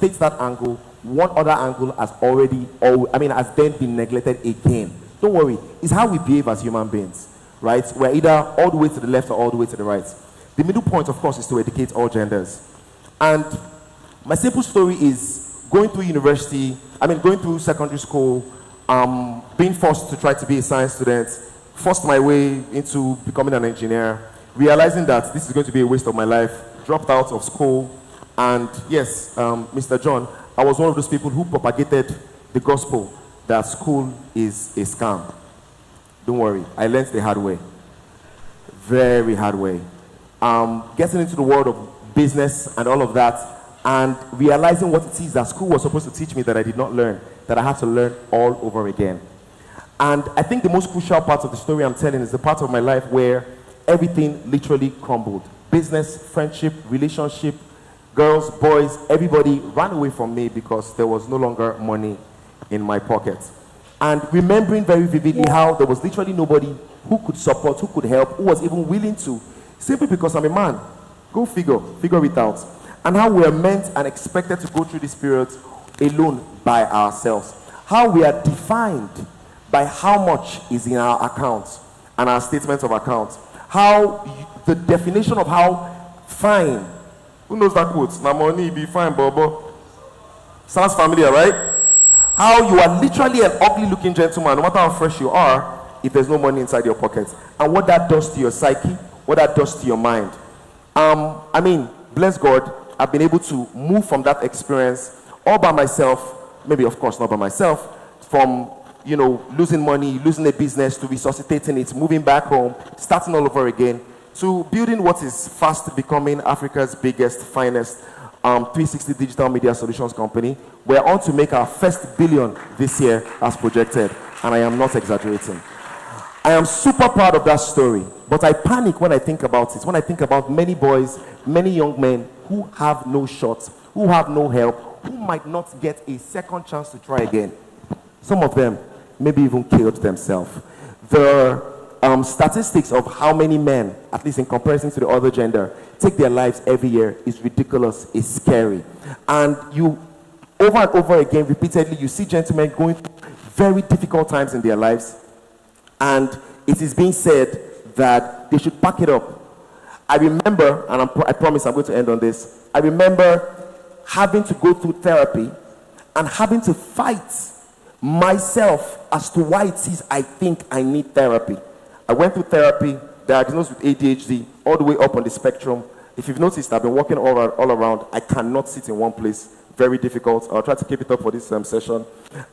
states that angle, one other angle has has then been neglected again. Don't worry, it's how we behave as human beings, right? We're either all the way to the left or all the way to the right. The middle point, of course, is to educate all genders. And my simple story is going through going through secondary school, being forced to try to be a science student, forced my way into becoming an engineer, realizing that this is going to be a waste of my life, dropped out of school, and yes, Mr. John, I was one of those people who propagated the gospel that school is a scam. Don't worry, I learned the hard way. Very hard way. Getting into the world of business and all of that, and realizing what it is that school was supposed to teach me that I did not learn, that I had to learn all over again. And I think the most crucial part of the story I'm telling is the part of my life where everything literally crumbled. Business, friendship, relationship, girls, boys, everybody ran away from me because there was no longer money in my pocket. And remembering very vividly how there was literally nobody who could support, who could help, who was even willing to, simply because I'm a man. Go figure it out. And how we are meant and expected to go through this period alone by ourselves. How we are defined by how much is in our accounts and our statements of accounts. How the definition of how fine, who knows that quote? Na money be fine, bobo. Sounds familiar, right? How you are literally an ugly looking gentleman, no matter how fresh you are, if there's no money inside your pocket. And what that does to your psyche, what that does to your mind. Bless God, I've been able to move from that experience all by myself, maybe of course not by myself, from losing money, losing a business, to resuscitating it, moving back home, starting all over again, to building what is fast becoming Africa's biggest, finest 360 digital media solutions company. We're on to make our first billion this year as projected, and I am not exaggerating. I am super proud of that story, but I panic when I think about it, when I think about many boys, many young men who have no shot, who have no help, who might not get a second chance to try again. Some of them maybe even killed themselves. The statistics of how many men, at least in comparison to the other gender, take their lives every year is ridiculous, is scary. And you, over and over again, repeatedly, you see gentlemen going through very difficult times in their lives, and it is being said that they should pack it up. I remember, and I promise I'm going to end on this, I remember having to go through therapy and having to fight myself as to why it is I think I need therapy. I went through therapy, diagnosed with ADHD, all the way up on the spectrum. If you've noticed, I've been walking all around. I cannot sit in one place. Very difficult. I'll try to keep it up for this session.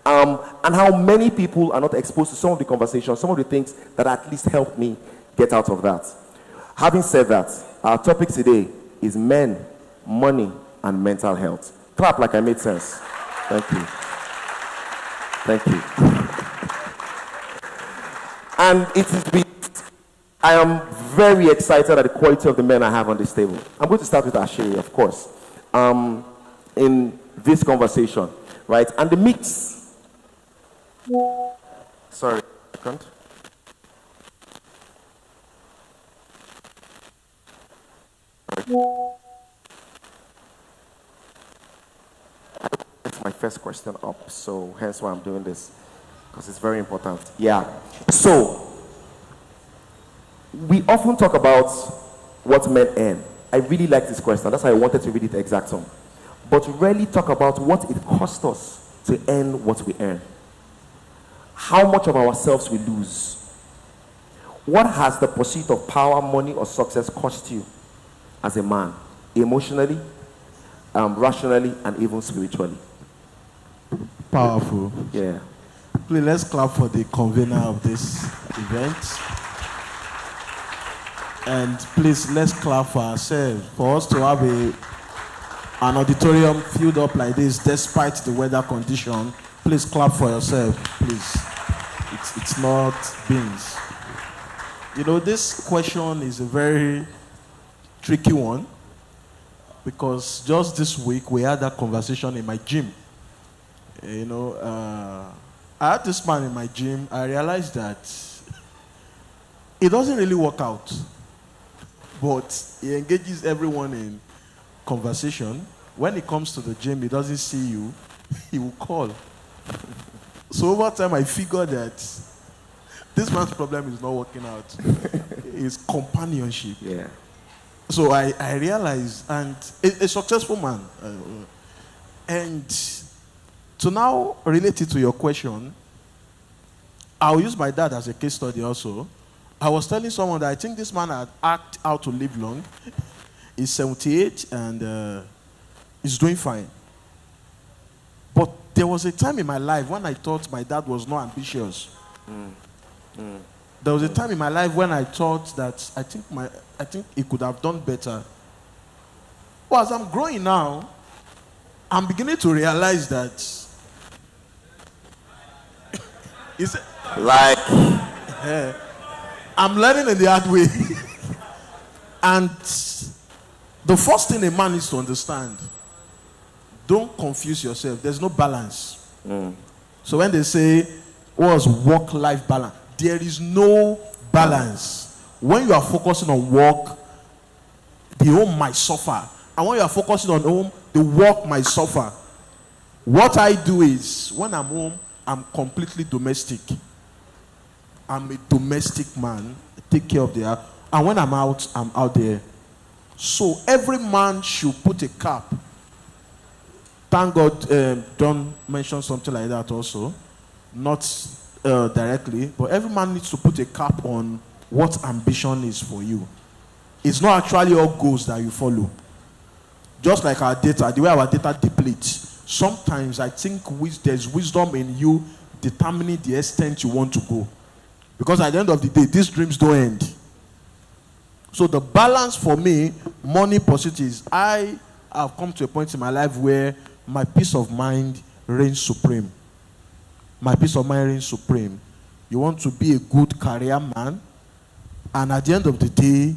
And how many people are not exposed to some of the conversations, some of the things that at least helped me get out of that. Having said that, our topic today is men, money, and mental health. Clap like I made sense. Thank you. Thank you. And I am very excited at the quality of the men I have on this table. I'm going to start with Ashiri, of course, in this conversation, right? And the mix. Sorry, second. That's my first question up, so hence why I'm doing this, because it's very important. Yeah. So, we often talk about what men earn. I really like this question. That's why I wanted to read it exactum. But rarely talk about what it costs us to earn what we earn. How much of ourselves we lose. What has the pursuit of power, money, or success cost you as a man? Emotionally, rationally, and even spiritually. Powerful. Yeah. Please, let's clap for the convener of this event. And please, let's clap for ourselves. For us to have an auditorium filled up like this, despite the weather condition, please clap for yourself, please. It's not beans. This question is a very tricky one, because just this week we had that conversation in my gym. I had this man in my gym. I realized that it doesn't really work out, but he engages everyone in conversation. when he comes to the gym, he doesn't see you, he will call. So over time, I figured that this man's problem is not working out. It's companionship. Yeah. So I realized, and a successful man. And to now relate it to your question, I'll use my dad as a case study also. I was telling someone that I think this man had asked how to live long. He's 78 and he's doing fine. But there was a time in my life when I thought my dad was not ambitious. There was a time in my life when I thought that I think he could have done better. But as I'm growing now, I'm beginning to realize that it's Like, I'm learning in the hard way. And the first thing a man needs to understand, don't confuse yourself. There's no balance. So when they say, what's work-life balance? There is no balance. When you are focusing on work, the home might suffer. And when you are focusing on home, the work might suffer. What I do is, when I'm home, I'm completely domestic. I'm a domestic man. I take care of the house. And when I'm out there. So every man should put a cap. Thank God Don mentioned something like that also. Not directly, but every man needs to put a cap on what ambition is for you. It's not actually all goals that you follow. Just like our data, the way our data depletes. Sometimes I think there's wisdom in you determining the extent you want to go. Because at the end of the day, these dreams don't end. So the balance for me, money pursuit is, I have come to a point in my life where my peace of mind reigns supreme. My peace of mind reigns supreme. You want to be a good career man, and at the end of the day,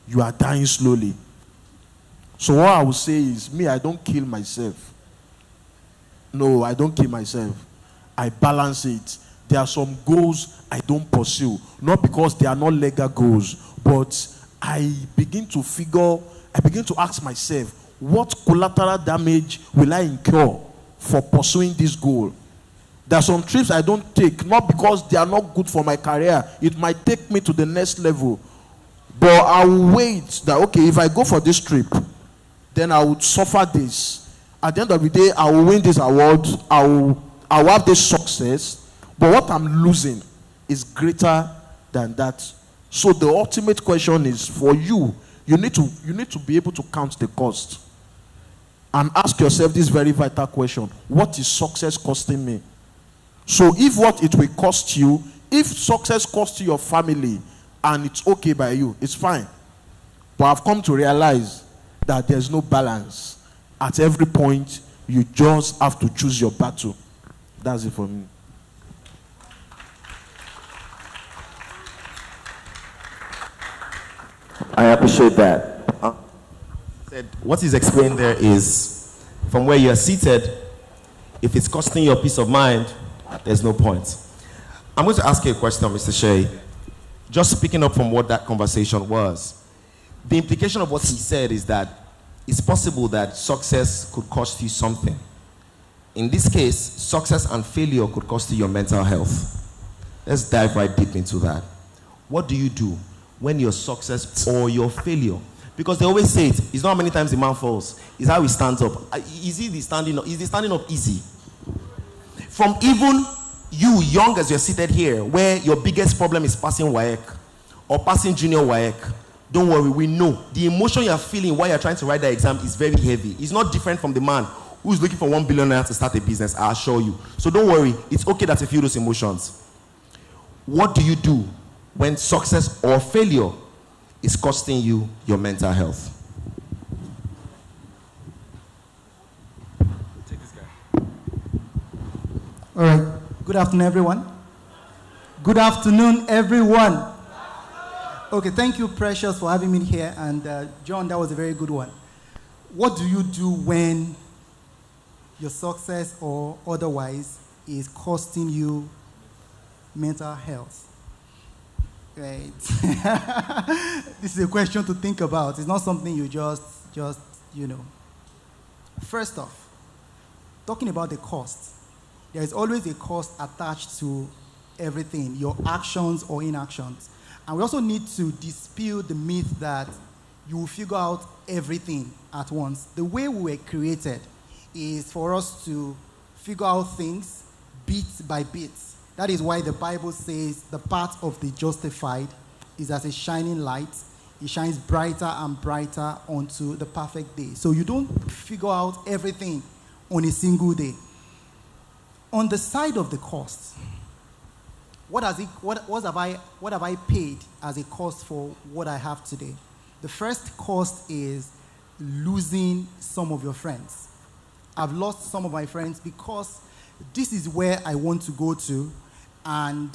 you are dying slowly. So what I would say is, me, I don't kill myself. No, I don't kill myself. I balance it. There are some goals I don't pursue. Not because they are not legal goals, but I begin to ask myself, what collateral damage will I incur for pursuing this goal? There are some trips I don't take, not because they are not good for my career. It might take me to the next level. But I will wait that, okay, if I go for this trip, then I would suffer this. At the end of the day, I will win this award. I will have this success. But what I'm losing is greater than that. So the ultimate question is for you. You need to be able to count the cost. And ask yourself this very vital question. What is success costing me? So if what it will cost you, if success costs you your family and it's okay by you, it's fine. But I've come to realize that there's no balance. At every point, you just have to choose your battle. That's it for me. I appreciate that. What is explained there is, from where you are seated, if it's costing your peace of mind, there's no point. I'm going to ask you a question, Mr. Shea. Just picking up from what that conversation was, the implication of what he said is that it's possible that success could cost you something. In this case, success and failure could cost you your mental health. Let's dive right deep into that. What do you do when your success or your failure? Because they always say it's not how many times the man falls, it's how he stands up. Is the standing up easy? From even you, young as you're seated here, where your biggest problem is passing WAEC or passing junior WAEC, don't worry, we know. The emotion you're feeling while you're trying to write that exam is very heavy. It's not different from the man who's looking for $1 billion to start a business, I assure you. So don't worry, it's okay that you feel those emotions. What do you do when success or failure is costing you your mental health? Take this guy. All right. Good afternoon, everyone. Good afternoon, everyone. Okay, thank you, Precious, for having me here. And John, that was a very good one. What do you do when your success or otherwise is costing you mental health? Right. This is a question to think about. It's not something you just First off, talking about the cost, there is always a cost attached to everything, your actions or inactions. And we also need to dispel the myth that you will figure out everything at once. The way we were created is for us to figure out things bit by bit. That is why the Bible says the path of the justified is as a shining light. It shines brighter and brighter onto the perfect day. So you don't figure out everything on a single day. On the side of the cost, what have I paid as a cost for what I have today? The first cost is losing some of your friends. I've lost some of my friends because this is where I want to go to, and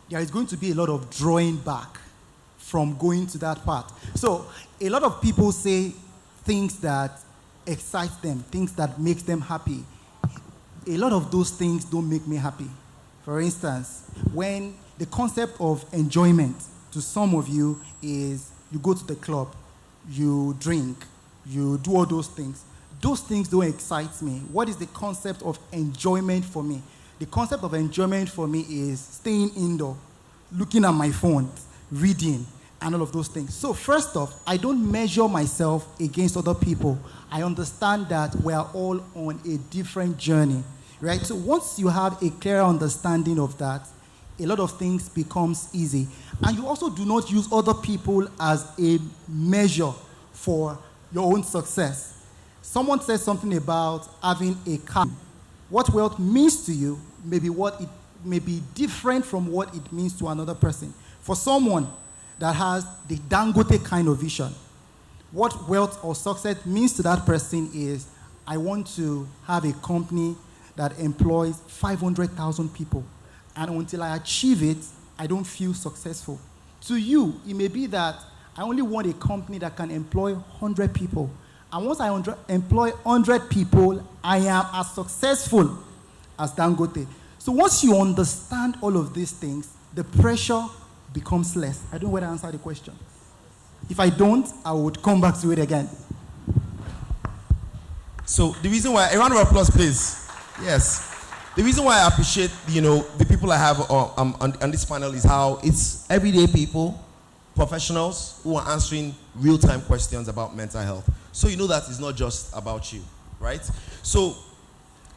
there is going to be a lot of drawing back from going to that part. So a lot of people say things that excite them, things that make them happy. A lot of those things don't make me happy. For instance, when the concept of enjoyment to some of you is you go to the club, you drink, you do all those things don't excite me. What is the concept of enjoyment for me? The concept of enjoyment for me is staying indoor, looking at my phone, reading, and all of those things. So first off, I don't measure myself against other people. I understand that we are all on a different journey, right? So once you have a clear understanding of that, a lot of things becomes easy. And you also do not use other people as a measure for your own success. Someone says something about having a car. What wealth means to you may be different from what it means to another person. For someone that has the Dangote kind of vision, what wealth or success means to that person is, I want to have a company that employs 500,000 people. And until I achieve it, I don't feel successful. To you, it may be that I only want a company that can employ 100 people. And once I employ 100 people, I am as successful as Dangote. So once you understand all of these things, the pressure becomes less. I don't know whether I answered the question. If I don't, I would come back to it again. So the reason why, a round of applause, please. Yes. The reason why I appreciate, the people I have on this panel is how it's everyday people, professionals who are answering real-time questions about mental health. So you know that it's not just about you, right? So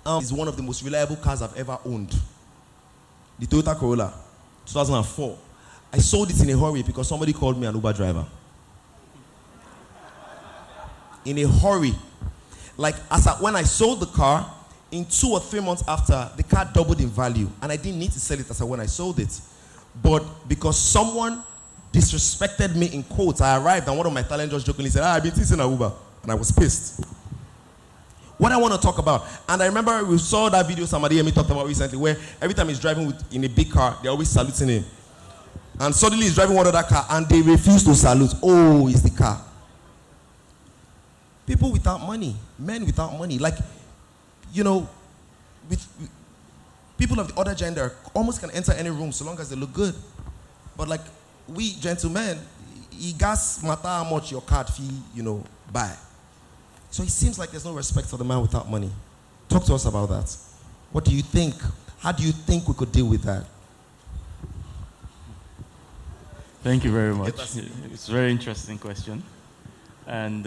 it's one of the most reliable cars I've ever owned. The Toyota Corolla, 2004. I sold it in a hurry because somebody called me an Uber driver. In a hurry. Like when I sold the car, in 2 or 3 months after, the car doubled in value. And I didn't need to sell it as when I sold it. But because someone disrespected me in quotes, I arrived and one of my talent just jokingly said, I've been teasing an Uber. And I was pissed. What I want to talk about, and I remember we saw that video somebody and me talked about recently, where every time he's driving in a big car, they're always saluting him. And suddenly he's driving one other car and they refuse to salute. Oh, it's the car. People without money, men without money, like, with people of the other gender almost can enter any room so long as they look good. But like we gentlemen, you guys matter how much your card fee, buy. So it seems like there's no respect for the man without money. Talk to us about that. What do you think? How do you think we could deal with that? Thank you very much. It's a very interesting question. And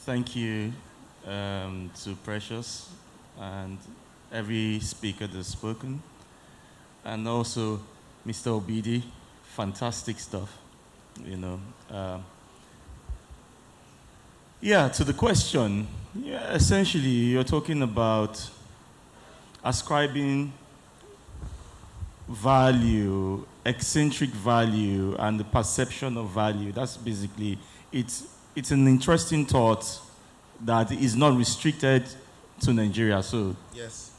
thank you to Precious and every speaker that's spoken. And also Mr. Obidi, fantastic stuff, to the question, essentially you're talking about ascribing value, eccentric value, and the perception of value. That's basically, it's an interesting thought that is not restricted to Nigeria. So yes,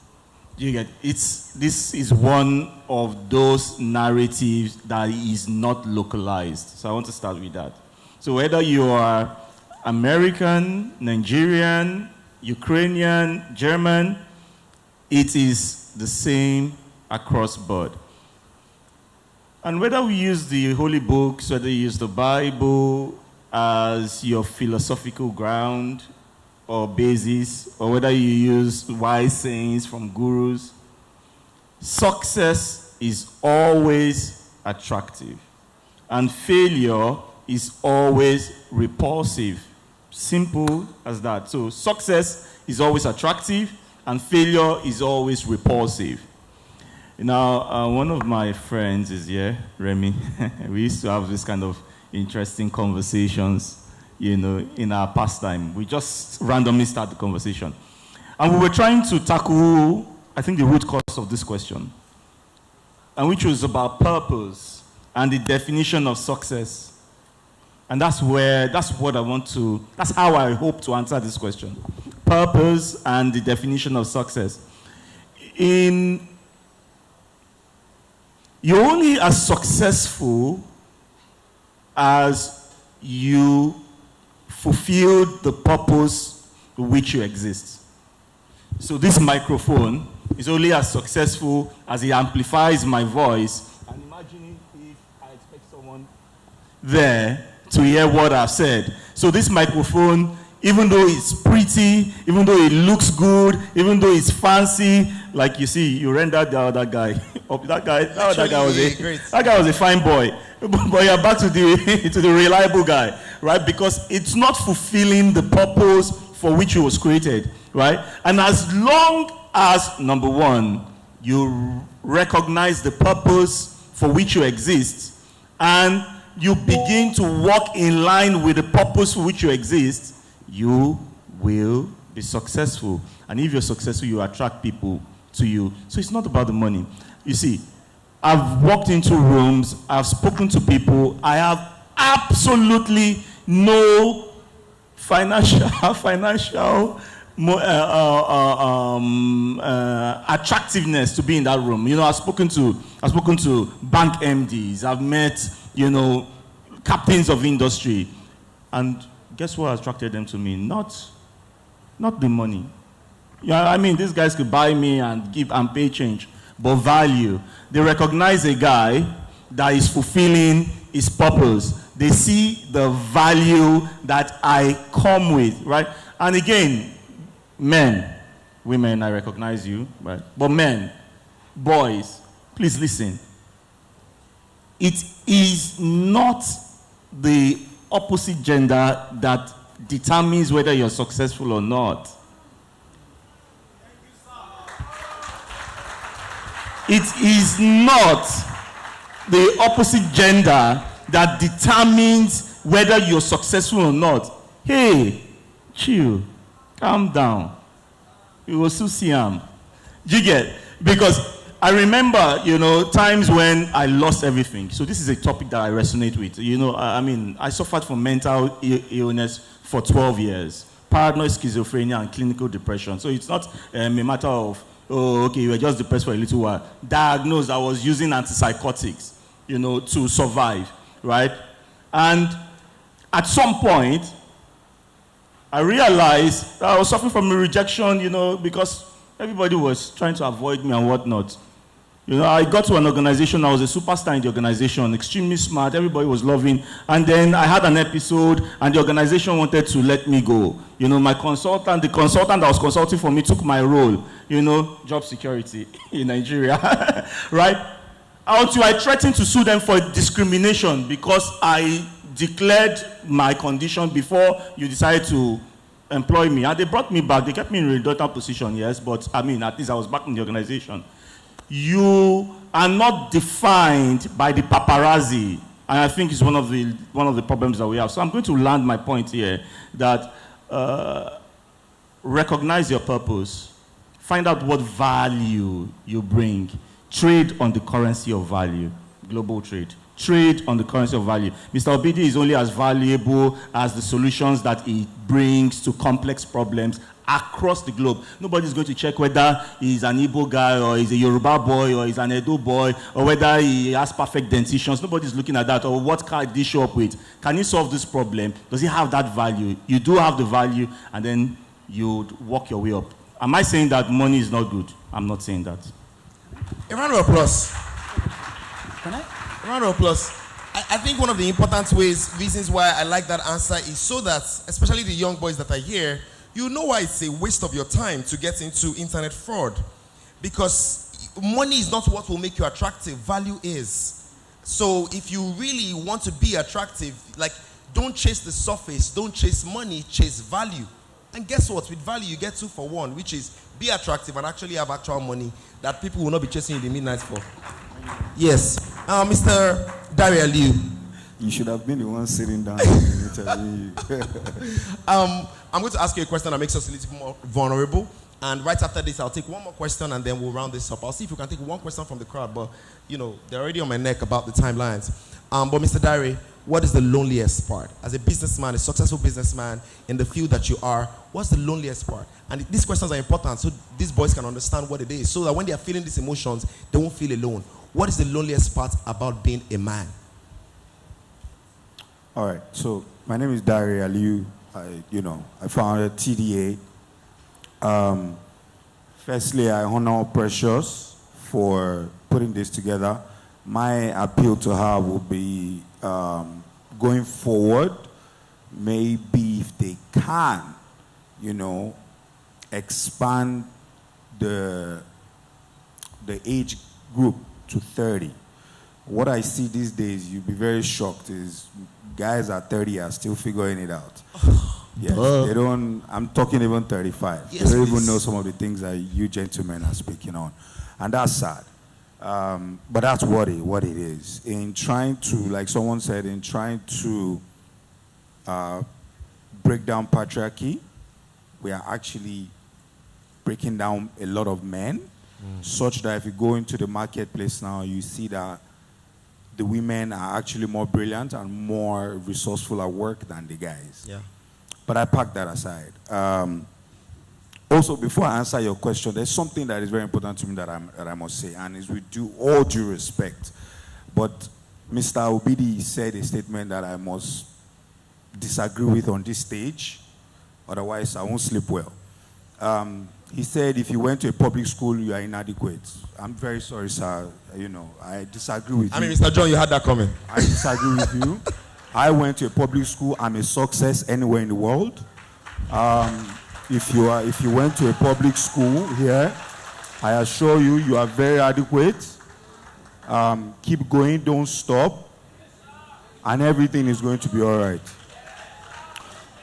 this is one of those narratives that is not localized. So I want to start with that. So whether you are American, Nigerian, Ukrainian, German, it is the same across board. And whether we use the holy books, whether you use the Bible as your philosophical ground, or basis, or whether you use wise sayings from gurus, success is always attractive, and failure is always repulsive. Simple as that. So success is always attractive, and failure is always repulsive. Now, one of my friends is here, Remy. We used to have this kind of interesting conversations, in our pastime. We just randomly start the conversation. And we were trying to tackle, I think, the root cause of this question, and which was about purpose and the definition of success. And that's how I hope to answer this question. Purpose and the definition of success. You're only as successful as you fulfilled the purpose for which you exist. So this microphone is only as successful as it amplifies my voice. And imagine if I expect someone there to hear what I've said. So this microphone, even though it's pretty, even though it looks good, even though it's fancy, like you see, you rendered the other guy. that guy was a fine boy. But you're back to the reliable guy, right? Because it's not fulfilling the purpose for which it was created, right? And as long as, number one, you recognize the purpose for which you exist, and you begin to walk in line with the purpose for which you exist, you will be successful. And if you're successful, you attract people to you. So it's not about the money. You see, I've walked into rooms, I've spoken to people, I have absolutely no financial attractiveness to be in that room. I've spoken to bank MDs, I've met, captains of industry, and guess what attracted them to me? Not the money. These guys could buy me and pay change, but value. They recognize a guy that is fulfilling his purpose. They see the value that I come with, right? And again, men, women, I recognize you, right? But men, boys, please listen. It is not the opposite gender that determines whether you're successful or not. It is not the opposite gender that determines whether you're successful or not. Hey, chill, calm down. You will soon see him. Do you get? Because I remember, times when I lost everything. So this is a topic that I resonate with. I suffered from mental illness for 12 years. Paranoid schizophrenia and clinical depression. So it's not a matter of, you were just depressed for a little while. Diagnosed, I was using antipsychotics, to survive, right? And at some point, I realized that I was suffering from a rejection, because everybody was trying to avoid me and whatnot. I got to an organization, I was a superstar in the organization, extremely smart, everybody was loving, and then I had an episode, and the organization wanted to let me go. The consultant that was consulting for me took my role, job security in Nigeria, right? Until I threatened to sue them for discrimination because I declared my condition before you decided to employ me. And they brought me back, they kept me in a redundant position, yes, but at least I was back in the organization. You are not defined by the paparazzi, and I think it's one of the problems that we have. So I'm going to land my point here that recognize your purpose, find out what value you bring, trade on the currency of value, global trade. Trade on the currency of value. Mr. Obidi is only as valuable as the solutions that he brings to complex problems across the globe. Nobody's going to check whether he's an Igbo guy or he's a Yoruba boy or he's an Edo boy or whether he has perfect dentitions. Nobody's looking at that. Or what car did he show up with? Can he solve this problem? Does he have that value? You do have the value, and then you walk your way up. Am I saying that money is not good? I'm not saying that. A round of applause. Can I? A round of applause. I think one of the important reasons why I like that answer is so that, especially the young boys that are here, you know why it's a waste of your time to get into internet fraud. Because money is not what will make you attractive, value is. So if you really want to be attractive, like, don't chase the surface, don't chase money, chase value. And guess what? With value, you get 2 for 1, which is be attractive and actually have actual money that people will not be chasing in the midnight for. Yes. Mr. Daria Liu. You should have been the one sitting down. I'm going to ask you a question that makes us a little more vulnerable. And right after this, I'll take one more question and then we'll round this up. I'll see if you can take one question from the crowd, but, they're already on my neck about the timelines. But Mr. Diary, what is the loneliest part? As a businessman, a successful businessman in the field that you are, what's the loneliest part? And these questions are important so these boys can understand what it is, so that when they are feeling these emotions, they won't feel alone. What is the loneliest part about being a man? All right, so my name is Dari Aliu. I founded TDA. Firstly, I honor Precious for putting this together. My appeal to her will be going forward, maybe if they can, expand the age group to 30. What I see these days, you'll be very shocked, is guys at 30 are still figuring it out. Yes, they don't, I'm talking even 35. Yes, they don't even know some of the things that you gentlemen are speaking on. And that's sad. But that's what it is. In trying to, like someone said, in trying to break down patriarchy, we are actually breaking down a lot of men, such that if you go into the marketplace now, you see that the women are actually more brilliant and more resourceful at work than the guys. Yeah. But I pack that aside. Also, before I answer your question, there's something that is very important to me that I must say, and is with all due respect. But Mr. Obidi said a statement that I must disagree with on this stage, otherwise I won't sleep well. He said, if you went to a public school, you are inadequate. I'm very sorry, sir. I disagree with you. I mean, Mr. John, you had that comment. I disagree with you. I went to a public school. I'm a success anywhere in the world. If you went to a public school here, I assure you, you are very adequate. Keep going, don't stop, and everything is going to be all right.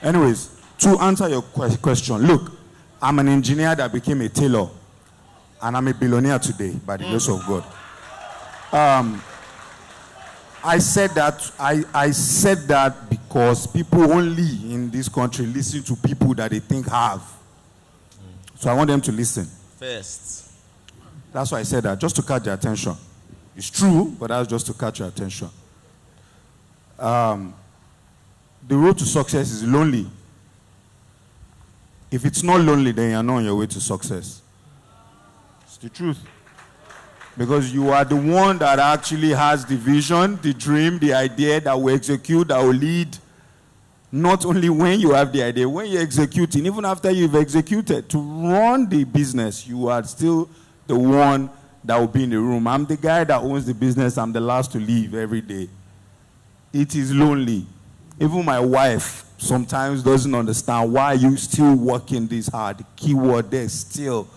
Anyways, to answer your question, look, I'm an engineer that became a tailor, and I'm a billionaire today by the grace of God. I said that because people only in this country listen to people that they think have. So I want them to listen. First. That's why I said that, just to catch their attention. It's true, but that's just to catch your attention. The road to success is lonely. If it's not lonely, then you're not on your way to success. It's the truth. Because you are the one that actually has the vision, the dream, the idea that will execute, that will lead. Not only when you have the idea, when you're executing, even after you've executed, to run the business, you are still the one that will be in the room. I'm the guy that owns the business. I'm the last to leave every day. It is lonely. Even my wife sometimes doesn't understand why you still working this hard. The keyword there, still.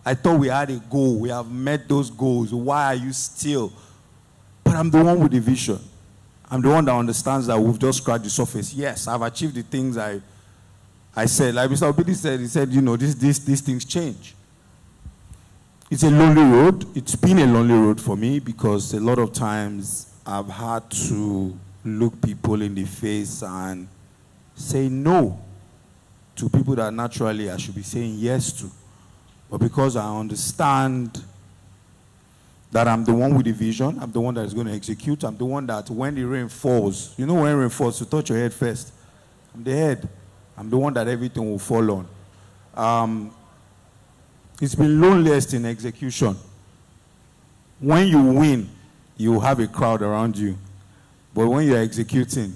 I thought we had a goal. We have met those goals. Why are you still? But I'm the one with the vision. I'm the one that understands that we've just scratched the surface. Yes, I've achieved the things I said. Like Mr. Obidi said, he said, these things change. It's a lonely road. It's been a lonely road for me because a lot of times I've had to look people in the face and say no to people that naturally I should be saying yes to. But because I understand that I'm the one with the vision, I'm the one that is going to execute, I'm the one that when the rain falls, when rain falls, you touch your head first. I'm the head. I'm the one that everything will fall on. It's been loneliest in execution. When you win, you have a crowd around you. But when you're executing,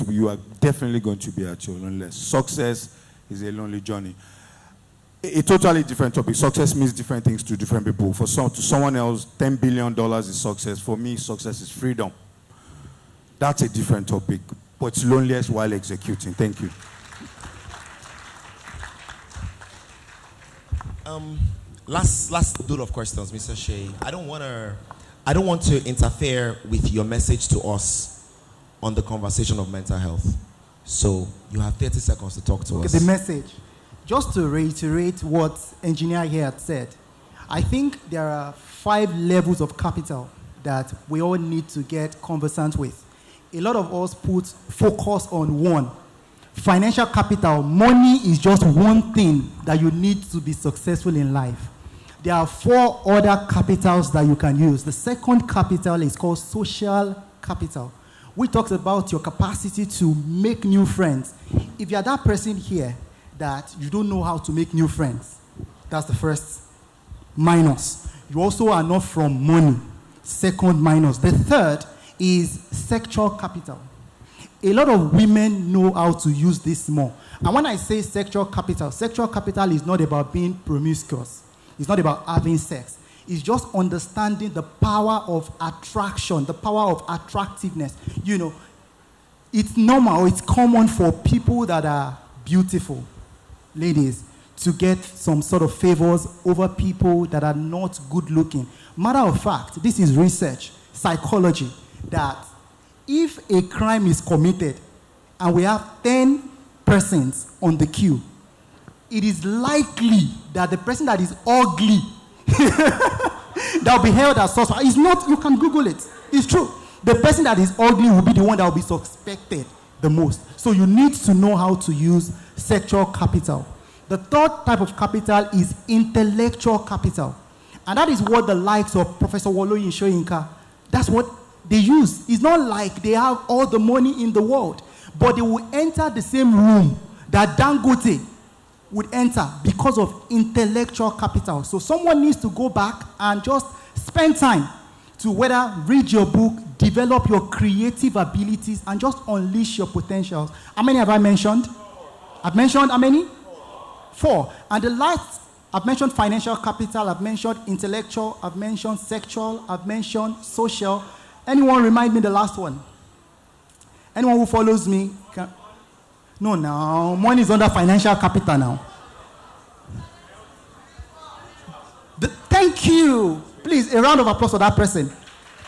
you are definitely going to be at your loneliest. Success is a lonely journey. A totally different topic. Success means different things to different people. To someone else, $10 billion is success. For me, success is freedom. That's a different topic. But it's loneliest while executing. Thank you. Last duel of questions, Mr. Shea. I don't want to interfere with your message to us on the conversation of mental health. So you have 30 seconds to talk to us. The message. Just to reiterate what engineer here had said, I think there are 5 levels of capital that we all need to get conversant with. A lot of us put focus on one. Financial capital, money is just one thing that you need to be successful in life. There are 4 other capitals that you can use. The second capital is called social capital. We talked about your capacity to make new friends. If you're that person here that you don't know how to make new friends, that's the first minus. You also are not from money. Second minus. The third is sexual capital. A lot of women know how to use this more. And when I say sexual capital is not about being promiscuous. It's not about having sex. It's just understanding the power of attraction, the power of attractiveness. You know, it's normal, it's common for people that are beautiful, ladies, to get some sort of favors over people that are not good looking. Matter of fact, this is research, psychology, that if a crime is committed and we have 10 persons on the queue, it is likely that the person that is ugly that will be held as suspect. It's not, you can Google it. It's true. The person that is ugly will be the one that will be suspected the most. So you need to know how to use sexual capital. The third type of capital is intellectual capital. And that is what the likes of Professor Woloyin Soyinka, that's what they use. It's not like they have all the money in the world, but they will enter the same room that Dangote would enter because of intellectual capital. So someone needs to go back and just spend time to whether read your book, develop your creative abilities, and just unleash your potentials. How many have I mentioned? I've mentioned how many? 4. And the last, I've mentioned financial capital, I've mentioned intellectual, I've mentioned sexual, I've mentioned social. Anyone remind me the last one? Anyone who follows me? No, now, money is under financial capital now. Thank you. Please, a round of applause for that person.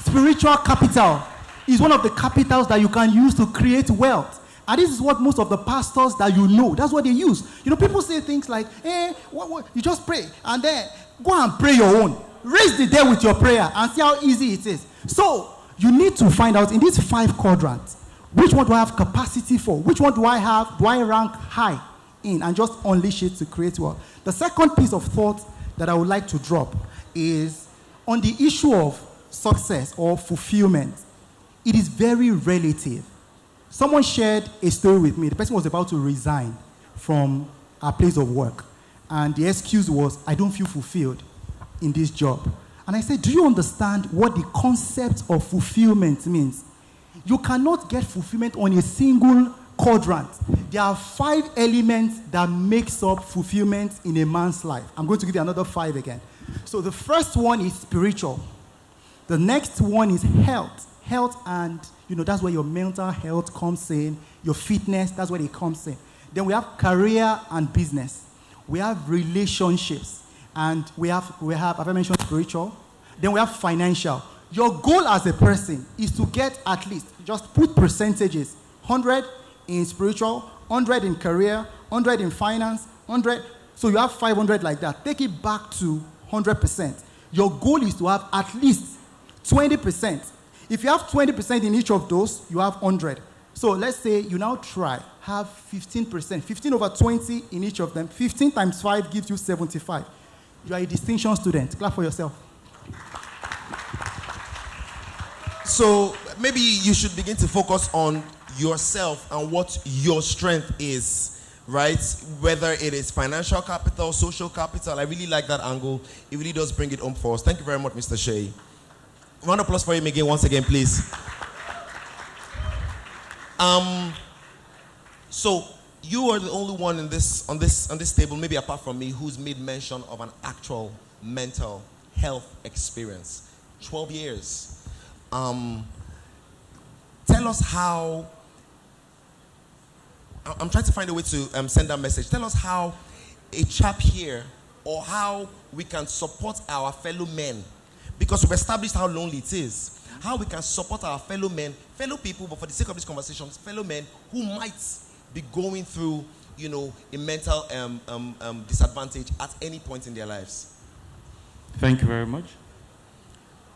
Spiritual capital is one of the capitals that you can use to create wealth. And this is what most of the pastors that you know, that's what they use. You know, people say things like, you just pray, and then go and pray your own. Raise the dead with your prayer and see how easy it is. So, you need to find out in these 5 quadrants, which one do I have capacity for? Which one do I rank high in, and just unleash it to create wealth? The second piece of thought that I would like to drop is on the issue of success or fulfillment. It is very relative. Someone shared a story with me. The person was about to resign from our place of work. And the excuse was, I don't feel fulfilled in this job. And I said, do you understand what the concept of fulfillment means? You cannot get fulfillment on a single quadrant. There are 5 elements that makes up fulfillment in a man's life. I'm going to give you another 5 again. So the first one is spiritual. The next one is health. Health, and that's where your mental health comes in. Your fitness, that's where it comes in. Then we have career and business. We have relationships. And we have, have I mentioned spiritual? Then we have financial. Your goal as a person is to get at least, just put percentages, 100 in spiritual, 100 in career, 100 in finance, 100. So you have 500 like that. Take it back to 100%. Your goal is to have at least 20%. If you have 20% in each of those, you have 100. So let's say you now have 15%. 15 over 20 in each of them. 15 times 5 gives you 75. You are a distinction student. Clap for yourself. So maybe you should begin to focus on yourself and what your strength is, right? Whether it is financial capital, social capital. I really like that angle. It really does bring it home for us. Thank you very much, Mr. Shea. Round of applause for him again, once again, please. So you are the only one on this table, maybe apart from me, who's made mention of an actual mental health experience. 12 years. Tell us how. I'm trying to find a way to send that message. Tell us how a chap here or how we can support our fellow men. Because we've established how lonely it is. How we can support our fellow men, fellow people, but for the sake of this conversation, fellow men who might be going through, a mental disadvantage at any point in their lives. Thank you very much.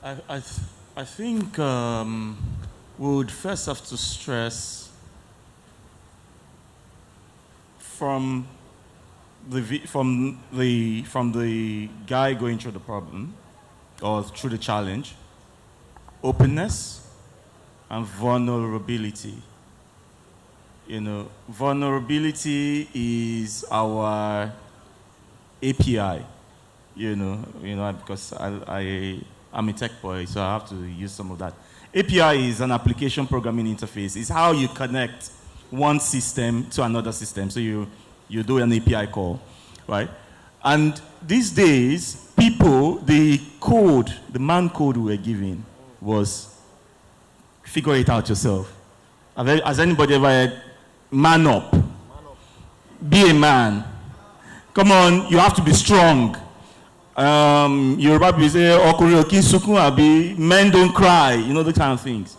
I think we would first have to stress from the guy going through the problem or through the challenge, openness and vulnerability. Vulnerability is our API. Because I'm a tech boy, so I have to use some of that. API is an application programming interface. It's how you connect one system to another system. So you do an API call, right? And these days, people, the man code we were given was figure it out yourself. Has anybody ever heard, man up? Be a man. Come on, you have to be strong. Yoruba people say, men don't cry, the kind of things.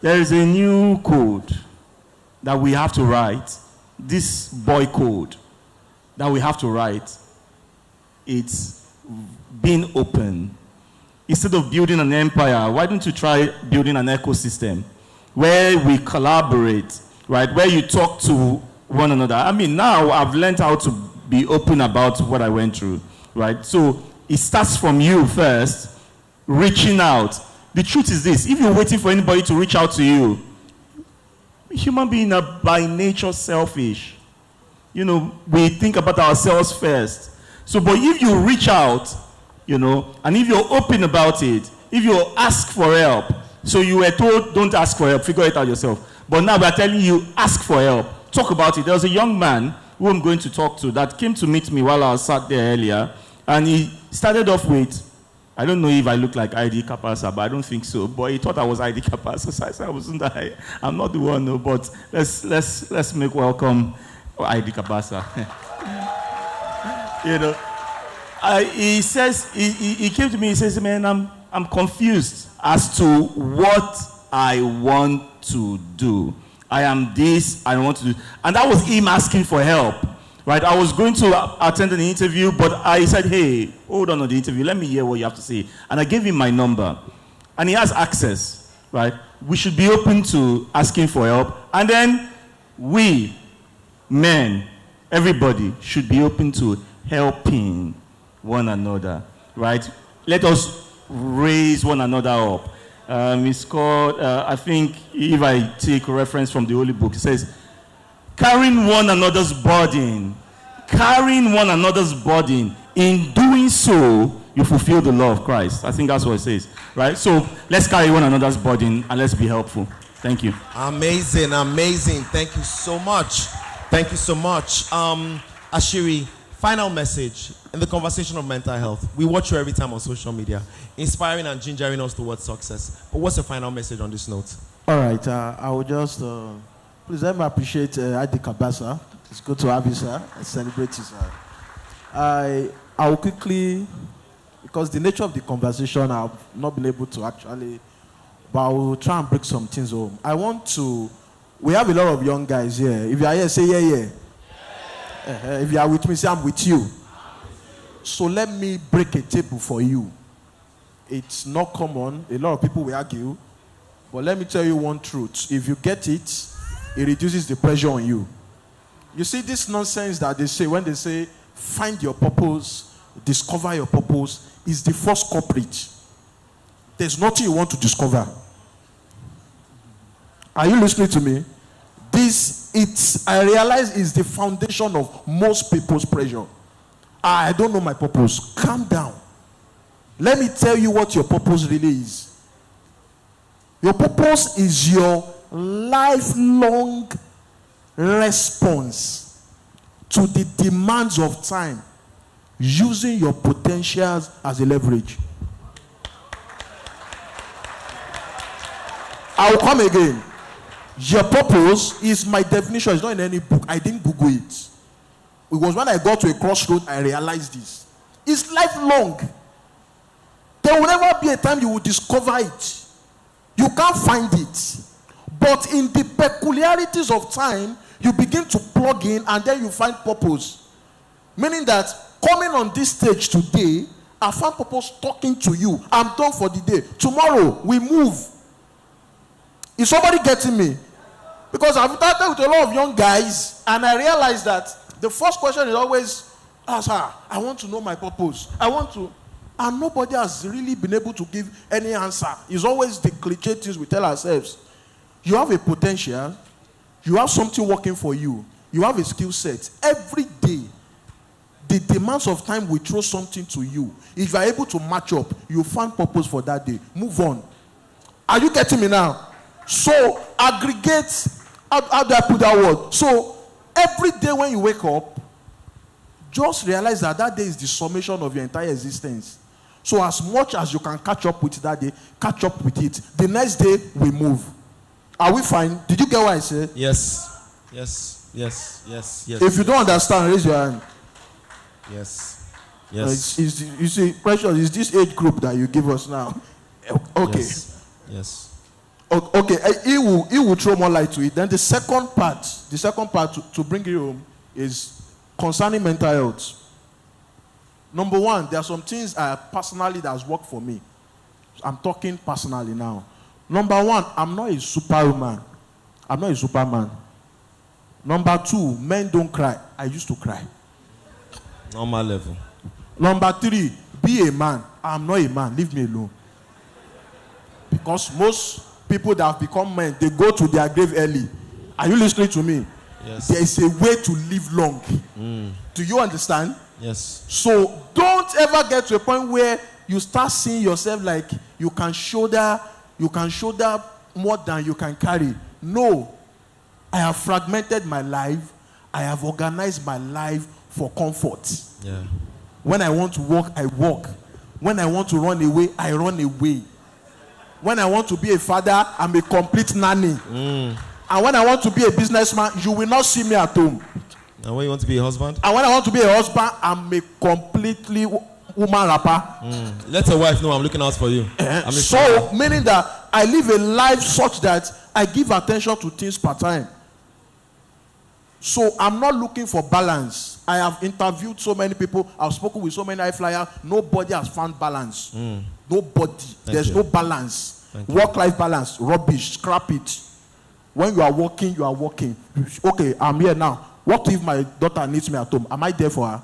There is a new code that we have to write, this boy code that we have to write. It's being open. Instead of building an empire, why don't you try building an ecosystem where we collaborate, right? Where you talk to one another. Now I've learned how to be open about what I went through, right? So it starts from you first, reaching out. The truth is this: if you're waiting for anybody to reach out to you, human beings are by nature selfish. We think about ourselves first. So, but if you reach out, and if you're open about it, if you ask for help, so you were told, don't ask for help, figure it out yourself. But now we're telling you, ask for help. Talk about it. There was a young man who I'm going to talk to that came to meet me while I was sat there earlier, and he started off with, I don't know if I look like ID CAbasa, but I don't think so. But he thought I was ID CAbasa, so I said I'm not the one, no, but let's make welcome ID CAbasa. He says, he came to me, he says, man, I'm confused as to what I want to do. I am this, I want to do. And that was him asking for help, right? I was going to attend an interview, but I said, hey, hold on the interview. Let me hear what you have to say. And I gave him my number. And he has access, right? We should be open to asking for help. And then we, men, everybody should be open to helping one another, right? Let us raise one another up. It's called, I think, if I take a reference from the Holy Book, it says, carrying one another's burden. Carrying one another's burden. In doing so, you fulfill the law of Christ. I think that's what it says, right? So let's carry one another's burden and let's be helpful. Thank you. Amazing, amazing. Thank you so much. Thank you so much. Ashiri, final message in the conversation of mental health. We watch you every time on social media, inspiring and gingering us towards success. But what's your final message on this note? All right, I will just, please let me appreciate ID CAbasa. It's good to have you, sir. I celebrate you, sir. I will quickly, because the nature of the conversation, I've not been able to actually, but I will try and break some things home. We have a lot of young guys here. If you are here, say yeah. If you are with me, say I'm with you. So let me break a table for you. It's not common. A lot of people will argue. But let me tell you one truth. If you get it, it reduces the pressure on you. You see this nonsense that they say, when they say, find your purpose, discover your purpose, is the first culprit. There's nothing you want to discover. Are you listening to me? I realize, is the foundation of most people's pressure. I don't know my purpose. Calm down. Let me tell you what your purpose really is. Your purpose is your lifelong response to the demands of time, using your potentials as a leverage. I'll come again. Your purpose is my definition. It's not in any book. I didn't Google it. It was when I got to a crossroad I realized this. It's lifelong. There will never be a time you will discover it. You can't find it. But in the peculiarities of time, you begin to plug in and then you find purpose. Meaning that coming on this stage today, I found purpose talking to you. I'm done for the day. Tomorrow, we move. Is somebody getting me? Because I've talked with a lot of young guys, and I realized that the first question is always, sir, I want to know my purpose. I want to. And nobody has really been able to give any answer. It's always the cliche things we tell ourselves. You have a potential. You have something working for you. You have a skill set. Every day, the demands of time will throw something to you. If you are able to match up, you find purpose for that day. Move on. Are you getting me now? So, aggregate. How do I put that word? So, every day when you wake up, just realize that that day is the summation of your entire existence. So, as much as you can catch up with that day, catch up with it. The next day, we move. Are we fine? Did you get what I said? Yes. Yes. Yes. Yes. Yes. If you don't understand, raise your hand. Yes. Yes. You see, Precious, is this age group that you give us now? Okay. Yes. Yes. Okay, he will throw more light to it. Then the second part to bring it home is concerning mental health. Number one, there are some things personally that has worked for me. I'm talking personally now. Number one, I'm not a superwoman. I'm not a superman. Number two, men don't cry. I used to cry. Normal level. Number three, be a man. I'm not a man. Leave me alone. Because most people that have become men, they go to their grave early. Are you listening to me? Yes. There is a way to live long. Do you understand? Yes. So don't ever get to a point where you start seeing yourself like you can shoulder more than you can carry. No. I have fragmented my life. I have organized my life for comfort. Yeah. When I want to walk, I walk. When I want to run away, I run away. When I want to be a father, I'm a complete nanny. And when I want to be a businessman, you will not see me at home. And when you want to be a husband? And when I want to be a husband, I'm a completely woman rapper. Let your wife know I'm looking out for you. So, meaning that I live a life such that I give attention to things part time. So, I'm not looking for balance. I have interviewed so many people. I've spoken with so many high flyers. Nobody has found balance. Nobody. There's no balance. Work-life balance. Rubbish. Scrap it. When you are working, you are working. Okay, I'm here now. What if my daughter needs me at home? Am I there for her?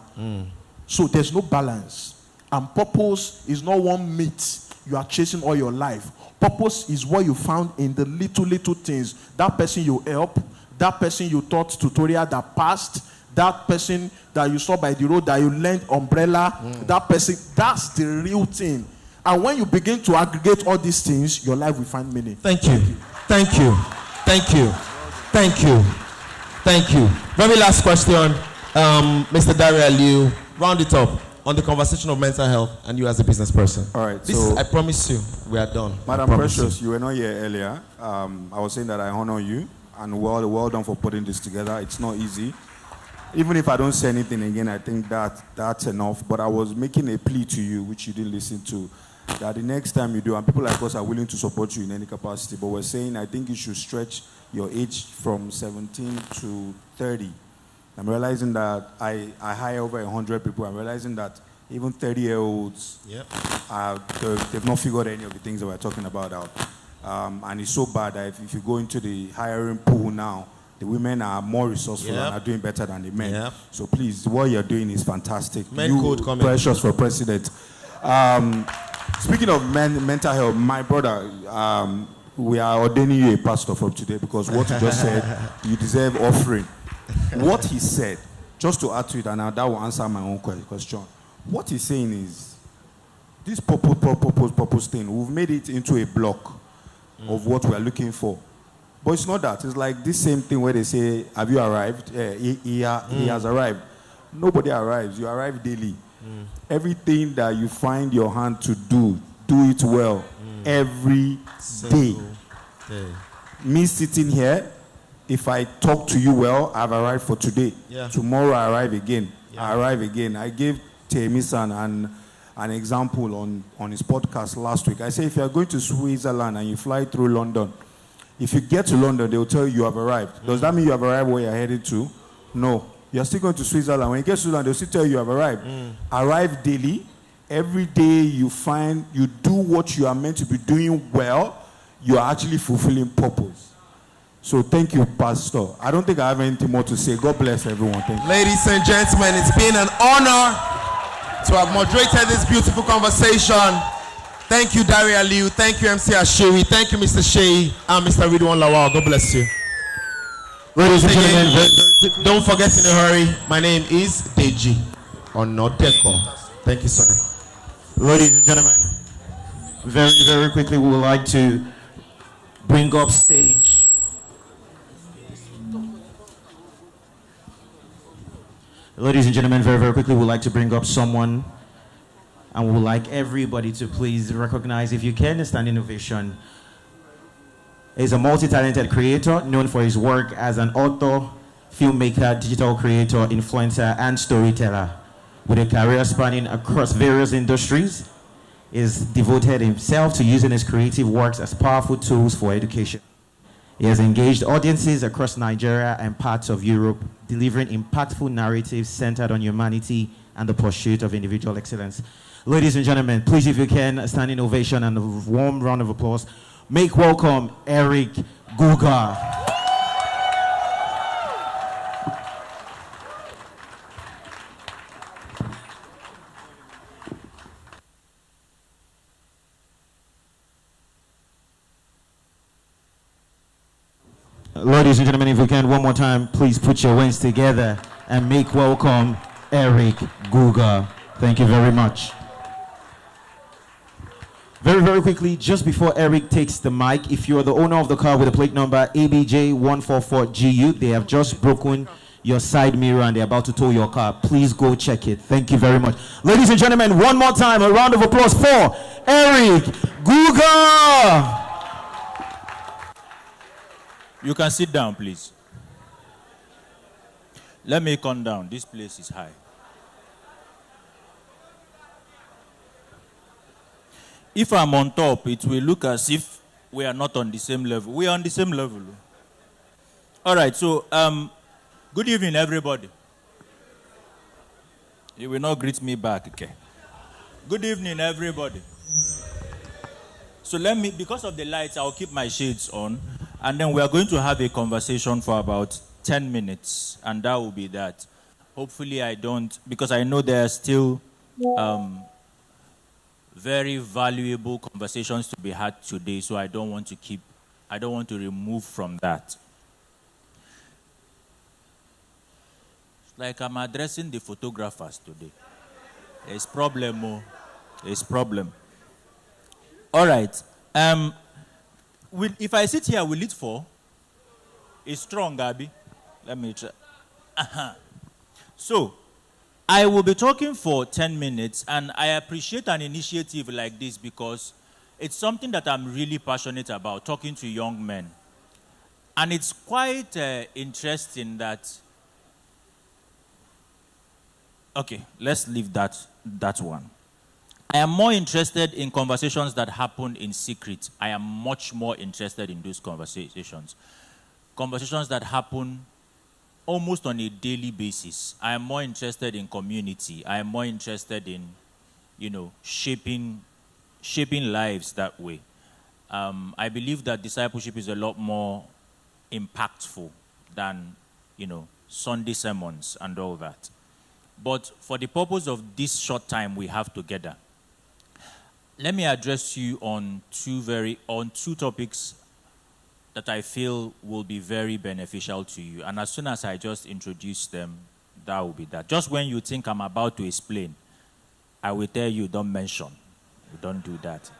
So there's no balance. And purpose is not one meat you are chasing all your life. Purpose is what you found in the little things. That person you help, that person you taught tutorial that passed, that person that you saw by the road that you lent umbrella, that person, that's the real thing. And when you begin to aggregate all these things, your life will find meaning. Thank you. Thank you. Thank you. Thank you. Thank you. Very last question, Mr. Daria Liu, round it up on the conversation of mental health and you as a business person. All right. This I promise you, we are done. Madam Precious, you were not here earlier. I was saying that I honor you and well done for putting this together. It's not easy. Even if I don't say anything again, I think that's enough. But I was making a plea to you, which you didn't listen to, that the next time you do, and people like us are willing to support you in any capacity, but we're saying I think you should stretch your age from 17 to 30. I'm realizing that I hire over 100 people. I'm realizing that even 30-year-olds, they've not figured any of the things that we're talking about out. And it's so bad that if you go into the hiring pool now, the women are more resourceful and are doing better than the men. So please, what you're doing is fantastic. Code coming. Precious for president. Speaking of mental health, my brother, we are ordaining you a pastor from today because what you just said, you deserve offering. What he said, just to add to it, and that will answer my own question. What he's saying is, this purpose thing, we've made it into a block of what we are looking for. But it's not that. It's like this same thing where they say, have you arrived? He has arrived. Nobody arrives. You arrive daily. Everything that you find your hand to do it well every day. Me sitting here, if I talk to you well, I've arrived for today. Yeah. Tomorrow I arrive again. Yeah. I arrive again. I gave Temisan an example on his podcast last week. I say if you're going to Switzerland and you fly through London, if you get to London, they'll tell you have arrived. Does that mean you have arrived where you're headed to? No. You're still going to Switzerland. When you get to Switzerland, they'll still tell you have arrived. Arrive daily. Every day you find you do what you are meant to be doing well, you are actually fulfilling purpose. So thank you, Pastor. I don't think I have anything more to say. God bless everyone. Thank you. Ladies and gentlemen, it's been an honor to have moderated this beautiful conversation. Thank you, Daria Liu. Thank you, MC Ashiri. Thank you, Mr. Shea and Mr. Ridwan Lawal. God bless you. Ladies and gentlemen, very quickly. Don't forget in a hurry, my name is Deji Onoteko. Thank you, sir. Ladies and gentlemen, very, very quickly, we would like to bring up stage Ladies and gentlemen, very, very quickly, we'd like to bring up someone, and we would like everybody to please recognize, if you can, Standing Ovation. He's a multi-talented creator known for his work as an author, filmmaker, digital creator, influencer, and storyteller. With a career spanning across various industries, he's devoted himself to using his creative works as powerful tools for education. He has engaged audiences across Nigeria and parts of Europe, delivering impactful narratives centered on humanity and the pursuit of individual excellence. Ladies and gentlemen, please, if you can, a standing ovation and a warm round of applause. Make welcome Eric Guga. Ladies and gentlemen, if we can, one more time, please put your hands together and make welcome Eric Guga. Thank you very much. Very, very quickly, just before Eric takes the mic, if you're the owner of the car with the plate number ABJ144GU, they have just broken your side mirror and they're about to tow your car. Please go check it. Thank you very much. Ladies and gentlemen, one more time, a round of applause for Eric Guga. You can sit down, please. Let me come down. This place is high. If I'm on top, it will look as if we are not on the same level. We are on the same level. All right, so good evening, everybody. You will not greet me back, okay? Good evening, everybody. So let me, because of the lights, I'll keep my shades on. And then we are going to have a conversation for about 10 minutes. And that will be that. Hopefully I don't, because I know there are still very valuable conversations to be had today. So I don't want to remove from that. It's like I'm addressing the photographers today. There's problem, oh. There's problem. All right. If I sit here, will it fall? It's strong, Gabi. Let me try. So, I will be talking for 10 minutes, and I appreciate an initiative like this because it's something that I'm really passionate about, talking to young men. And it's quite interesting that... Okay, let's leave that one. I am more interested in conversations that happen in secret. I am much more interested in those conversations. Conversations that happen almost on a daily basis. I am more interested in community. I am more interested in, shaping lives that way. I believe that discipleship is a lot more impactful than, Sunday sermons and all that. But for the purpose of this short time we have together, let me address you on two topics that I feel will be very beneficial to you. And as soon as I just introduce them, that will be that. Just when you think I'm about to explain, I will tell you, don't mention. Don't do that.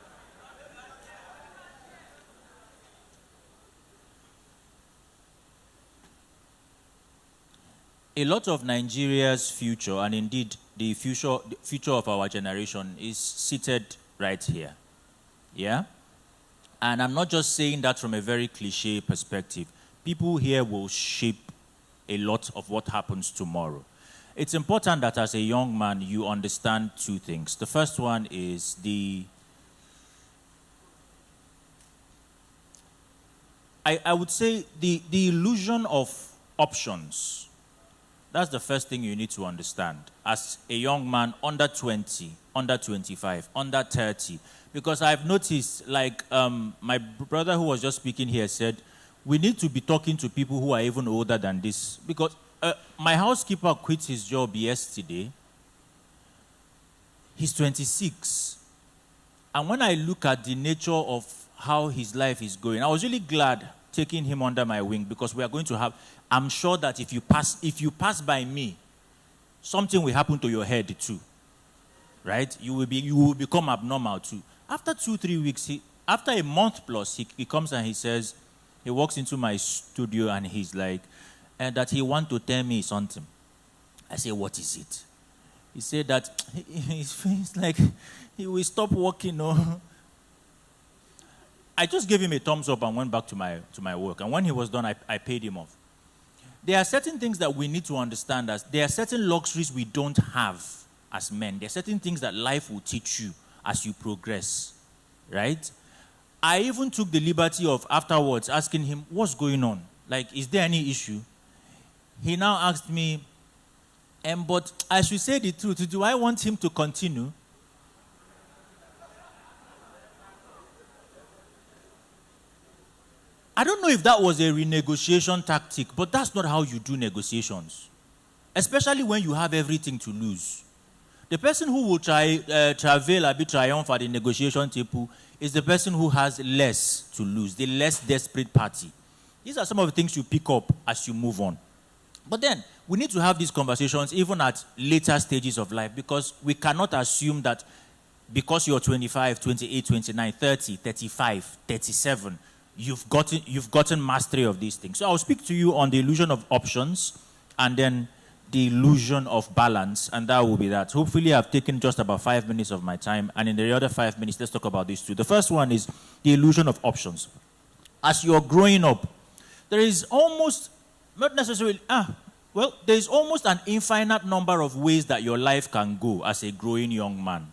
A lot of Nigeria's future, and indeed the future of our generation, is seated right here. Yeah? And I'm not just saying that from a very cliche perspective. people here will shape a lot of what happens tomorrow. It's important that as a young man, you understand two things. The first one is I would say the illusion of options. That's the first thing you need to understand as a young man under 20, under 25, under 30. Because I've noticed, like my brother who was just speaking here said, we need to be talking to people who are even older than this. Because my housekeeper quit his job yesterday. He's 26. And when I look at the nature of how his life is going, I was really glad taking him under my wing, because we are going to have, I'm sure that if you pass by me, something will happen to your head too. Right? You will become abnormal too. After 2-3 weeks, after a month plus, he comes and he says, he walks into my studio and he's like, that he wants to tell me something. I say, what is it? He said that he's like, he will stop working. No. I just gave him a thumbs up and went back to my work. And when he was done, I paid him off. There are certain things that we need to understand, as there are certain luxuries we don't have as men. There are certain things that life will teach you as you progress, right? I even took the liberty of afterwards asking him, what's going on? Like, is there any issue? He now asked me, but I should say the truth, do I want him to continue? I don't know if that was a renegotiation tactic, but that's not how you do negotiations. Especially when you have everything to lose. The person who will travail a bit triumph at the negotiation table is the person who has less to lose, the less desperate party. These are some of the things you pick up as you move on. But then, we need to have these conversations even at later stages of life, because we cannot assume that because you're 25, 28, 29, 30, 35, 37, you've gotten mastery of these things. So I'll speak to you on the illusion of options and then the illusion of balance, and that will be that. Hopefully I've taken just about 5 minutes of my time, and in the other 5 minutes, let's talk about these two. The first one is the illusion of options. As you're growing up, there is almost, not necessarily, there is almost an infinite number of ways that your life can go as a growing young man.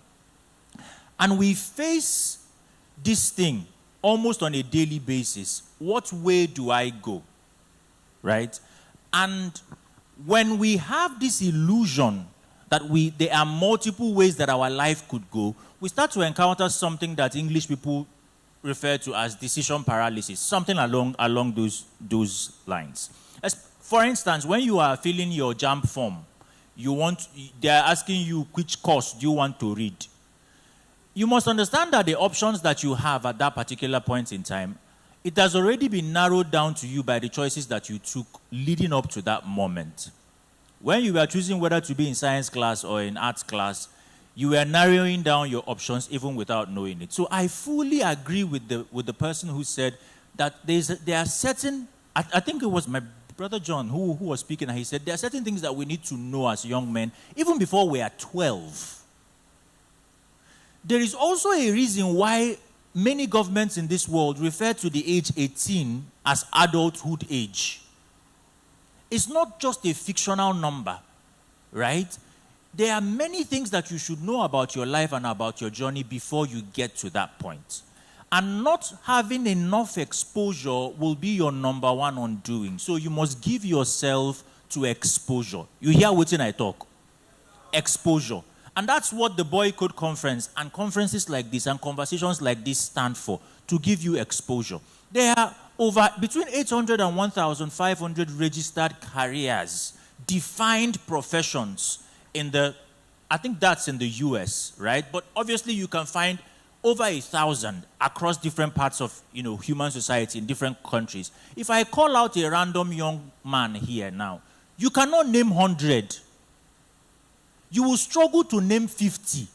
And we face this thing almost on a daily basis. What way do I go? Right? And when we have this illusion that there are multiple ways that our life could go, we start to encounter something that English people refer to as decision paralysis, something along those lines. For instance, when you are filling your JAMB form, they are asking you which course do you want to read. You must understand that the options that you have at that particular point in time, it has already been narrowed down to you by the choices that you took leading up to that moment. When you were choosing whether to be in science class or in arts class, you were narrowing down your options even without knowing it. So I fully agree with the person who said that there are certain, I think it was my brother John who was speaking, and he said there are certain things that we need to know as young men, even before we are 12. There is also a reason why many governments in this world refer to the age 18 as adulthood age. It's not just a fictional number, right? There are many things that you should know about your life and about your journey before you get to that point. And not having enough exposure will be your number one undoing. So you must give yourself to exposure. You hear what I talk? Exposure. And that's what the BoyCode Conference and conferences like this and conversations like this stand for, to give you exposure. There are between 800 and 1,500 registered careers, defined professions I think that's in the US, right? But obviously you can find over 1,000 across different parts of human society in different countries. If I call out a random young man here now, you cannot name 100. You will struggle to name 50.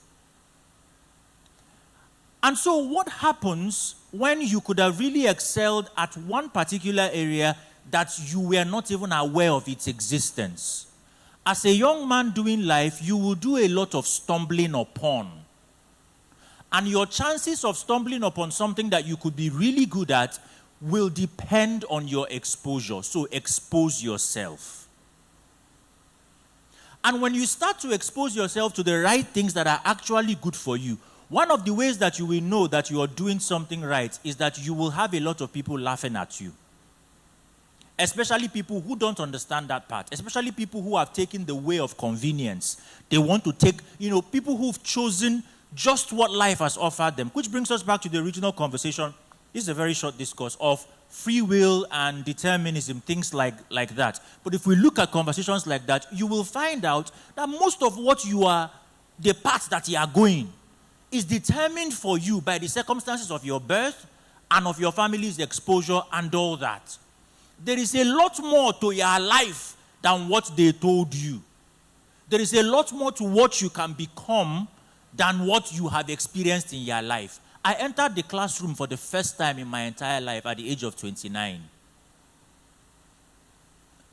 And so what happens when you could have really excelled at one particular area that you were not even aware of its existence? As a young man doing life, you will do a lot of stumbling upon. And your chances of stumbling upon something that you could be really good at will depend on your exposure. So expose yourself. And when you start to expose yourself to the right things that are actually good for you, one of the ways that you will know that you are doing something right is that you will have a lot of people laughing at you. Especially people who don't understand that part. Especially people who have taken the way of convenience. They want to take, people who've chosen just what life has offered them. Which brings us back to the original conversation. This is a very short discourse of free will and determinism, things like that. But if we look at conversations like that, you will find out that most of what you are, the path that you are going, is determined for you by the circumstances of your birth and of your family's exposure and all that. There is a lot more to your life than what they told you. There is a lot more to what you can become than what you have experienced in your life. I entered the classroom for the first time in my entire life at the age of 29.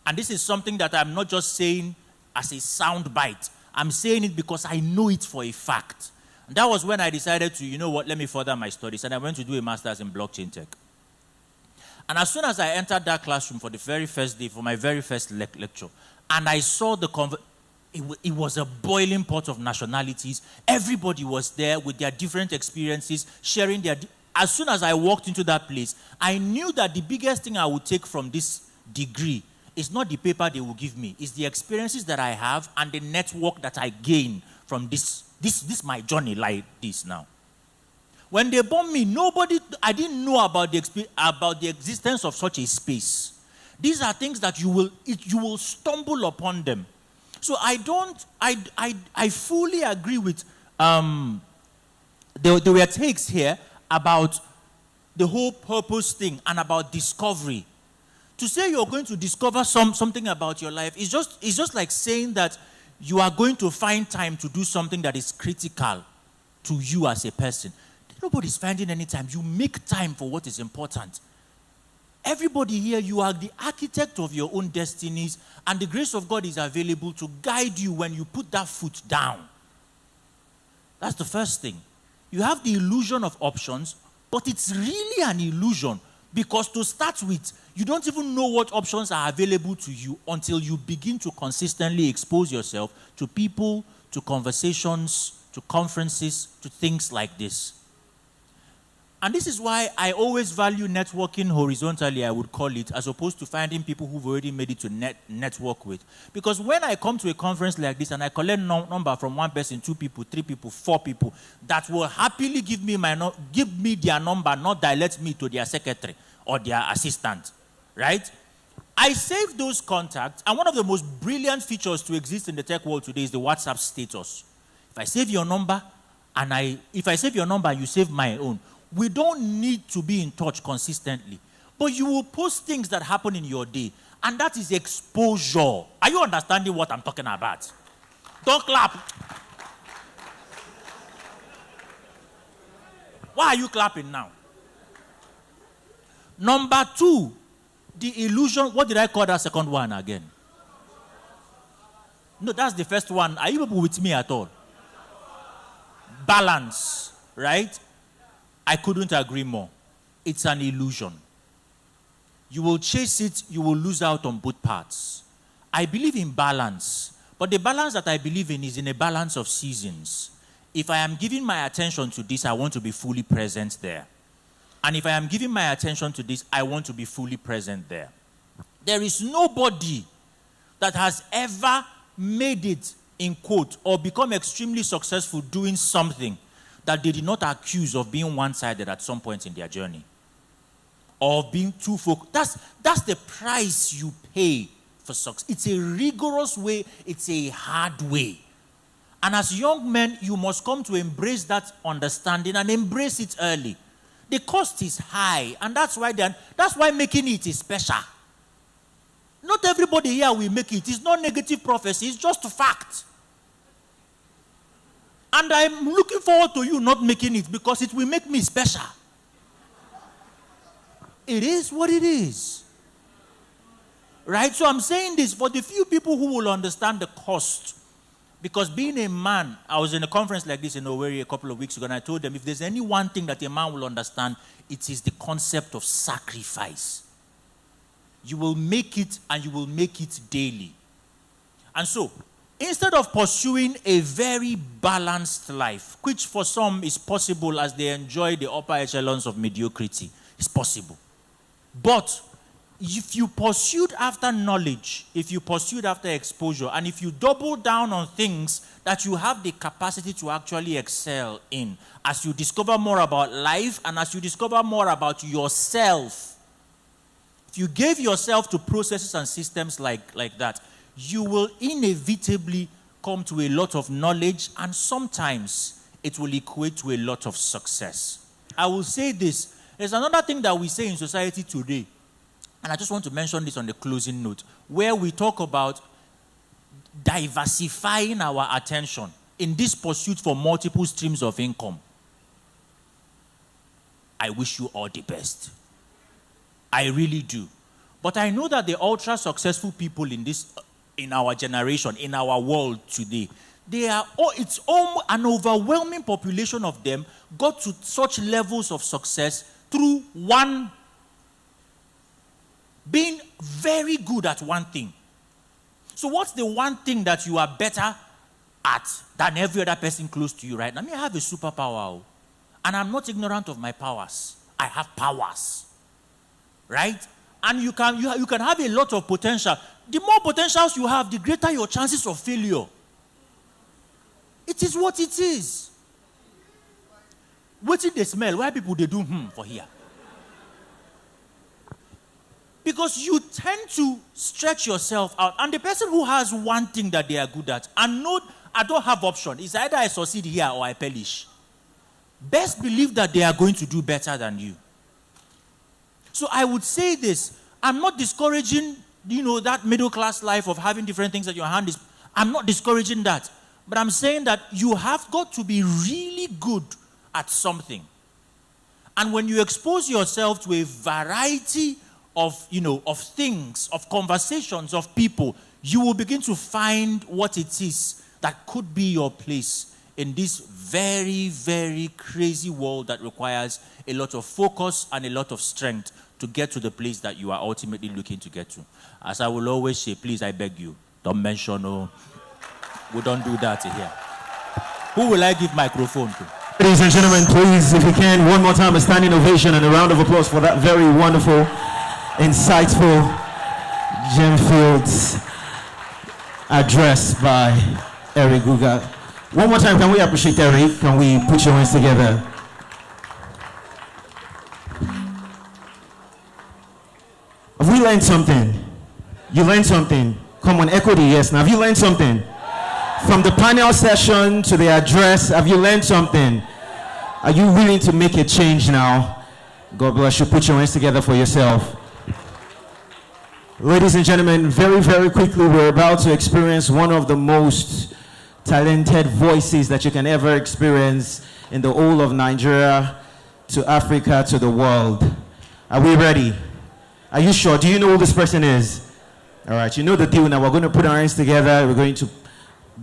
And this is something that I'm not just saying as a sound bite. I'm saying it because I know it for a fact. And that was when I decided to, let me further my studies. And I went to do a master's in blockchain tech. And as soon as I entered that classroom for the very first day, for my very first lecture, and I saw it was a boiling pot of nationalities. Everybody was there with their different experiences, sharing their... As soon as I walked into that place, I knew that the biggest thing I would take from this degree is not the paper they will give me. It's the experiences that I have and the network that I gain from this my journey like this now. When they bombed me, I didn't know about the existence of such a space. These are things that you will stumble upon them. So I fully agree with, there were takes here about the whole purpose thing and about discovery. To say you're going to discover something about your life is just like saying that you are going to find time to do something that is critical to you as a person. Nobody's finding any time. You make time for what is important. Everybody here, you are the architect of your own destinies, and the grace of God is available to guide you when you put that foot down. That's the first thing. You have the illusion of options, but it's really an illusion, because to start with, you don't even know what options are available to you until you begin to consistently expose yourself to people, to conversations, to conferences, to things like this. And this is why I always value networking horizontally, I would call it, as opposed to finding people who've already made it to network with. Because when I come to a conference like this and I collect number from one person, 2 people, 3 people, 4 people, that will happily give me their number, not direct me to their secretary or their assistant, right? I save those contacts, and one of the most brilliant features to exist in the tech world today is the WhatsApp status. If I save your number, and you save my own, we don't need to be in touch consistently. But you will post things that happen in your day. And that is exposure. Are you understanding what I'm talking about? Don't clap. Why are you clapping now? Number 2, the illusion. What did I call that second one again? No, that's the first one. Are you people with me at all? Balance, right? I couldn't agree more. It's an illusion. You will chase it, you will lose out on both parts. I believe in balance, but the balance that I believe in is in a balance of seasons. If I am giving my attention to this, I want to be fully present there. And if I am giving my attention to this, I want to be fully present there. There is nobody that has ever made it, in quote, or become extremely successful doing something that they did not accuse of being one-sided at some point in their journey. Or of being too focused. That's the price you pay for success. It's a rigorous way. It's a hard way. And as young men, you must come to embrace that understanding and embrace it early. The cost is high, and that's why making it is special. Not everybody here will make it. It's not negative prophecy. It's just a fact. And I'm looking forward to you not making it, because it will make me special. It is what it is. Right? So I'm saying this for the few people who will understand the cost Because being a man, I was in a conference like this in Owerri a couple of weeks ago, and I told them, if there's any one thing that a man will understand, it is the concept of sacrifice. You will make it, and you will make it daily. And so, instead of pursuing a very balanced life, which for some is possible as they enjoy the upper echelons of mediocrity, it's possible. But if you pursued after knowledge, if you pursued after exposure, and if you double down on things that you have the capacity to actually excel in, as you discover more about life and as you discover more about yourself, if you gave yourself to processes and systems like that, you will inevitably come to a lot of knowledge, and sometimes it will equate to a lot of success. I will say this. There's another thing that we say in society today, and I just want to mention this on the closing note, where we talk about diversifying our attention in this pursuit for multiple streams of income. I wish you all the best. I really do. But I know that the ultra successful people in our generation, in our world today, it's an overwhelming population of them got to such levels of success through being very good at one thing. So what's the one thing that you are better at than every other person close to you right now? I mean, I have a superpower, and I'm not ignorant of my powers. I have powers, right? And you can have a lot of potential. The more potentials you have, the greater your chances of failure. It is what it is. What did they smell? Why people they do for here? Because you tend to stretch yourself out. And the person who has one thing that they are good at, and no, I don't have option. It's either I succeed here or I perish. Best believe that they are going to do better than you. So I would say this. I'm not discouraging, that middle class life of having different things at your hand. I'm not discouraging that. But I'm saying that you have got to be really good at something. And when you expose yourself to a variety of things, of conversations, of people, you will begin to find what it is that could be your place in this very, very crazy world that requires a lot of focus and a lot of strength to get to the place that you are ultimately looking to get to. As I will always say, please, I beg you, don't mention, we don't do that here. Who will I give microphone to? Ladies and gentlemen, please, if you can, one more time, a standing ovation and a round of applause for that very wonderful, insightful, gem-filled address by Eric Guga. One more time, can we appreciate Eric? Can we put your hands together? Have we learned something? You learned something? Come on, echo the yes. Now, have you learned something? From the panel session to the address, have you learned something? Are you willing to make a change now? God bless you. Put your hands together for yourself. Ladies and gentlemen, very, very quickly, we're about to experience one of the most talented voices that you can ever experience in the whole of Nigeria, to Africa, to the world. Are we ready? Are you sure? Do you know who this person is? All right, you know the deal now. We're going to put our hands together. We're going to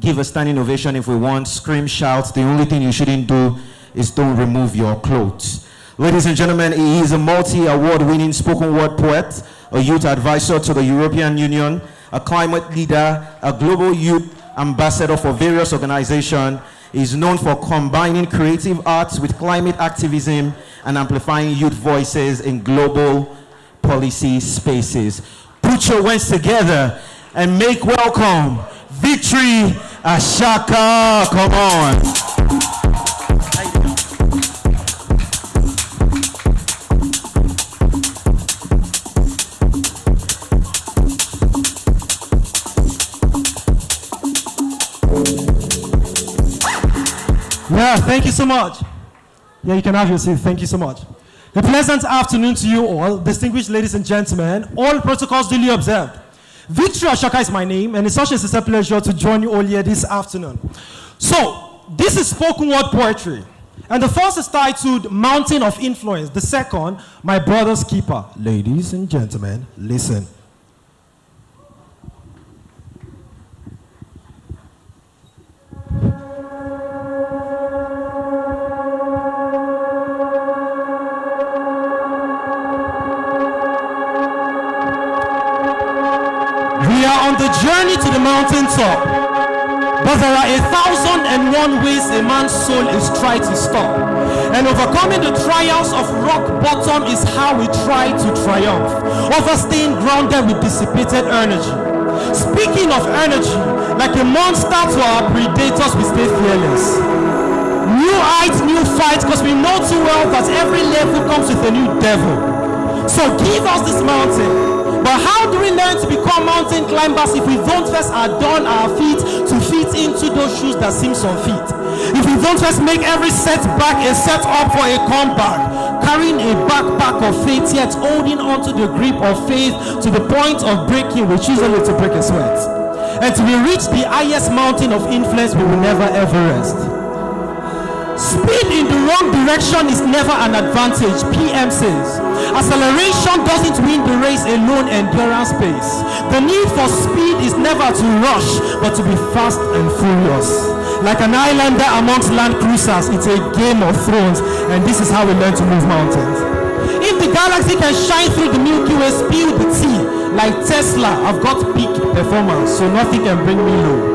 give a standing ovation if we want. Scream, shout. The only thing you shouldn't do is don't remove your clothes. Ladies and gentlemen, he is a multi-award-winning spoken word poet, a youth advisor to the European Union, a climate leader, a global youth ambassador for various organizations. He is known for combining creative arts with climate activism and amplifying youth voices in global policy spaces. Put your hands together and make welcome Victory Ashaka. Come on. Yeah, thank you so much. Yeah, you can have your seat. Thank you so much. A pleasant afternoon to you all, distinguished ladies and gentlemen, all protocols duly observed. Victory Ashaka is my name, and it's such a sincere pleasure to join you all here this afternoon. So, this is spoken word poetry. And the first is titled Mountain of Influence. The second, My Brother's Keeper. Ladies and gentlemen, listen. mountaintop. But there are 1,001 ways a man's soul is tried to stop. And overcoming the trials of rock bottom is how we try to triumph over staying grounded with dissipated energy. Speaking of energy, like a monster to our predators, we stay fearless. New heights, new fights, because we know too well that every level comes with a new devil. So give us this mountain. But how do we learn to become mountain climbers if we don't first adorn our feet to fit into those shoes that seem unfit? If we don't first make every setback a setup for a comeback, carrying a backpack of faith yet holding onto the grip of faith to the point of breaking, we choose only to break a sweat. And till we reach the highest mountain of influence, we will never ever rest. Speed in the wrong direction is never an advantage, PM says. Acceleration doesn't win the race alone, endurance pace. The need for speed is never to rush, but to be fast and furious. Like an islander amongst land cruisers, it's a game of thrones, and this is how we learn to move mountains. If the galaxy can shine through the Milky Way, spill the tea, like Tesla, I've got peak performance, so nothing can bring me low.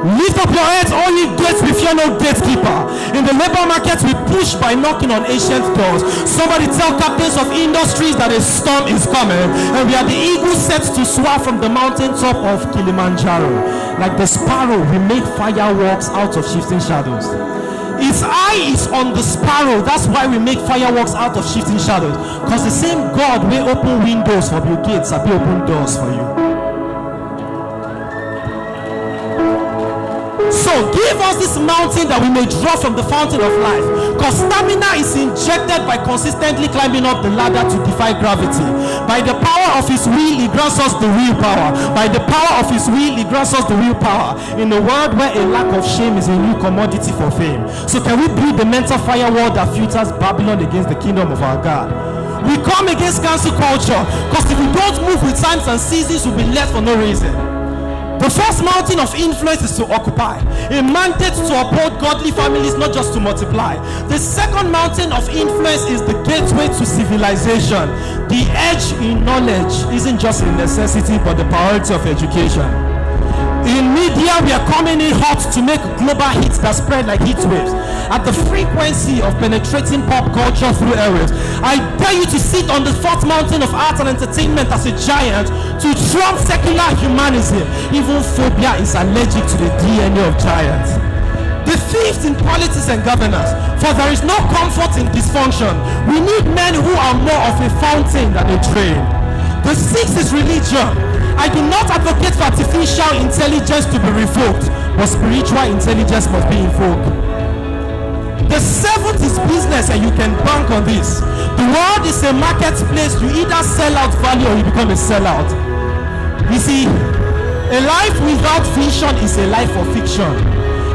Lift up your heads, all you gates, we fear no gatekeeper. In the labor market, we push by knocking on ancient doors. Somebody tell captains of industries that a storm is coming, and we are the eagle set to soar from the mountaintop of Kilimanjaro. Like the sparrow, we make fireworks out of shifting shadows. Its eye is on the sparrow, that's why we make fireworks out of shifting shadows. Because the same God will open windows for Bill Gates, will open doors for you. So give us this mountain that we may draw from the fountain of life, because stamina is injected by consistently climbing up the ladder to defy gravity. By the power of his will, he grants us the real power. By the power of his will, he grants us the real power. In a world where a lack of shame is a new commodity for fame. So can we build the mental firewall that filters Babylon against the kingdom of our God? We come against cancel culture, because if we don't move with times and seasons, we'll be left for no reason. The first mountain of influence is to occupy, a mandate to uphold godly families, not just to multiply. The second mountain of influence is the gateway to civilization. The edge in knowledge isn't just a necessity, but the priority of education. In media, we are coming in hot to make global hits that spread like heat waves. At the frequency of penetrating pop culture through airwaves, I dare you to sit on the fourth mountain of art and entertainment as a giant to trump secular humanism. Even phobia is allergic to the DNA of giants. The fifth in politics and governance, for there is no comfort in dysfunction. We need men who are more of a fountain than a drain. The sixth is religion. I do not advocate for artificial intelligence to be revoked, but spiritual intelligence must be invoked. The seventh is business, and you can bank on this. The world is a marketplace. You either sell out value or you become a sellout. You see, a life without vision is a life of fiction.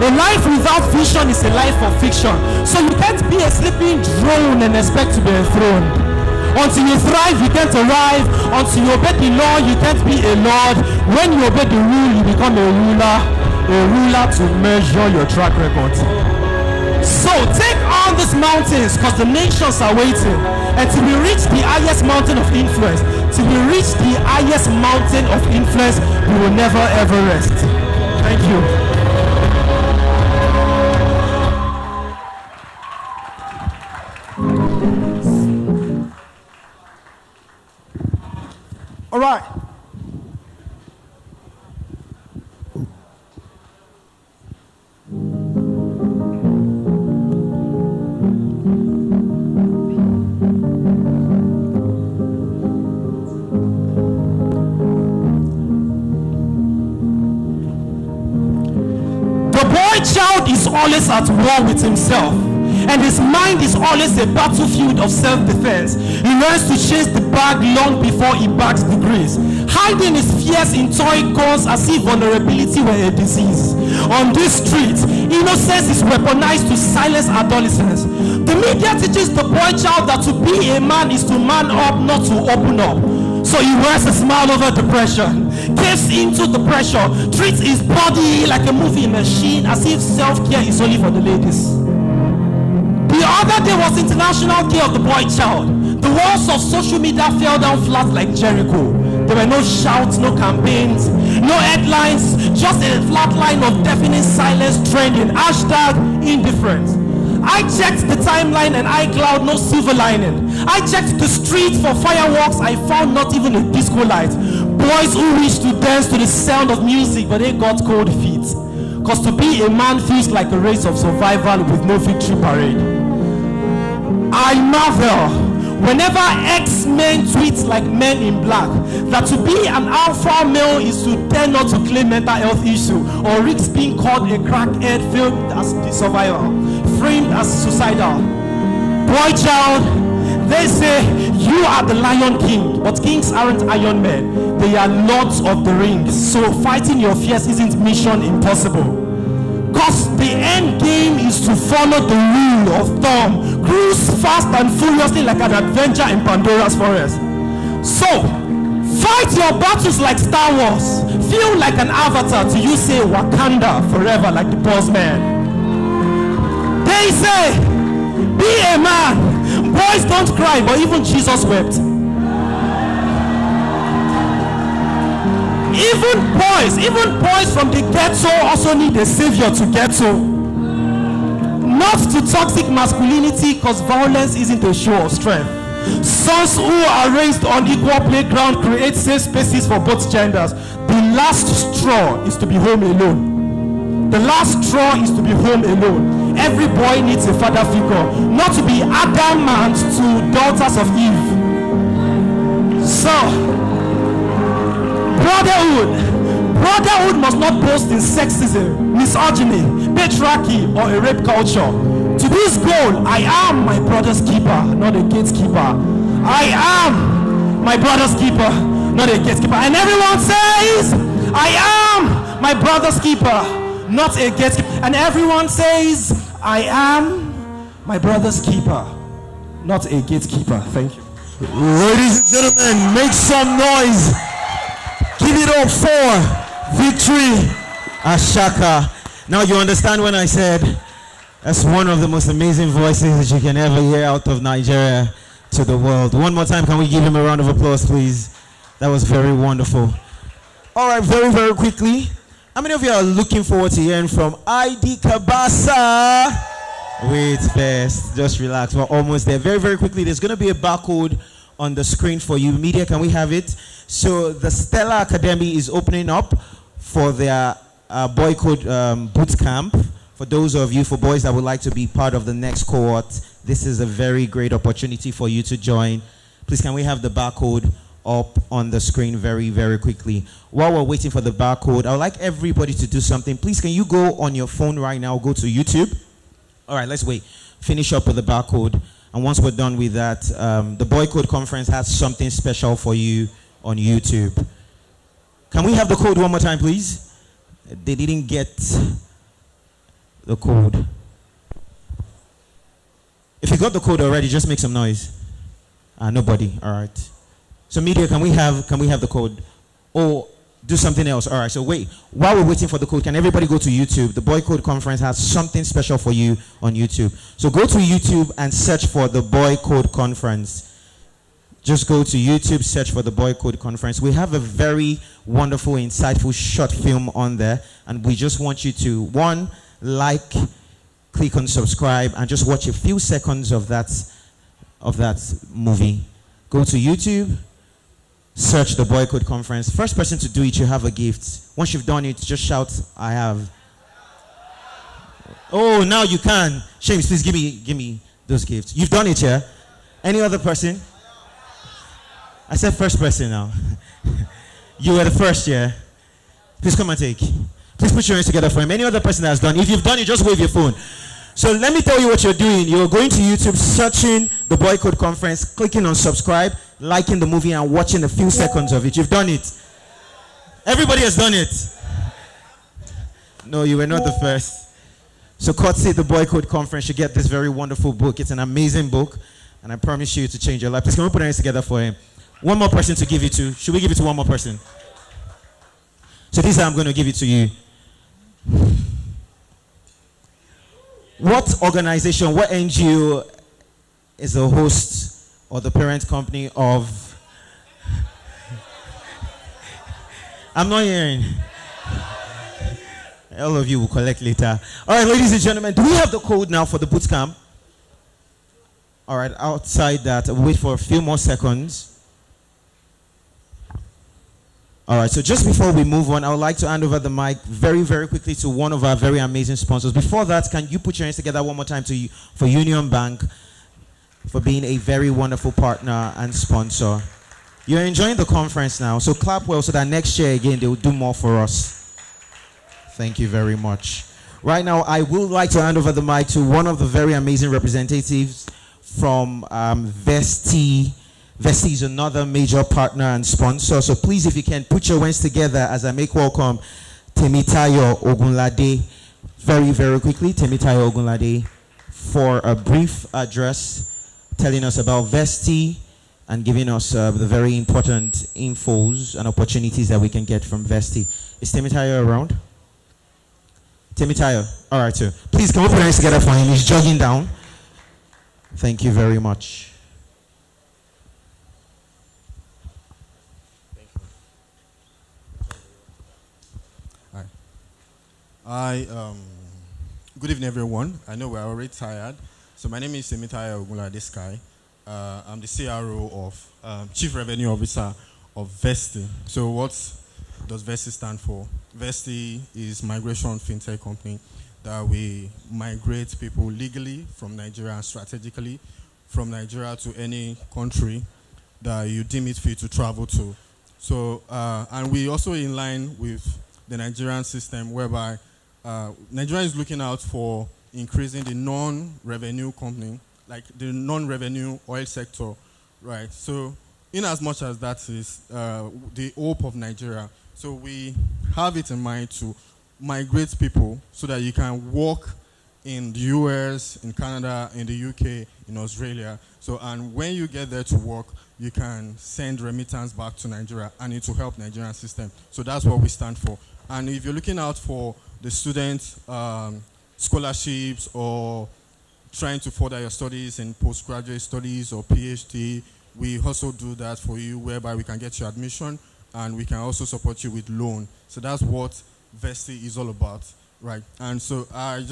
A life without vision is a life of fiction. So you can't be a sleeping drone and expect to be enthroned. Until you thrive, you can't arrive. Until you obey the law, you can't be a lord. When you obey the rule, you become a ruler to measure your track record. So take on these mountains, because the nations are waiting. And till we reach the highest mountain of influence, till we reach the highest mountain of influence, we will never ever rest. Thank you. All right. The boy child is always at war with himself, and his mind is always a battlefield of self-defense. He learns to chase the bag long before he bags the grace, hiding his fears in toy guns as if vulnerability were a disease. On this street, innocence is weaponized to silence adolescence. The media teaches the boy child that to be a man is to man up, not to open up. So he wears a smile over depression, caves into the pressure, treats his body like a movie machine as if self-care is only for the ladies. The other day was International Day of the Boy Child. The walls of social media fell down flat like Jericho. There were no shouts, no campaigns, no headlines, just a flat line of deafening silence trending. Hashtag indifference. I checked the timeline and iCloud, no silver lining. I checked the street for fireworks, I found not even a disco light. Boys who wish to dance to the sound of music, but they got cold feet. Cause to be a man feels like a race of survival with no victory parade. I marvel whenever X-Men tweets like Men in Black that to be an alpha male is to dare not to claim mental health issue, or risks being called a crackhead, filmed as the survivor, framed as suicidal. Boy child, they say you are the Lion King, but kings aren't Iron Men, they are lords of the rings. So fighting your fears isn't mission impossible. Cause the end game is to follow the rule of thumb. Cruise fast and furiously like an adventure in Pandora's forest. So, fight your battles like Star Wars. Feel like an avatar till you say Wakanda forever like the boss man. They say, be a man. Boys don't cry, but even Jesus wept. Even boys from the ghetto also need a savior to ghetto. Not to toxic masculinity, because violence isn't a show of strength. Sons who are raised on equal playground create safe spaces for both genders. The last straw is to be home alone. The last straw is to be home alone. Every boy needs a father figure, not to be adamant to daughters of Eve. So, Brotherhood must not boast in sexism, misogyny, patriarchy, or a rape culture. To this goal, I am my brother's keeper, not a gatekeeper. I am my brother's keeper, not a gatekeeper. And everyone says, I am my brother's keeper, not a gatekeeper. And everyone says, I am my brother's keeper, not a gatekeeper. Thank you. Ladies and gentlemen, make some noise. Give it up for Victory Ashaka. Now you understand when I said that's one of the most amazing voices that you can ever hear out of Nigeria to the world. One more time, can we give him a round of applause, please? That was very wonderful. All right, very, very quickly. How many of you are looking forward to hearing from ID CAbasa? Wait first, just relax. We're almost there. Very, very quickly, there's going to be a barcode on the screen for you. Media, can we have it? So the Stella Academy is opening up for their BoyCode boot camp. For those of you, for boys that would like to be part of the next cohort, this is a very great opportunity for you to join. Please, can we have the barcode up on the screen very, very quickly? While we're waiting for the barcode, I would like everybody to do something. Please, can you go on your phone right now, go to YouTube? All right, let's wait. Finish up with the barcode. And once we're done with that, the BoyCode Conference has something special for you on YouTube. Can we have the code one more time, please? They didn't get the code. If you got the code already, just make some noise. Nobody. All right. So media, can we have the code? Or do something else. All right. So wait. While we're waiting for the code, can everybody go to YouTube? The BoyCode Conference has something special for you on YouTube. So go to YouTube and search for the BoyCode Conference. Just go to YouTube, search for the BoyCode Conference. We have a very wonderful, insightful short film on there, and we just want you to, one, like, click on subscribe, and just watch a few seconds of that movie. Go to YouTube, search the BoyCode Conference. First person to do it, you have a gift. Once you've done it, just shout, I have. Oh, now you can. James, please give me those gifts. You've done it, yeah? Any other person? I said first person now. You were the first, yeah? Please come and take. Please put your hands together for him. Any other person that has done. If you've done it, just wave your phone. So let me tell you what you're doing. You're going to YouTube, searching the BoyCode Conference, clicking on subscribe, liking the movie, and watching a few seconds of it. You've done it. Everybody has done it. No, you were not the first. So courtesy the BoyCode Conference, you get this very wonderful book. It's an amazing book, and I promise you to change your life. Please, can we put our hands together for him? One more person to give it to. Should we give it to one more person? So this time I'm going to give it to you. What organization, what NGO is the host or the parent company of I'm not hearing. All of you will collect later. All right, ladies and gentlemen, do we have the code now for the bootcamp? All right, outside that, we'll wait for a few more seconds. All right, so just before we move on, I would like to hand over the mic very, very quickly to one of our very amazing sponsors. Before that, can you put your hands together one more time for Union Bank for being a very wonderful partner and sponsor. You're enjoying the conference now, so clap well so that next year again they will do more for us. Thank you very much. Right now, I would like to hand over the mic to one of the very amazing representatives from Vesti. Vesti is another major partner and sponsor. So please, if you can, put your hands together as I make welcome Temitayo Ogunlade. Very, very quickly, Temitayo Ogunlade for a brief address telling us about Vesti and giving us the very important infos and opportunities that we can get from Vesti. Is Temitayo around? Temitayo, all right, sir. Please, can we put your hands together for him? He's jogging down. Thank you very much. Good evening, everyone. I know we're already tired. So my name is Temitayo Ogunlade. I'm the CRO of Chief Revenue Officer of Vesti. So what does Vesti stand for? Vesti is migration fintech company that we migrate people legally from Nigeria and strategically from Nigeria to any country that you deem it fit to travel to. So, and we also in line with the Nigerian system whereby Nigeria is looking out for increasing the non-revenue company, like the non-revenue oil sector, right? So in as much as that is the hope of Nigeria, so we have it in mind to migrate people so that you can work in the US, in Canada, in the UK, in Australia. So, and when you get there to work, you can send remittance back to Nigeria and it will help Nigerian system. So that's what we stand for. And if you're looking out for the student scholarships or trying to further your studies in postgraduate studies or PhD, we also do that for you whereby we can get you admission and we can also support you with loan. So that's what Vesti is all about, right? And so I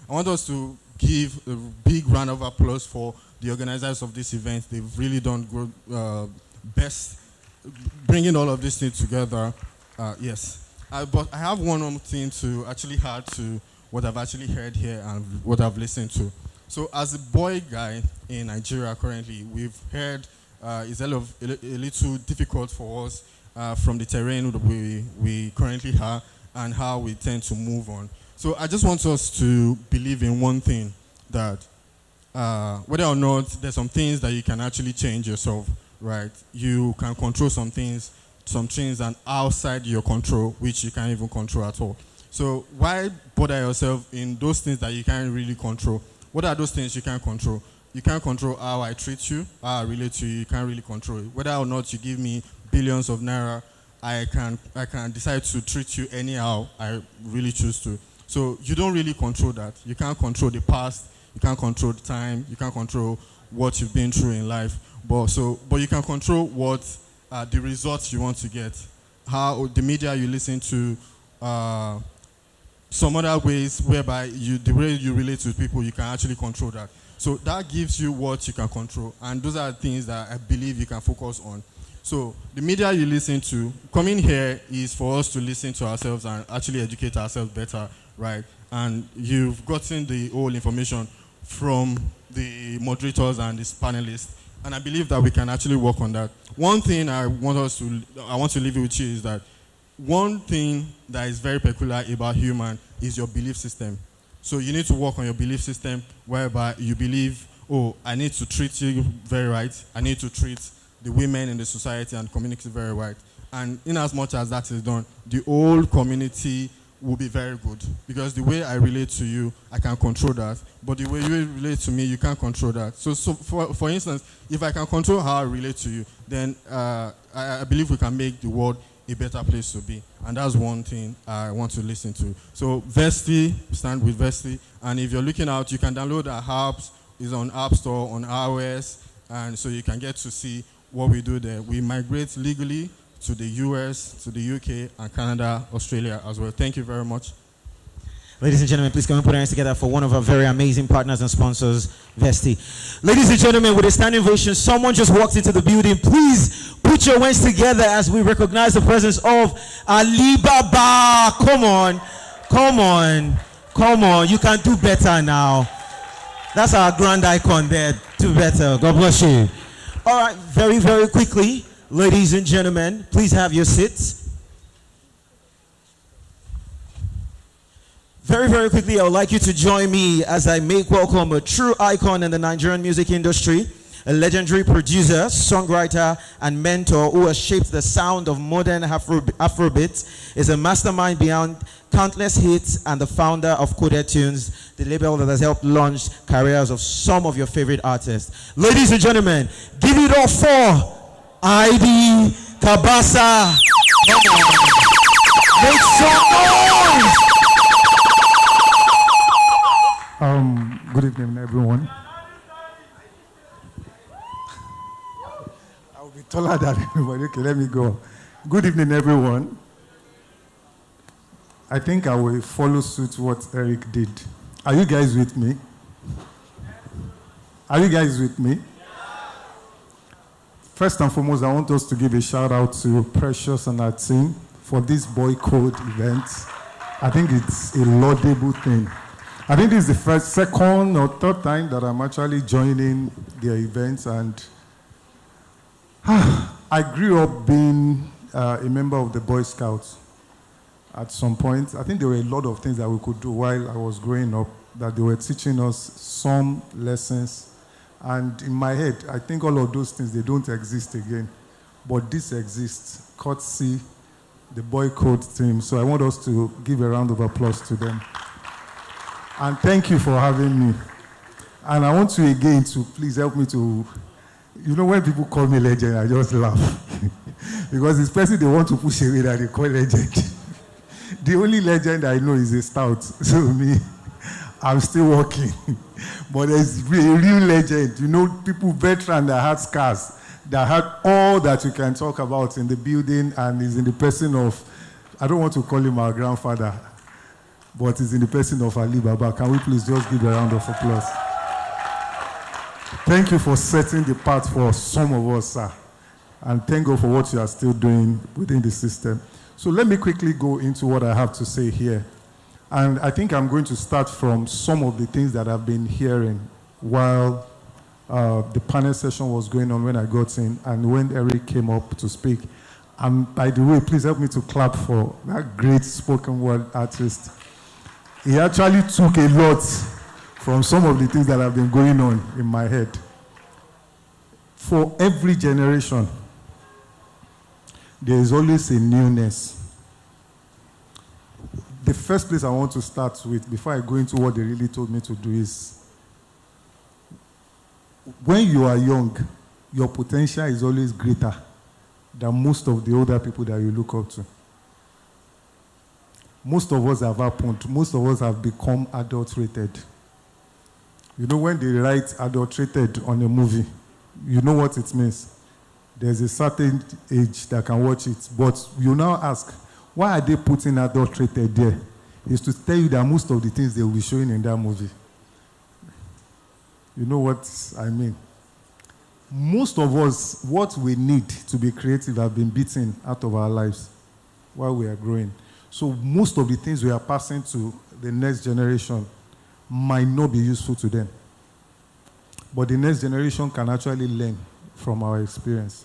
want us to give a big round of applause for the organizers of this event. They've really done good, best bringing all of this thing together. Yes. But I have one more thing to actually add to what I've actually heard here and what I've listened to. So as a boy guy in Nigeria currently, we've heard it's a little difficult for us from the terrain that we currently have and how we tend to move on. So I just want us to believe in one thing, that whether or not there's some things that you can actually change yourself, right? You can control some things are outside your control, which you can't even control at all. So why bother yourself in those things that you can't really control? What are those things you can't control? You can't control how I treat you, how I relate to you. You can't really control it. Whether or not you give me billions of naira, I can decide to treat you anyhow I really choose to. So you don't really control that. You can't control the past. You can't control the time. You can't control what you've been through in life. But you can control what the results you want to get, how the media you listen to, some other ways whereby the way you relate to people, you can actually control that. So that gives you what you can control, and those are things that I believe you can focus on. So the media you listen to, coming here is for us to listen to ourselves and actually educate ourselves better, right? And you've gotten the whole information from the moderators and the panelists. And I believe that we can actually work on that. One thing I want to leave you with you is that one thing that is very peculiar about human is your belief system. So you need to work on your belief system whereby you believe, oh, I need to treat you very right. I need to treat the women in the society and community very right. And in as much as that is done, the whole community will be very good, because the way I relate to you, I can control that, but the way you relate to me, you can't control that. So for instance, if I can control how I relate to you, then I believe we can make the world a better place to be, and that's one thing I want to listen to. So Vesti, stand with Vesti, and if you're looking out, you can download our apps. It's on App Store, on iOS, and so you can get to see what we do there. We migrate legally to the US, to the UK, and Canada, Australia as well. Thank you very much. Ladies and gentlemen, please come and put our hands together for one of our very amazing partners and sponsors, Vesti. Ladies and gentlemen, with a standing ovation, someone just walked into the building. Please put your hands together as we recognize the presence of Alibaba. Come on, come on, come on. You can do better now. That's our grand icon there. Do better. God bless you. All right, very, very quickly, ladies and gentlemen, please have your seats. Very, very quickly, I would like you to join me as I make welcome a true icon in the Nigerian music industry, a legendary producer, songwriter, and mentor who has shaped the sound of modern Afrobeat, is a mastermind behind countless hits and the founder of Coded Tunes, the label that has helped launch careers of some of your favorite artists. Ladies and gentlemen, give it up for CAbasa. Make some noise! Good evening, everyone. I'll be taller than everybody. Okay, let me go. Good evening, everyone. I think I will follow suit what Eric did. Are you guys with me? Are you guys with me? First and foremost, I want us to give a shout out to Precious and her team for this BoyCode event. I think it's a laudable thing. I think this is the second or third time that I'm actually joining their events, and I grew up being a member of the Boy Scouts at some point. I think there were a lot of things that we could do while I was growing up, that they were teaching us some lessons, and in my head, I think all of those things, they don't exist again, but this exists, courtesy the BoyCode team. So I want us to give a round of applause to them. And thank you for having me. And I want you again to please help me to, you know, when people call me legend, I just laugh. Because it's person they want to push away that they call legend. The only legend I know is a stout. So me, I'm still working. But there's a real legend. You know, people, veteran that had scars, that had all that you can talk about in the building, and is in the person of, I don't want to call him our grandfather, but it's in the person of Alibaba. Can we please just give a round of applause? Thank you for setting the path for some of us, sir. And thank God for what you are still doing within the system. So let me quickly go into what I have to say here. And I think I'm going to start from some of the things that I've been hearing while the panel session was going on when I got in and when Eric came up to speak. And by the way, please help me to clap for that great spoken word artist. He actually took a lot from some of the things that have been going on in my head. For every generation, there is always a newness. The first place I want to start with, before I go into what they really told me to do, is when you are young, your potential is always greater than most of the older people that you look up to. Most of us have happened. Most of us have become adulterated. You know, when they write adulterated on a movie, you know what it means. There's a certain age that can watch it. But you now ask, why are they putting adulterated there? It's to tell you that most of the things they will be showing in that movie. You know what I mean? Most of us, what we need to be creative have been beaten out of our lives while we are growing. So most of the things we are passing to the next generation might not be useful to them. But the next generation can actually learn from our experience.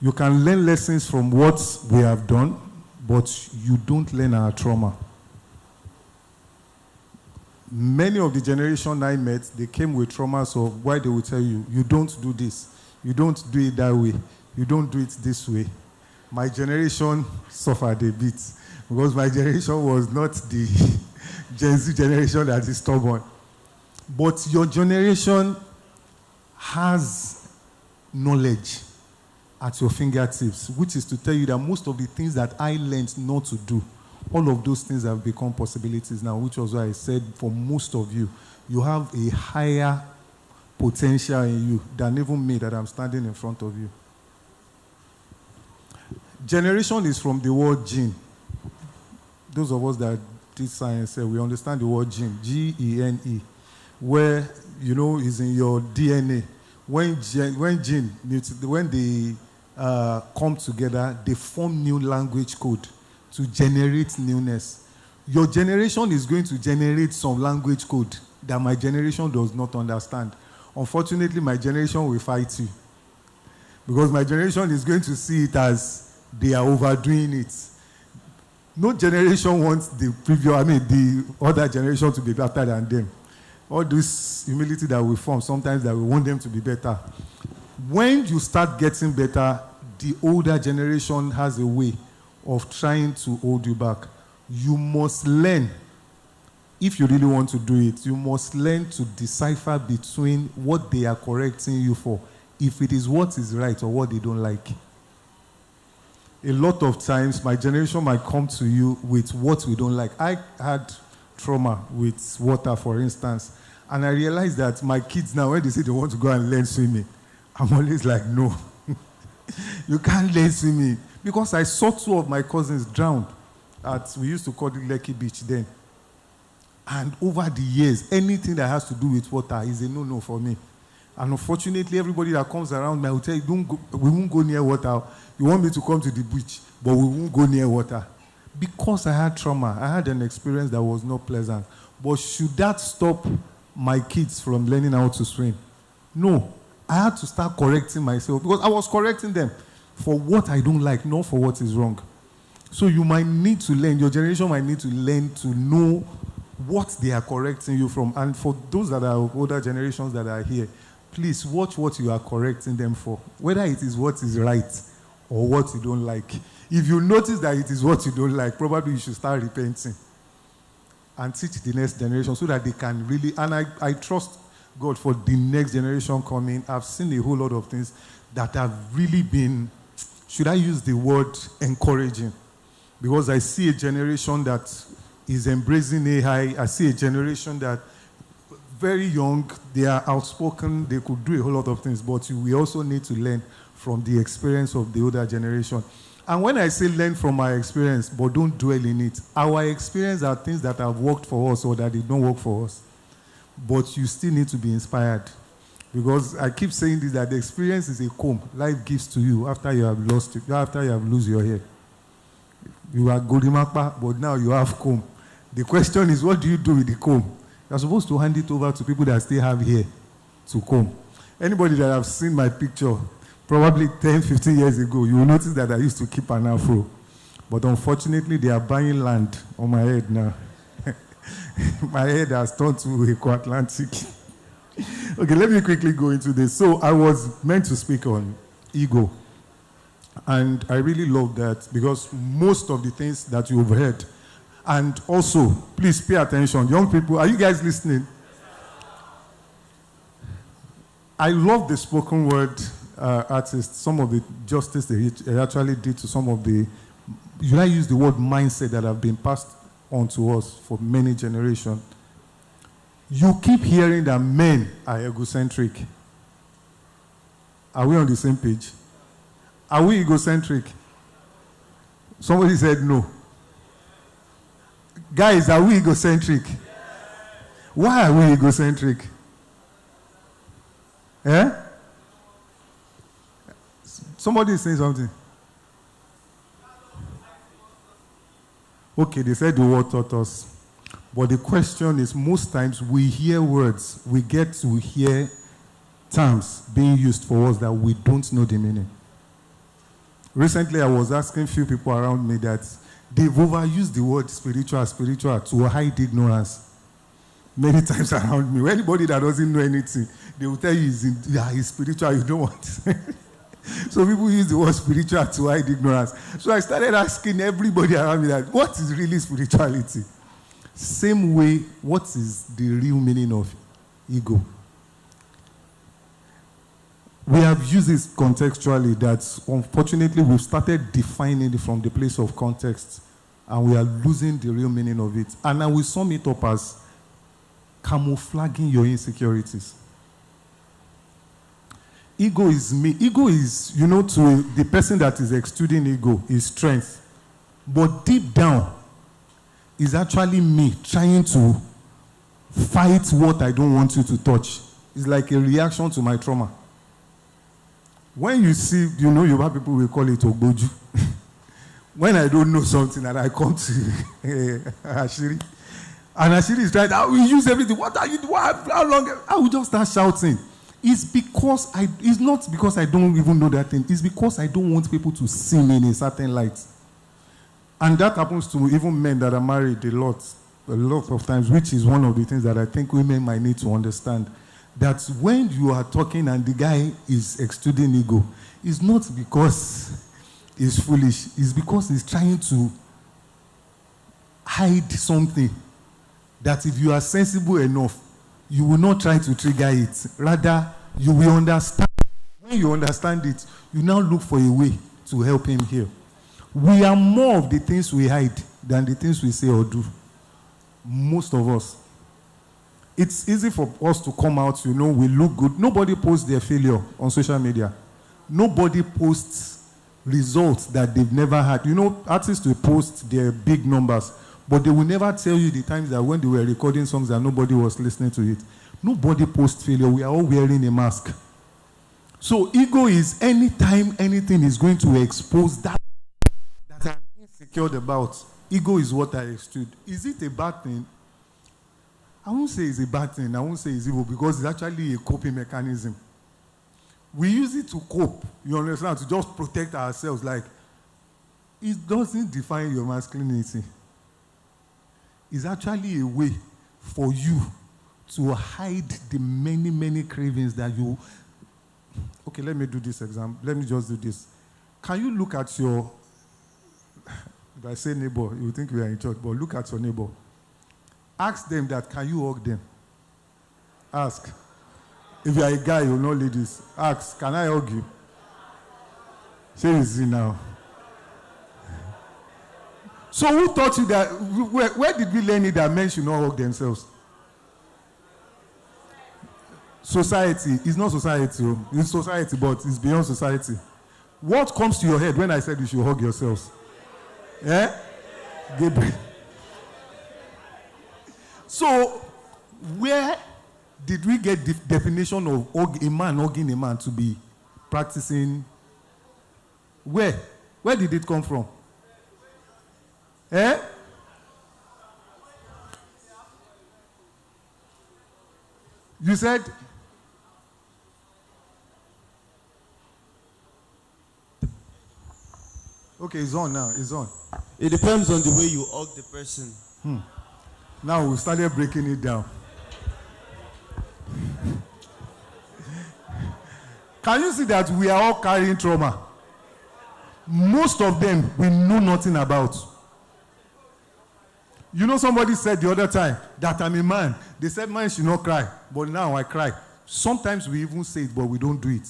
You can learn lessons from what we have done, but you don't learn our trauma. Many of the generation I met, they came with traumas of why they will tell you, you don't do this, you don't do it that way, you don't do it this way. My generation suffered a bit because my generation was not the Gen Z generation that is stubborn. But your generation has knowledge at your fingertips, which is to tell you that most of the things that I learned not to do, all of those things have become possibilities now, which was why I said for most of you, you have a higher potential in you than even me that I'm standing in front of you. Generation is from the word gene. Those of us that did science, we understand the word gene, Gene, where, is in your DNA. When they come together, they form new language code to generate newness. Your generation is going to generate some language code that my generation does not understand. Unfortunately, my generation will fight you. Because my generation is going to see it as they are overdoing it. No generation wants the other generation to be better than them. All this humility that we form, sometimes that we want them to be better. When you start getting better, the older generation has a way of trying to hold you back. You must learn, if you really want to do it, you must learn to decipher between what they are correcting you for, if it is what is right or what they don't like. A lot of times, my generation might come to you with what we don't like. I had trauma with water, for instance, and I realized that my kids now, when they say they want to go and learn swimming, I'm always like, no, you can't learn swimming. Because I saw 2 of my cousins drown we used to call it Lekki Beach then. And over the years, anything that has to do with water is a no-no for me. And unfortunately, everybody that comes around me, I will tell you, we won't go near water. You want me to come to the beach, but we won't go near water. Because I had trauma. I had an experience that was not pleasant. But should that stop my kids from learning how to swim? No. I had to start correcting myself because I was correcting them for what I don't like, not for what is wrong. So you might need to learn, your generation might need to learn to know what they are correcting you from. And for those that are older generations that are here, please watch what you are correcting them for, whether it is what is right or what you don't like. If you notice that it is what you don't like, probably you should start repenting and teach the next generation so that they can really, and I trust God for the next generation coming. I've seen a whole lot of things that have really been, should I use the word encouraging? Because I see a generation that is embracing AI. I see a generation that very young, they are outspoken, they could do a whole lot of things, but we also need to learn from the experience of the older generation. And when I say learn from my experience, but don't dwell in it, our experience are things that have worked for us or that did not work for us. But you still need to be inspired. Because I keep saying this, that the experience is a comb life gives to you after you have lost it, after you have lost your hair. You are Gorimapa, but now you have comb. The question is, what do you do with the comb? You're supposed to hand it over to people that still have hair to comb. Anybody that have seen my picture, probably 10, 15 years ago, you will notice that I used to keep an afro. But unfortunately, they are buying land on my head now. My head has turned to Eco-Atlantic. Okay, let me quickly go into this. So I was meant to speak on ego. And I really love that because most of the things that you've heard, and also, please pay attention. Young people, are you guys listening? I love the spoken word artists, some of the justice they actually did to some of the, should I use the word mindset that have been passed on to us for many generations. You keep hearing that men are egocentric. Are we on the same page? Are we egocentric? Somebody said no. Guys, are we egocentric? Why are we egocentric? Eh? Somebody is saying something. Okay, they said the word taught us. But the question is, most times we hear words, we get to hear terms being used for us that we don't know the meaning. Recently, I was asking a few people around me that they've overused the word spiritual to hide ignorance. Many times around me. Anybody that doesn't know anything, they will tell you he's spiritual, you don't want to. So people use the word spiritual to hide ignorance. So I started asking everybody around me that, what is really spirituality? Same way, what is the real meaning of ego? We have used this contextually that unfortunately we've started defining it from the place of context and we are losing the real meaning of it. And I will sum it up as camouflaging your insecurities. ego is me. Ego is, to the person that is exuding ego, is strength. But deep down, is actually me trying to fight what I don't want you to touch. It's like a reaction to my trauma. When you see, Yoruba people will call it Ogboju. When I don't know something and I come to Ashiri, and Ashiri is trying, I will use everything. What are you doing? How long? I will just start shouting. It's not because I don't even know that thing. It's because I don't want people to see me in a certain light. And that happens to even men that are married a lot of times, which is one of the things that I think women might need to understand. That when you are talking and the guy is exuding ego, it's not because he's foolish. It's because he's trying to hide something that if you are sensible enough, you will not try to trigger it. Rather, you will understand. When you understand it, you now look for a way to help him heal. We are more of the things we hide than the things we say or do. Most of us. It's easy for us to come out, we look good. Nobody posts their failure on social media. Nobody posts results that they've never had. Artists will post their big numbers, but they will never tell you the times that when they were recording songs that nobody was listening to it. Nobody posts failure. We are all wearing a mask. So ego is anytime anything is going to expose that I'm insecure about. Ego is what I exude. Is it a bad thing? I won't say it's a bad thing. I won't say it's evil because it's actually a coping mechanism. We use it to cope, you understand, to just protect ourselves. Like, it doesn't define your masculinity. It's actually a way for you to hide the many, many cravings that you... Okay, let me do this example. Let me just do this. Can you look at your... If I say neighbor, you think we are in church, but look at your neighbor. Ask them that, can you hug them? Ask. If you are a guy, you know ladies. Ask, can I hug you? Say easy now. So who taught you that? Where did we learn it that men should not hug themselves? Society. It's not society. It's society, but it's beyond society. What comes to your head when I said you should hug yourselves? Eh? Gabriel. So, where did we get the definition of a man hugging a man to be practicing? Where? Where did it come from? Eh? You said? Okay, it's on now. It's on. It depends on the way you hug the person. Now we started breaking it down. Can you see that we are all carrying trauma? Most of them we know nothing about. Somebody said the other time that I'm a man. They said man should not cry, but now I cry. Sometimes we even say it, but we don't do it.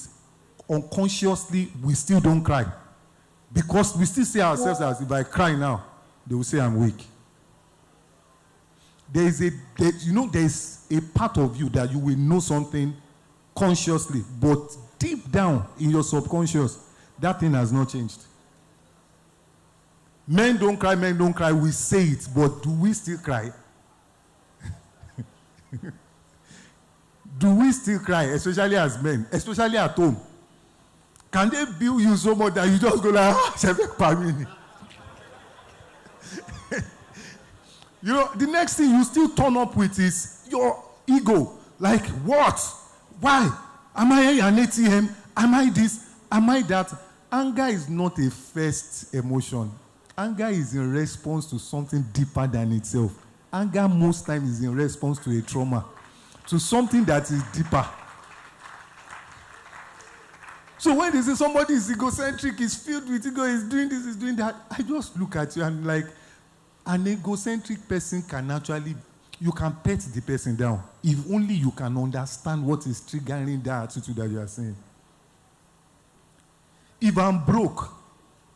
Unconsciously, we still don't cry. Because we still see ourselves as if I cry now, they will say I'm weak. There's a part of you that you will know something consciously, but deep down in your subconscious, that thing has not changed. Men don't cry, we say it, but do we still cry? Do we still cry, especially as men, especially at home? Can they build you so much that you just go like, the next thing you still turn up with is your ego. Like, what? Why? Am I an ATM? Am I this? Am I that? Anger is not a first emotion. Anger is in response to something deeper than itself. Anger most times is in response to a trauma, to something that is deeper. So when they say somebody is egocentric, is filled with ego, is doing this, is doing that, I just look at you and like, an egocentric person can actually, you can pet the person down if only you can understand what is triggering that attitude that you are saying. If I'm broke,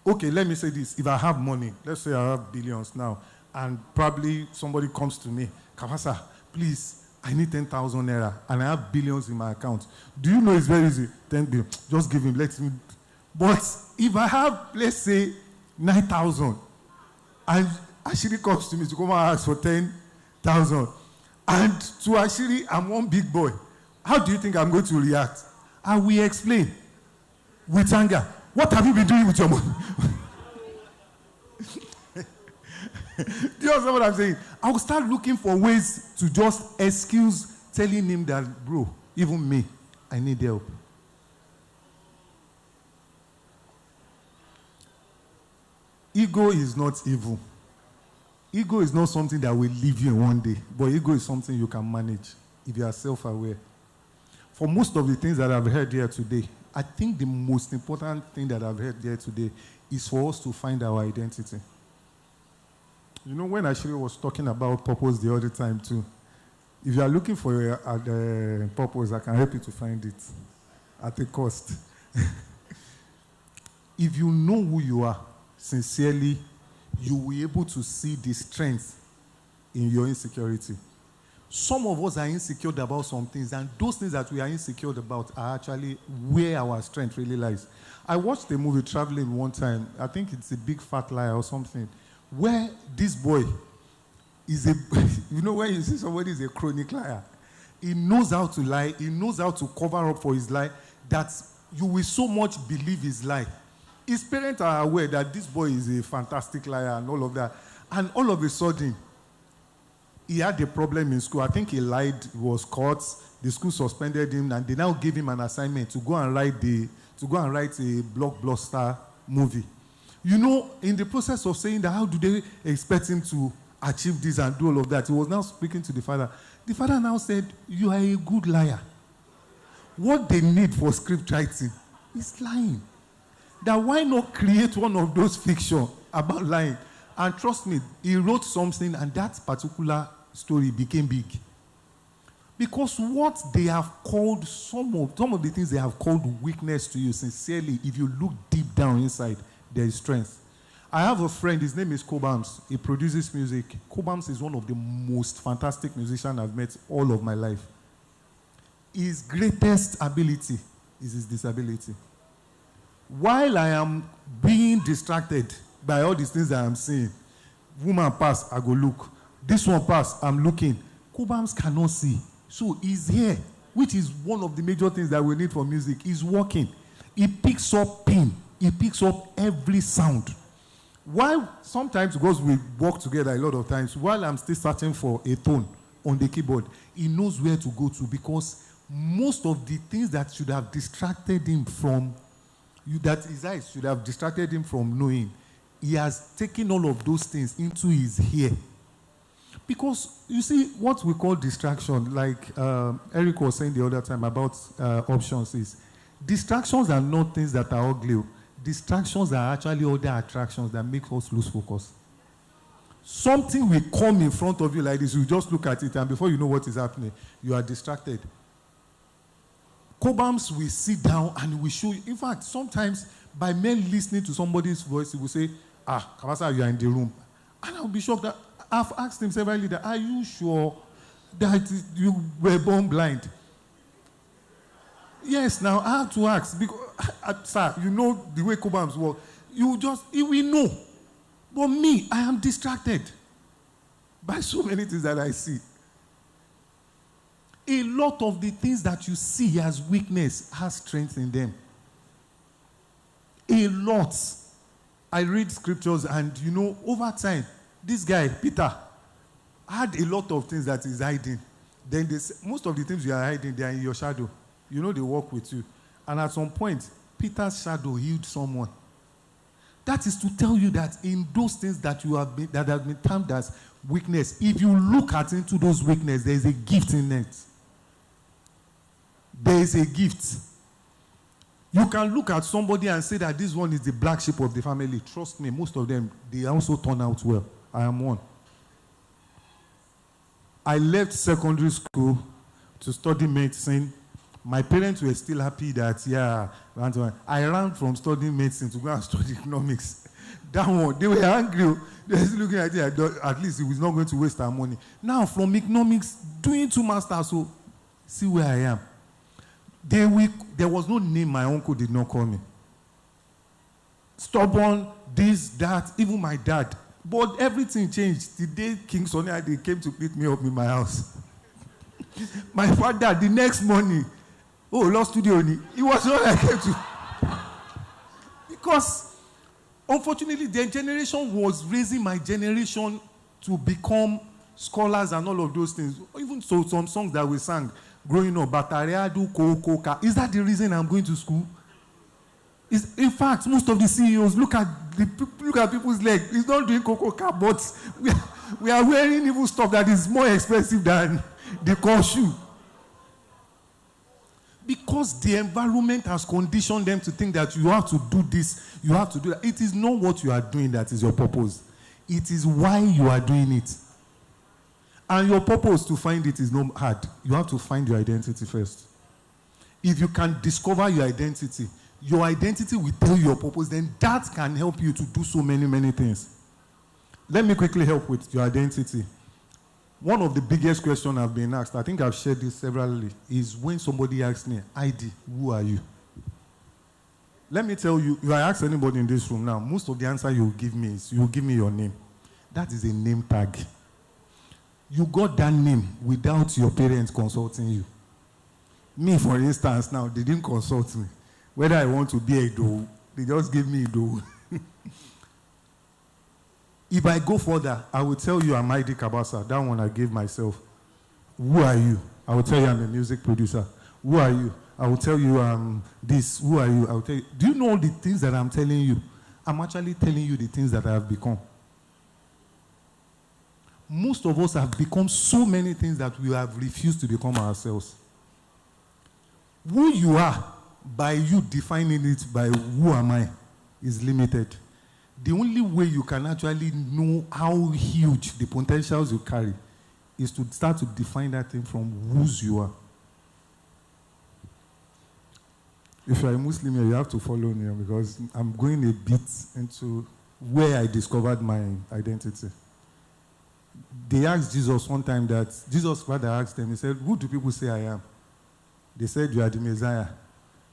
okay, let me say this. If I have money, let's say I have billions now, and probably somebody comes to me, CAbasa, please, I need 10,000 naira, and I have billions in my account. Do you know it's very easy? 10 billion. Just give him, let him. But if I have, let's say, 9,000, and Ashiri comes to me to come and ask for 10,000, and to Ashiri, I'm one big boy, how do you think I'm going to react? I will explain with anger. What have you been doing with your money? Do you understand what I'm saying? I will start looking for ways to just excuse telling him that, bro, even me, I need help. Ego is not evil. Ego is not something that will leave you in one day, but ego is something you can manage if you are self-aware. For most of the things that I've heard here today, I think the most important thing that I've heard here today is for us to find our identity. You know, when Ashiri was talking about purpose the other time too, if you are looking for a purpose, I can help you to find it at a cost. If you know who you are, sincerely, you will be able to see the strength in your insecurity. Some of us are insecure about some things, and those things that we are insecure about are actually where our strength really lies. I watched a movie, Traveling, one time. I think it's A Big Fat Lie or something, where this boy is a, you know, when you see somebody is a chronic liar, he knows how to lie, he knows how to cover up for his lie, that you will so much believe his lie. His parents are aware that this boy is a fantastic liar and all of that. And all of a sudden, he had a problem in school. I think he lied, he was caught, the school suspended him, and they now gave him an assignment to go and write a blockbuster movie. You know, in the process of saying that, how do they expect him to achieve this and do all of that? He was now speaking to the father. The father now said, you are a good liar. What they need for script writing is lying. That why not create one of those fiction about lying? And trust me, he wrote something, and that particular story became big. Because what they have called, some of the things they have called weakness to you, sincerely, if you look deep down inside, there is strength. I have a friend, his name is Kobams. He produces music. Kobams is one of the most fantastic musicians I've met all of my life. His greatest ability is his disability. While I am being distracted by all these things that I'm seeing, woman pass, I go look. This one pass, I'm looking. Kobams cannot see. So he's here, which is one of the major things that we need for music. He's walking. He picks up pin. He picks up every sound. While sometimes, because we work together a lot of times, while I'm still searching for a tone on the keyboard, he knows where to go to, because most of the things that should have distracted him from, that his eyes should have distracted him from knowing, he has taken all of those things into his ear. Because, you see, what we call distraction, like Eric was saying the other time about options, is distractions are not things that are ugly. Distractions are actually other attractions that make us lose focus. Something will come in front of you like this, you just look at it, and before you know what is happening, you are distracted. Kobams will sit down and will show you. In fact, sometimes by men listening to somebody's voice, he will say, CAbasa, you are in the room. And I'll be shocked that I've asked him severally that, are you sure that you were born blind? Yes, now I have to ask, because, sir, you know the way Kobams work. You will know. But me, I am distracted by so many things that I see. A lot of the things that you see as weakness has strength in them. A lot. I read scriptures, and you know, over time, this guy, Peter, had a lot of things that he's hiding. Then most of the things you are hiding, they are in your shadow. You know, they walk with you. And at some point, Peter's shadow healed someone. That is to tell you that in those things that have been termed as weakness, if you look into those weaknesses, there is a gift in it. There is a gift. You can look at somebody and say that this one is the black sheep of the family. Trust me, most of them, they also turn out well. I am one. I left secondary school to study medicine. My parents were still happy that, I ran from studying medicine to go and study economics. That one, they were angry. They were looking at it, at least he was not going to waste our money. Now, from economics, doing 2 masters, so see where I am. There was no name my uncle did not call me. Stubborn, this, that, even my dad. But everything changed. The day King Sonny they came to pick me up in my house. My father, the next morning, lost studio. It was all I came to. Because, unfortunately, their generation was raising my generation to become scholars and all of those things. Even so, some songs that we sang growing up, Batariadu, Koka. Is that the reason I'm going to school? In fact, most of the CEOs look at people's legs. It's not doing Coca, but we are wearing even stuff that is more expensive than the core shoe. Because the environment has conditioned them to think that you have to do this, you have to do that. It is not what you are doing that is your purpose. It is why you are doing it. And your purpose to find it is not hard. You have to find your identity first. If you can discover your identity will tell you your purpose, then that can help you to do so many, many things. Let me quickly help with your identity. One of the biggest questions I've been asked, I think I've shared this severally, is when somebody asks me, ID, who are you? Let me tell you, if I ask anybody in this room now, most of the answer you will give me is, you will give me your name. That is a name tag. You got that name without your parents consulting you. Me, for instance, now, they didn't consult me. Whether I want to be a do, they just give me a do. If I go further, I will tell you I'm CAbasa. That one I gave myself. Who are you? I will tell you I'm a music producer. Who are you? I will tell you this. Who are you? I will tell you. Do you know the things that I'm telling you? I'm actually telling you the things that I have become. Most of us have become so many things that we have refused to become ourselves. Who you are, by you defining it by who am I, is limited. The only way you can actually know how huge the potentials you carry is to start to define that thing from whose you are. If you're a Muslim, you have to follow me because I'm going a bit into where I discovered my identity. They asked Jesus one time that, Jesus' father asked them, he said, who do people say I am? They said, you are the Messiah.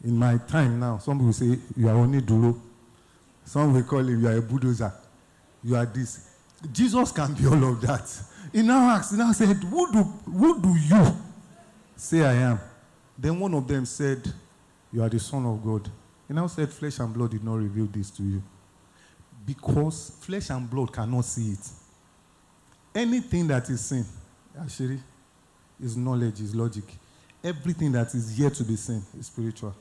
In my time now, some people say, you are only Duro. Some will call him, you are a bulldozer. You are this. Jesus can be all of that. He now asked, he now said, who do you say I am? Then one of them said, you are the Son of God. He now said, flesh and blood did not reveal this to you. Because flesh and blood cannot see it. Anything that is seen, actually, is knowledge, is logic. Everything that is yet to be seen is spiritual.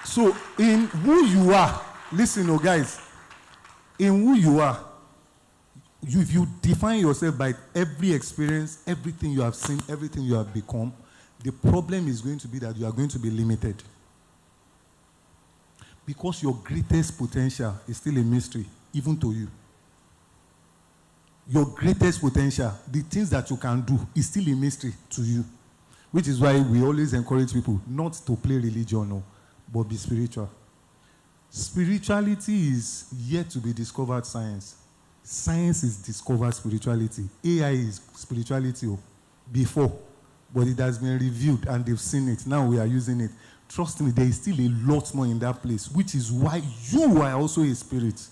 So, in who you are, listen, guys, in who you are, if you define yourself by every experience, everything you have seen, everything you have become, the problem is going to be that you are going to be limited. Because your greatest potential is still a mystery, even to you. Your greatest potential, the things that you can do, is still a mystery to you. Which is why we always encourage people not to play religion, no, but be spiritual. Spirituality is yet to be discovered science. Science is discovered spirituality. AI is spirituality before, but it has been reviewed and they've seen it. Now we are using it. Trust me, there is still a lot more in that place, which is why you are also a spirit.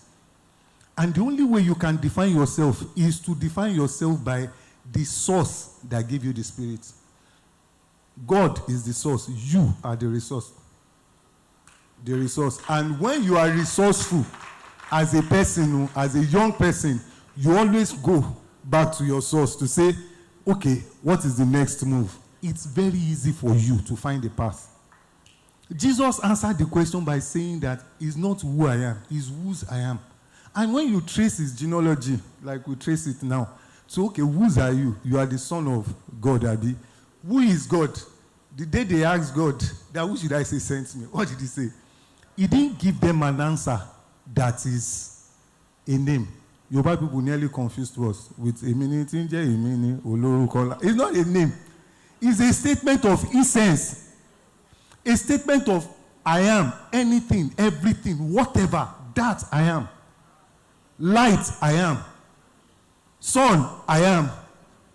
And the only way you can define yourself is to define yourself by the source that gave you the spirit. God is the source. You are the resource. The resource. And when you are resourceful as a person, as a young person, you always go back to your source to say, okay, what is the next move? It's very easy for you to find a path. Jesus answered the question by saying that it's not who I am, it's whose I am. And when you trace his genealogy, like we trace it now, so okay, whose are you? You are the son of God, Abi. Who is God? The day they asked God, that who should I say sent me? What did he say? He didn't give them an answer that is a name. Yoruba people nearly confused us with a meaning, it's not a name. It's a statement of essence. A statement of I am anything, everything, whatever, that I am. Light, I am. Sun, I am.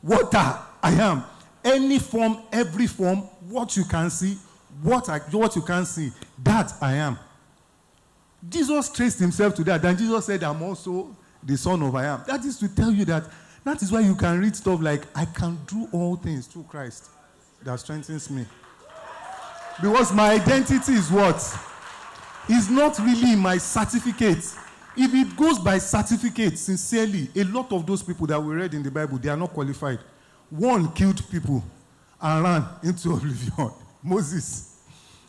Water, I am. Any form, every form, what you can see, what you can't see, that I am. Jesus traced himself to that. And Jesus said, I'm also the son of I am. That is to tell you that is why you can read stuff like, I can do all things through Christ that strengthens me. Because my identity is what? It's not really my certificate. If it goes by certificate, sincerely, a lot of those people that we read in the Bible, they are not qualified. One killed people and ran into oblivion. Moses.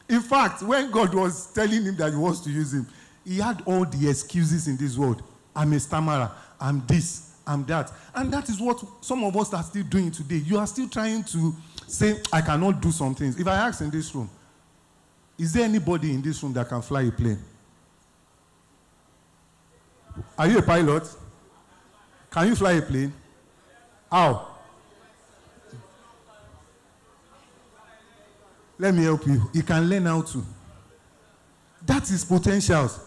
In fact, when God was telling him that he wants to use him, he had all the excuses in this world. I'm a stammerer. I'm this. I'm that. And that is what some of us are still doing today. You are still trying to say, I cannot do some things. If I ask in this room, is there anybody in this room that can fly a plane? Are you a pilot? Can you fly a plane? How? Let me help you. You can learn how to. That is potentials.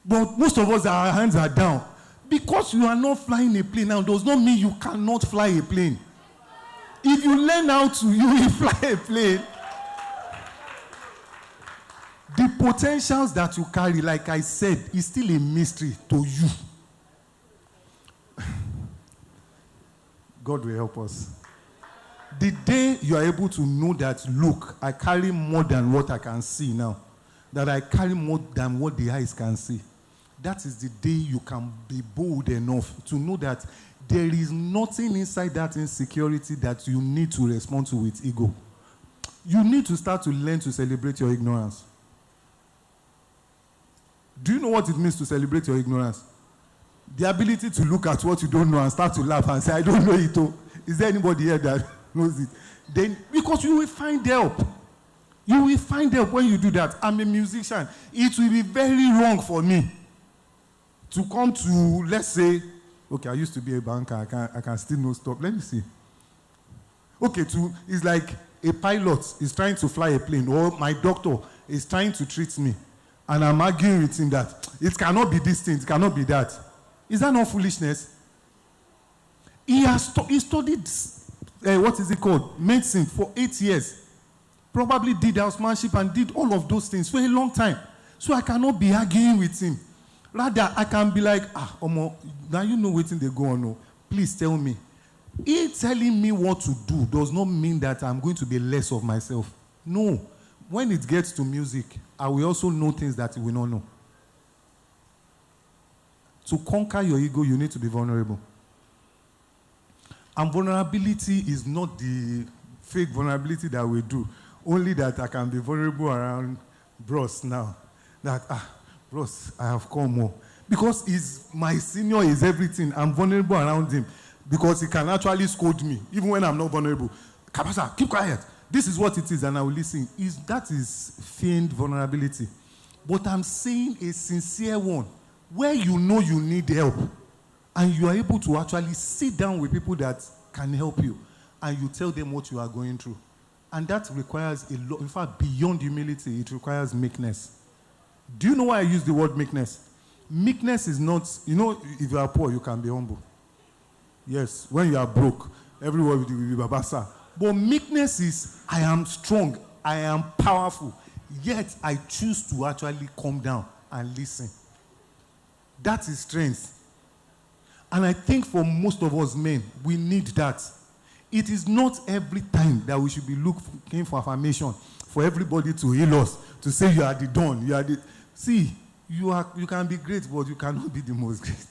But most of us, our hands are down. Because you are not flying a plane now does not mean you cannot fly a plane. If you learn how to, you will fly a plane. The potentials that you carry, like I said, is still a mystery to you. God will help us. The day you are able to know that, look, I carry more than what I can see now, that I carry more than what the eyes can see, that is the day you can be bold enough to know that there is nothing inside that insecurity that you need to respond to with ego. You need to start to learn to celebrate your ignorance. Do you know what it means to celebrate your ignorance? The ability to look at what you don't know and start to laugh and say, I don't know it. Oh. Is there anybody here that knows it? Then, because you will find help. You will find help when you do that. I'm a musician. It will be very wrong for me to come to, let's say, okay, I used to be a banker. I can still not stop. Let me see. Okay, it's like a pilot is trying to fly a plane, or my doctor is trying to treat me. And I'm arguing with him that it cannot be this thing, it cannot be that. Is that not foolishness? He studied, what is it called? Medicine for 8 years. Probably did housemanship and did all of those things for a long time. So I cannot be arguing with him. Rather, I can be like, Omo, now you know what they go on. No. Please tell me. He telling me what to do does not mean that I'm going to be less of myself. No. When it gets to music, I will also know things that you will not know. To conquer your ego, you need to be vulnerable. And vulnerability is not the fake vulnerability that we do. Only that I can be vulnerable around bros now. That, bros, I have come more. Because my senior is everything. I'm vulnerable around him. Because he can actually scold me, even when I'm not vulnerable. CAbasa, keep quiet. This is what it is, and I will listen. That is feigned vulnerability. But I'm saying a sincere one, where you know you need help, and you are able to actually sit down with people that can help you, and you tell them what you are going through. And that requires a lot, in fact, beyond humility, it requires meekness. Do you know why I use the word meekness? Meekness is not, if you are poor, you can be humble. Yes, when you are broke, everyone will be babasa. But meekness is, I am strong, I am powerful, yet I choose to actually come down and listen. That is strength. And I think for most of us men, we need that. It is not every time that we should be looking for affirmation, for everybody to heal us, to say you are the dawn, you are the... See, you can be great, but you cannot be the most great.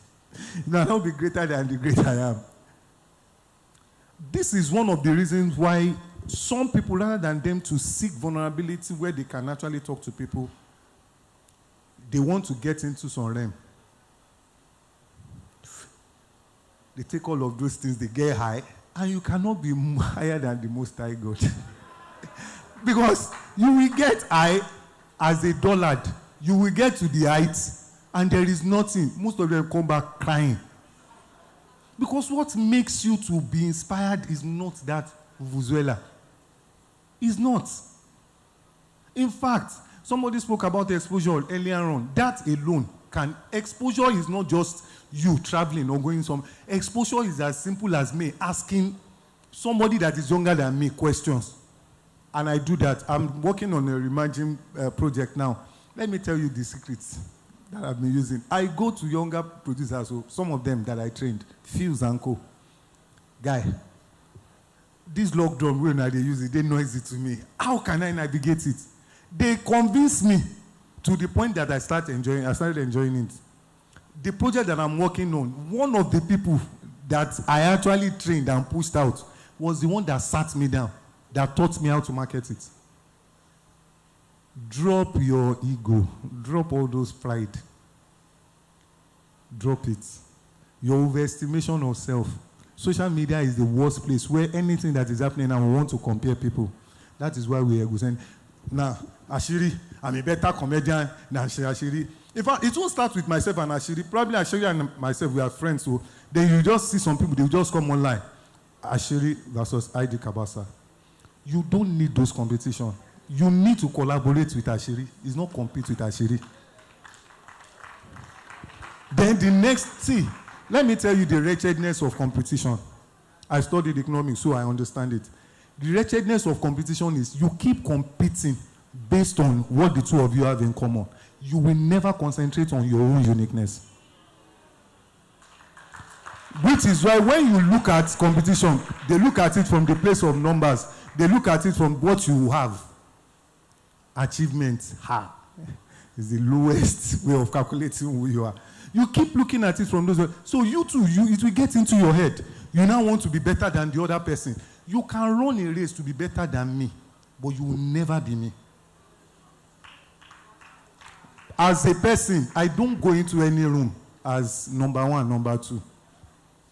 You cannot be greater than the great I am. This is one of the reasons why some people, rather than them to seek vulnerability where they can actually talk to people, they want to get into some realm. They take all of those things, they get high, and you cannot be higher than the Most High God. Because you will get high as a dullard. You will get to the heights, and there is nothing. Most of them come back crying. Because what makes you to be inspired is not that vuvuzela. It's not. In fact, Somebody spoke about exposure earlier on. That alone can, exposure is not just you traveling or going some. Exposure is as simple as me asking somebody that is younger than me questions. And I do that. I'm working on a Reimagine project now. Let me tell you the secrets that I've been using. I go to younger producers, so some of them that I trained, Fuse and Co. Guy, this log drum, when I use it, they noisy to me. How can I navigate it? They convinced me to the point that I started enjoying it. The project that I'm working on, one of the people that I actually trained and pushed out was the one that sat me down, that taught me how to market it. Drop your ego. Drop all those pride. Drop it. Your overestimation of self. Social media is the worst place where anything that is happening and we want to compare people. That is why we are saying, now, Ashiri, I'm a better comedian than Ashiri. In fact, it won't start with myself and Ashiri. Probably Ashiri and myself, we are friends. So then you just see some people, they just come online. Ashiri versus CAbasa. You don't need those competitions. You need to collaborate with Ashiri. It's not compete with Ashiri. Then the next, see, let me tell you the wretchedness of competition. I studied economics, so I understand it. The wretchedness of competition is you keep competing based on what the two of you have in common. You will never concentrate on your own uniqueness. Which is why when you look at competition, they look at it from the place of numbers. They look at it from what you have. Achievement is the lowest way of calculating who you are. You keep looking at it from those. So you too, it will get into your head. You now want to be better than the other person. You can run a race to be better than me, but you will never be me. As a person, I don't go into any room as number one, number two.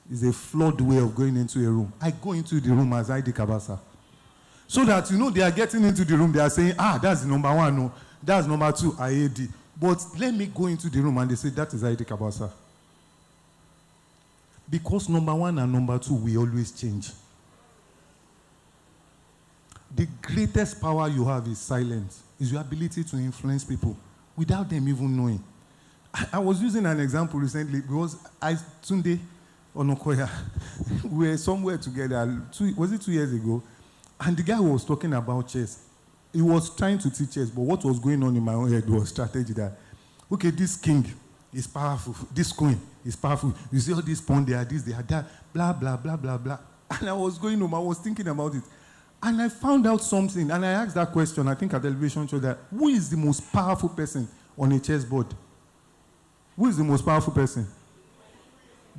It's a flawed way of going into a room. I go into the room as CAbasa. So that, they are getting into the room, they are saying, that's the number one, no, that's number two, IAD. But let me go into the room and they say, that is CAbasa. Because number one and number two will always change. The greatest power you have is silence, is your ability to influence people without them even knowing. I was using an example recently because Tunde Onokoya, we were somewhere together, was it 2 years ago? And the guy was talking about chess. He was trying to teach chess, but what was going on in my own head was strategy that, okay, this king is powerful, this queen is powerful. You see all these pawns, they are this, they are that, blah, blah, blah, blah, blah. And I was going home, I was thinking about it. And I found out something, and I asked that question, I think at the television show, that who is the most powerful person on a chessboard? Who is the most powerful person?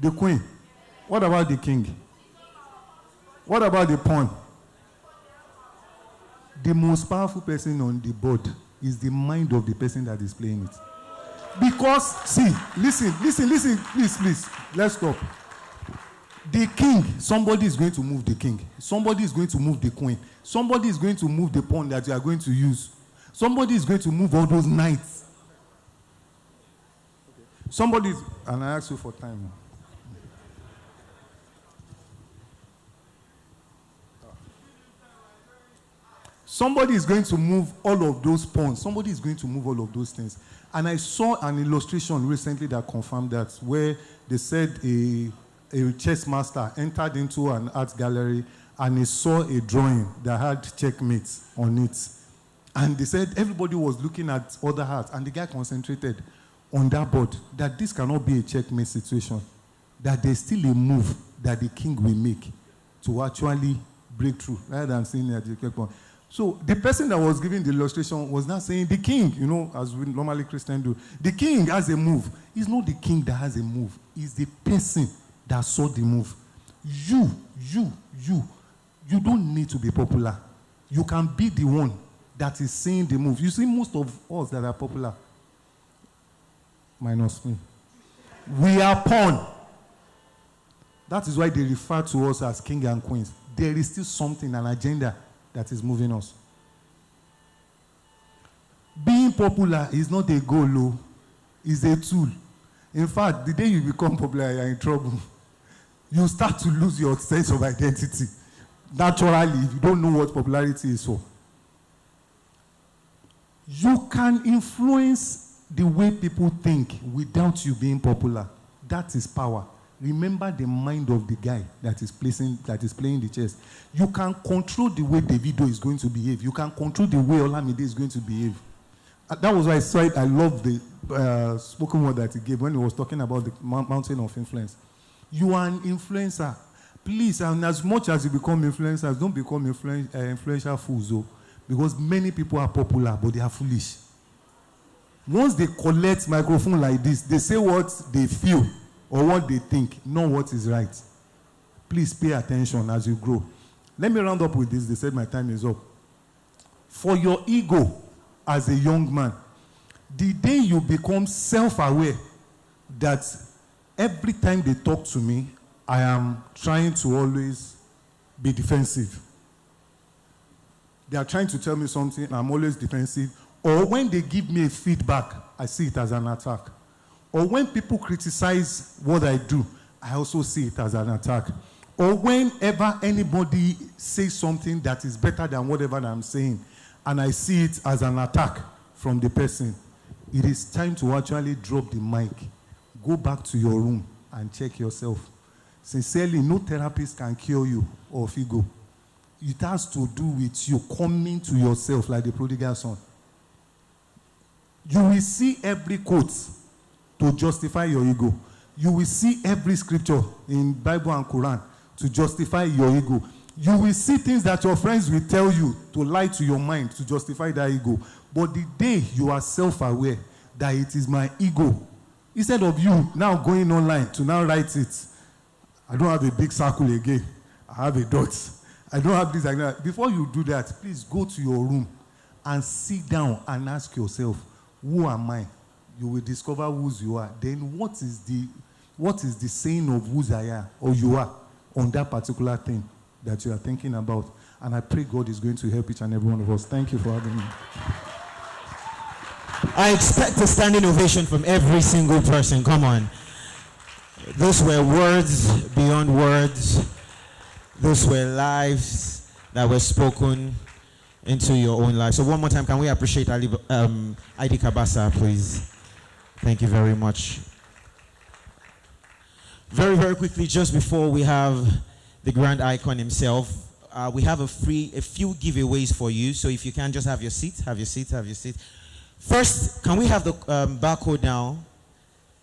The queen. What about the king? What about the pawn? The most powerful person on the board is the mind of the person that is playing it. Because, see, listen, please, let's stop. The king, somebody is going to move the king. Somebody is going to move the queen. Somebody is going to move the pawn that you are going to use. Somebody is going to move all those knights. Somebody is, and I ask you for time. Somebody is going to move all of those pawns. Somebody is going to move all of those things. And I saw an illustration recently that confirmed that, where they said a chess master entered into an art gallery and he saw a drawing that had checkmate on it. And they said everybody was looking at other art, and the guy concentrated on that board, that this cannot be a checkmate situation, that there's still a move that the king will make to actually break through, rather than saying that the checkpoint. So the person that was giving the illustration was not saying the king, as we normally Christians do, the king has a move. It's not the king that has a move. It's the person that saw the move. You don't need to be popular. You can be the one that is seeing the move. You see, most of us that are popular, minus me, we are pawn. That is why they refer to us as king and queens. There is still something, an agenda that is moving us. Being popular is not a goal, it's a tool. In fact, the day you become popular, you're in trouble. You start to lose your sense of identity. Naturally, if you don't know what popularity is for. You can influence the way people think without you being popular. That is power. Remember the mind of the guy that is playing the chess. You can control the way Davido is going to behave. You can control the way Olamide is going to behave. That was why I saw it. I love the spoken word that he gave when he was talking about the mountain of influence. You are an influencer. Please, and as much as you become influencers, don't become influential fools, though, because many people are popular, but they are foolish. Once they collect microphone like this, they say what they feel or what they think, not what is right. Please pay attention as you grow. Let me round up with this. They said my time is up. For your ego as a young man, the day you become self-aware that every time they talk to me, I am trying to always be defensive. They are trying to tell me something, I'm always defensive. Or when they give me a feedback, I see it as an attack. Or when people criticize what I do, I also see it as an attack. Or whenever anybody says something that is better than whatever I'm saying, and I see it as an attack from the person, it is time to actually drop the mic. Go back to your room and check yourself. Sincerely, no therapist can cure you of ego. It has to do with you coming to yourself like the prodigal son. You will see every quote to justify your ego. You will see every scripture in Bible and Quran to justify your ego. You will see things that your friends will tell you to lie to your mind to justify that ego. But the day you are self-aware that it is my ego, instead of you now going online to now write it, I don't have a big circle again. I have a dot. I don't have this like that. Before you do that, please go to your room and sit down and ask yourself, who am I? You will discover whose you are. Then what is the saying of whose I am or you are on that particular thing that you are thinking about? And I pray God is going to help each and every one of us. Thank you for having me. I expect a standing ovation from every single person. Come on. Those were words beyond words. Those were lives that were spoken into your own life. So one more time, can we appreciate CAbasa, please? Thank you very much. Very, very quickly, just before we have the grand icon himself, we have a few giveaways for you. So if you can just have your seat. First, can we have the barcode now?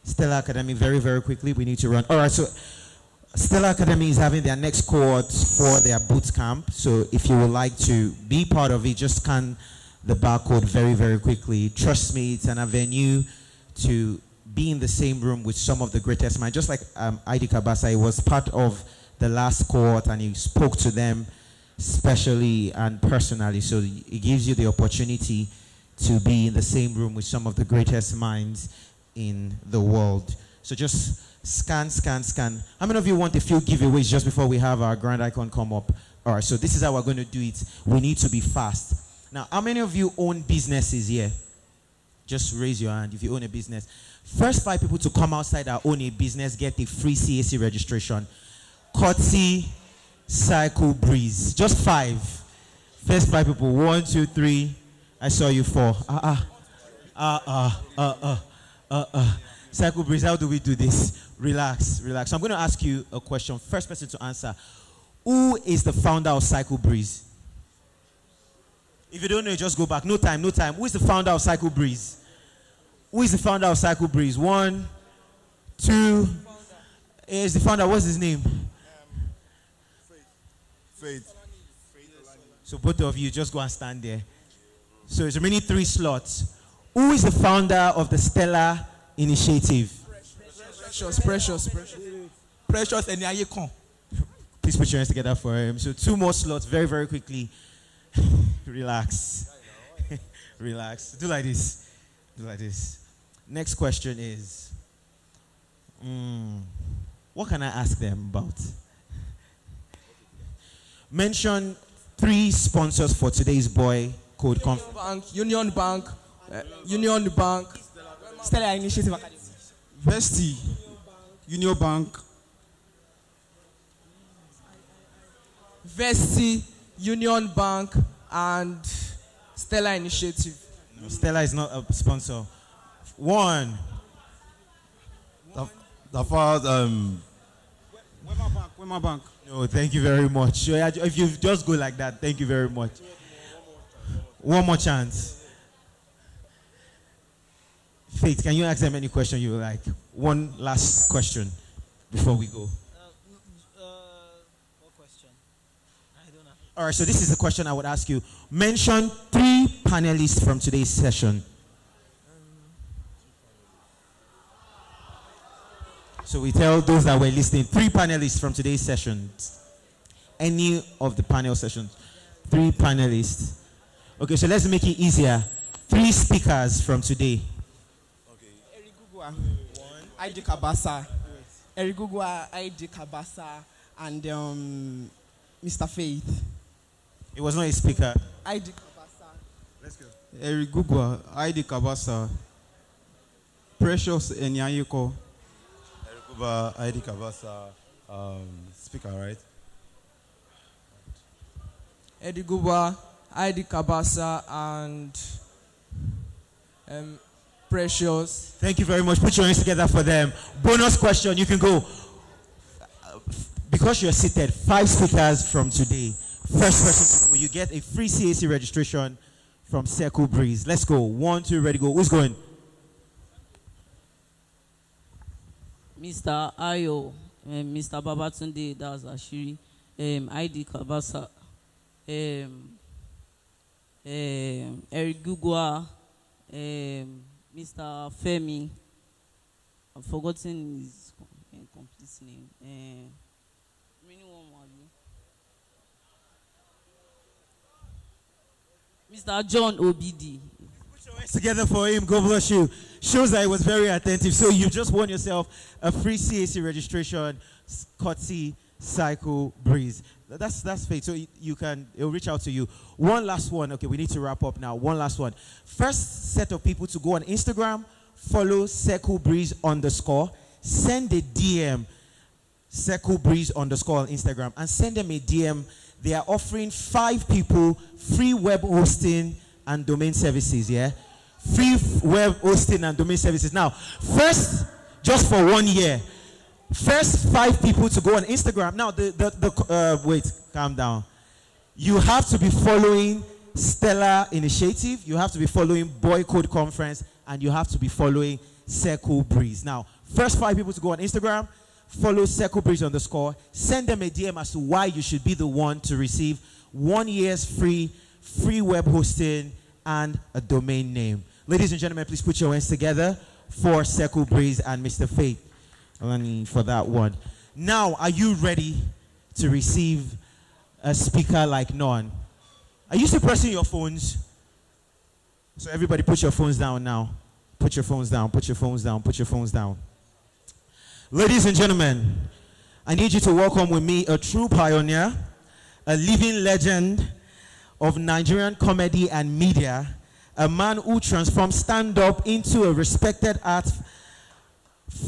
Stella Academy, very, very quickly. We need to run. All right, so Stella Academy is having their next cohort for their boot camp. So if you would like to be part of it, just scan the barcode very, very quickly. Trust me, it's an avenue to be in the same room with some of the greatest minds. Just like CAbasa, he was part of the last cohort and he spoke to them specially and personally. So it gives you the opportunity to be in the same room with some of the greatest minds in the world. So just scan. How many of you want a few giveaways just before we have our grand icon come up? All right, so this is how we're going to do it. We need to be fast. Now, how many of you own businesses here? Just raise your hand if you own a business. First 5 people to come outside that own a business get a free CAC registration. Courtesy Cycle Breeze. Just 5. First 5 people. 1, 2, 3. I saw you 4. Cycle Breeze, how do we do this? Relax. So I'm going to ask you a question. First person to answer. Who is the founder of Cycle Breeze? If you don't know, just go back. No time. Who is the founder of Cycle Breeze? 1, 2. Is the founder, what's his name? Faith. So both of you, just go and stand there. So it's remaining 3 slots. Who is the founder of the Stella Initiative? Precious and Yayekon. Please put your hands together for him. So 2 more slots, very, very quickly. Relax. Do like this. Next question is, what can I ask them about? Mention 3 sponsors for today's BoyCode Conference. Union Bank, Stella Initiative Academy. Vesti, Union Bank. Vesti, Union Bank, and Stella Initiative. Stella is not a sponsor. One. The first, Wema Bank. No, thank you very much. If you just go like that, thank you very much. One more chance. Faith, can you ask them any question you like? One last question before we go. What question? I don't know. All right, so this is the question I would ask you. Mention 3 panelists from today's session. So we tell those that were listening, 3 panelists from today's session. Any of the panel sessions. 3 panelists. Okay, so let's make it easier. 3 speakers from today. Erigugwa. ID CAbasa. Erigugwa, ID CAbasa, and Mr. Faith. It was not a speaker. ID CAbasa. Let's go. Erigugwa, ID CAbasa. Precious Enyayiko. Erigugwa, ID CAbasa, speaker, right? Erigugwa, ID CAbasa, and Precious. Thank you very much. Put your hands together for them. Bonus question. You can go. Because you're seated, 5 speakers from today. First person to go. You get a free CAC registration from Circle Breeze. Let's go. 1, 2, ready, go. Who's going? Mr. Ayo, Mr. Babatunde, that's Ashiri, ID CAbasa, Erigugwa, Mr. Femi, I've forgotten his complete name. Mr. John Obidi. Put your hands together for him. God bless you. Shows that he was very attentive. So you just won yourself a free CAC registration, courtesy Cycle Breeze. That's fake. So it'll reach out to you. One last one. Okay, we need to wrap up now. One last one. First set of people to go on Instagram, follow Circle Breeze _. Send a DM, Circle Breeze _ on Instagram, and send them a DM. They are offering 5 people free web hosting and domain services. Yeah, free web hosting and domain services. Now, first, just for 1 year. First 5 people to go on Instagram. Now, wait, calm down. You have to be following Stellar Initiative. You have to be following BoyCode Conference, and you have to be following Circle Breeze. Now, first 5 people to go on Instagram, follow Circle Breeze _. Send them a DM as to why you should be the one to receive 1 year's free web hosting and a domain name. Ladies and gentlemen, please put your hands together for Circle Breeze and Mr. Faith for that one. Now, are you ready to receive a speaker like none? Are you still pressing your phones? So everybody put your phones down now. Put your phones down, put your phones down, put your phones down. Ladies and gentlemen, I need you to welcome with me a true pioneer, a living legend of Nigerian comedy and media, a man who transformed stand-up into a respected art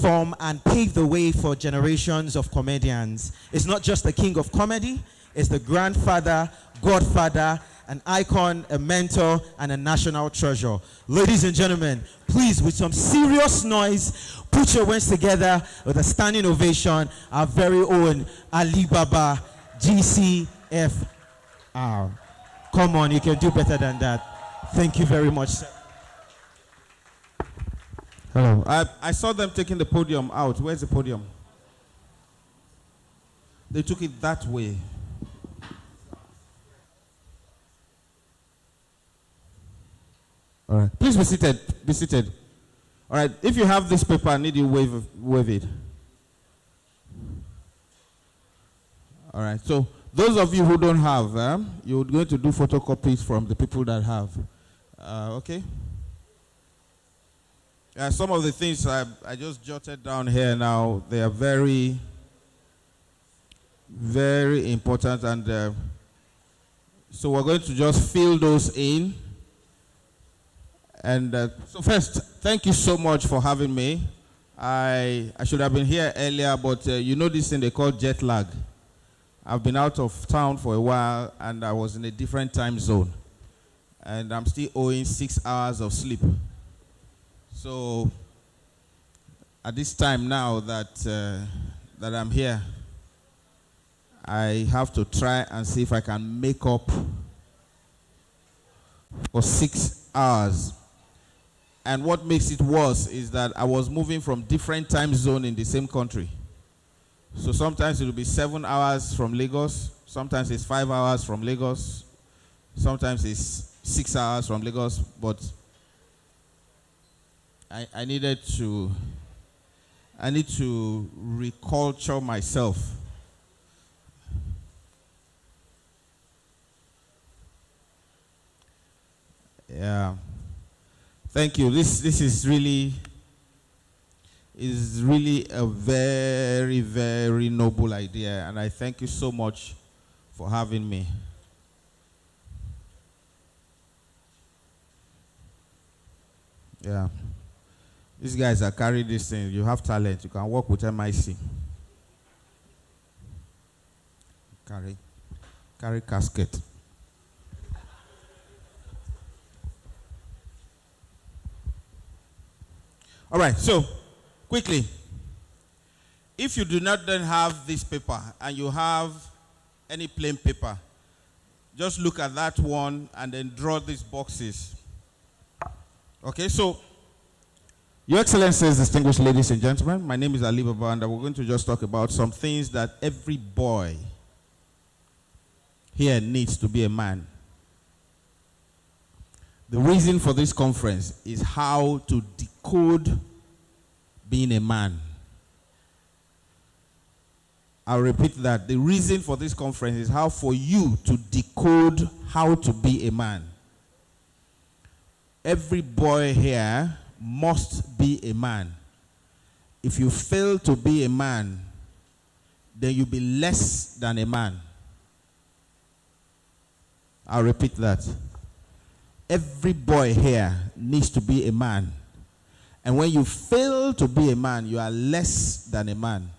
form and paved the way for generations of comedians. It's not just the king of comedy, it's the grandfather, godfather, an icon, a mentor, and a national treasure. Ladies and gentlemen, please, with some serious noise, put your hands together with a standing ovation, our very own Alibaba GCFR. Come on, you can do better than that. Thank you very much, sir. Hello. I saw them taking the podium out. Where's the podium? They took it that way. All right. Please be seated. Be seated. All right. If you have this paper, I need you wave it. All right. So those of you who don't have, you're going to do photocopies from the people that have. Okay. Some of the things I just jotted down here now, they are very, very important, and so we're going to just fill those in. And so first, thank you so much for having me. I should have been here earlier, but you know this thing they call jet lag. I've been out of town for a while, and I was in a different time zone. and I'm still owing 6 hours of sleep. So at this time now that that I'm here, I have to try and see if I can make up for 6 hours. And what makes it worse is that I was moving from different time zone in the same country. So sometimes it will be 7 hours from Lagos, sometimes it's 5 hours from Lagos, sometimes it's 6 hours from Lagos, but I need to reculture myself. Yeah. Thank you. This is really a very, very noble idea, and I thank you so much for having me. Yeah. These guys are carrying this thing. You have talent. You can work with MIC. Carry casket. All right, so quickly, if you do not then have this paper and you have any plain paper, just look at that one and then draw these boxes. Okay, so, Your Excellencies, distinguished ladies and gentlemen, my name is Alibaba, and we're going to just talk about some things that every boy here needs to be a man. The reason for this conference is how to decode being a man. I'll repeat that. The reason for this conference is how for you to decode how to be a man. Every boy here must be a man. If you fail to be a man, then you'll be less than a man. I'll repeat that. Every boy here needs to be a man. And when you fail to be a man, you are less than a man.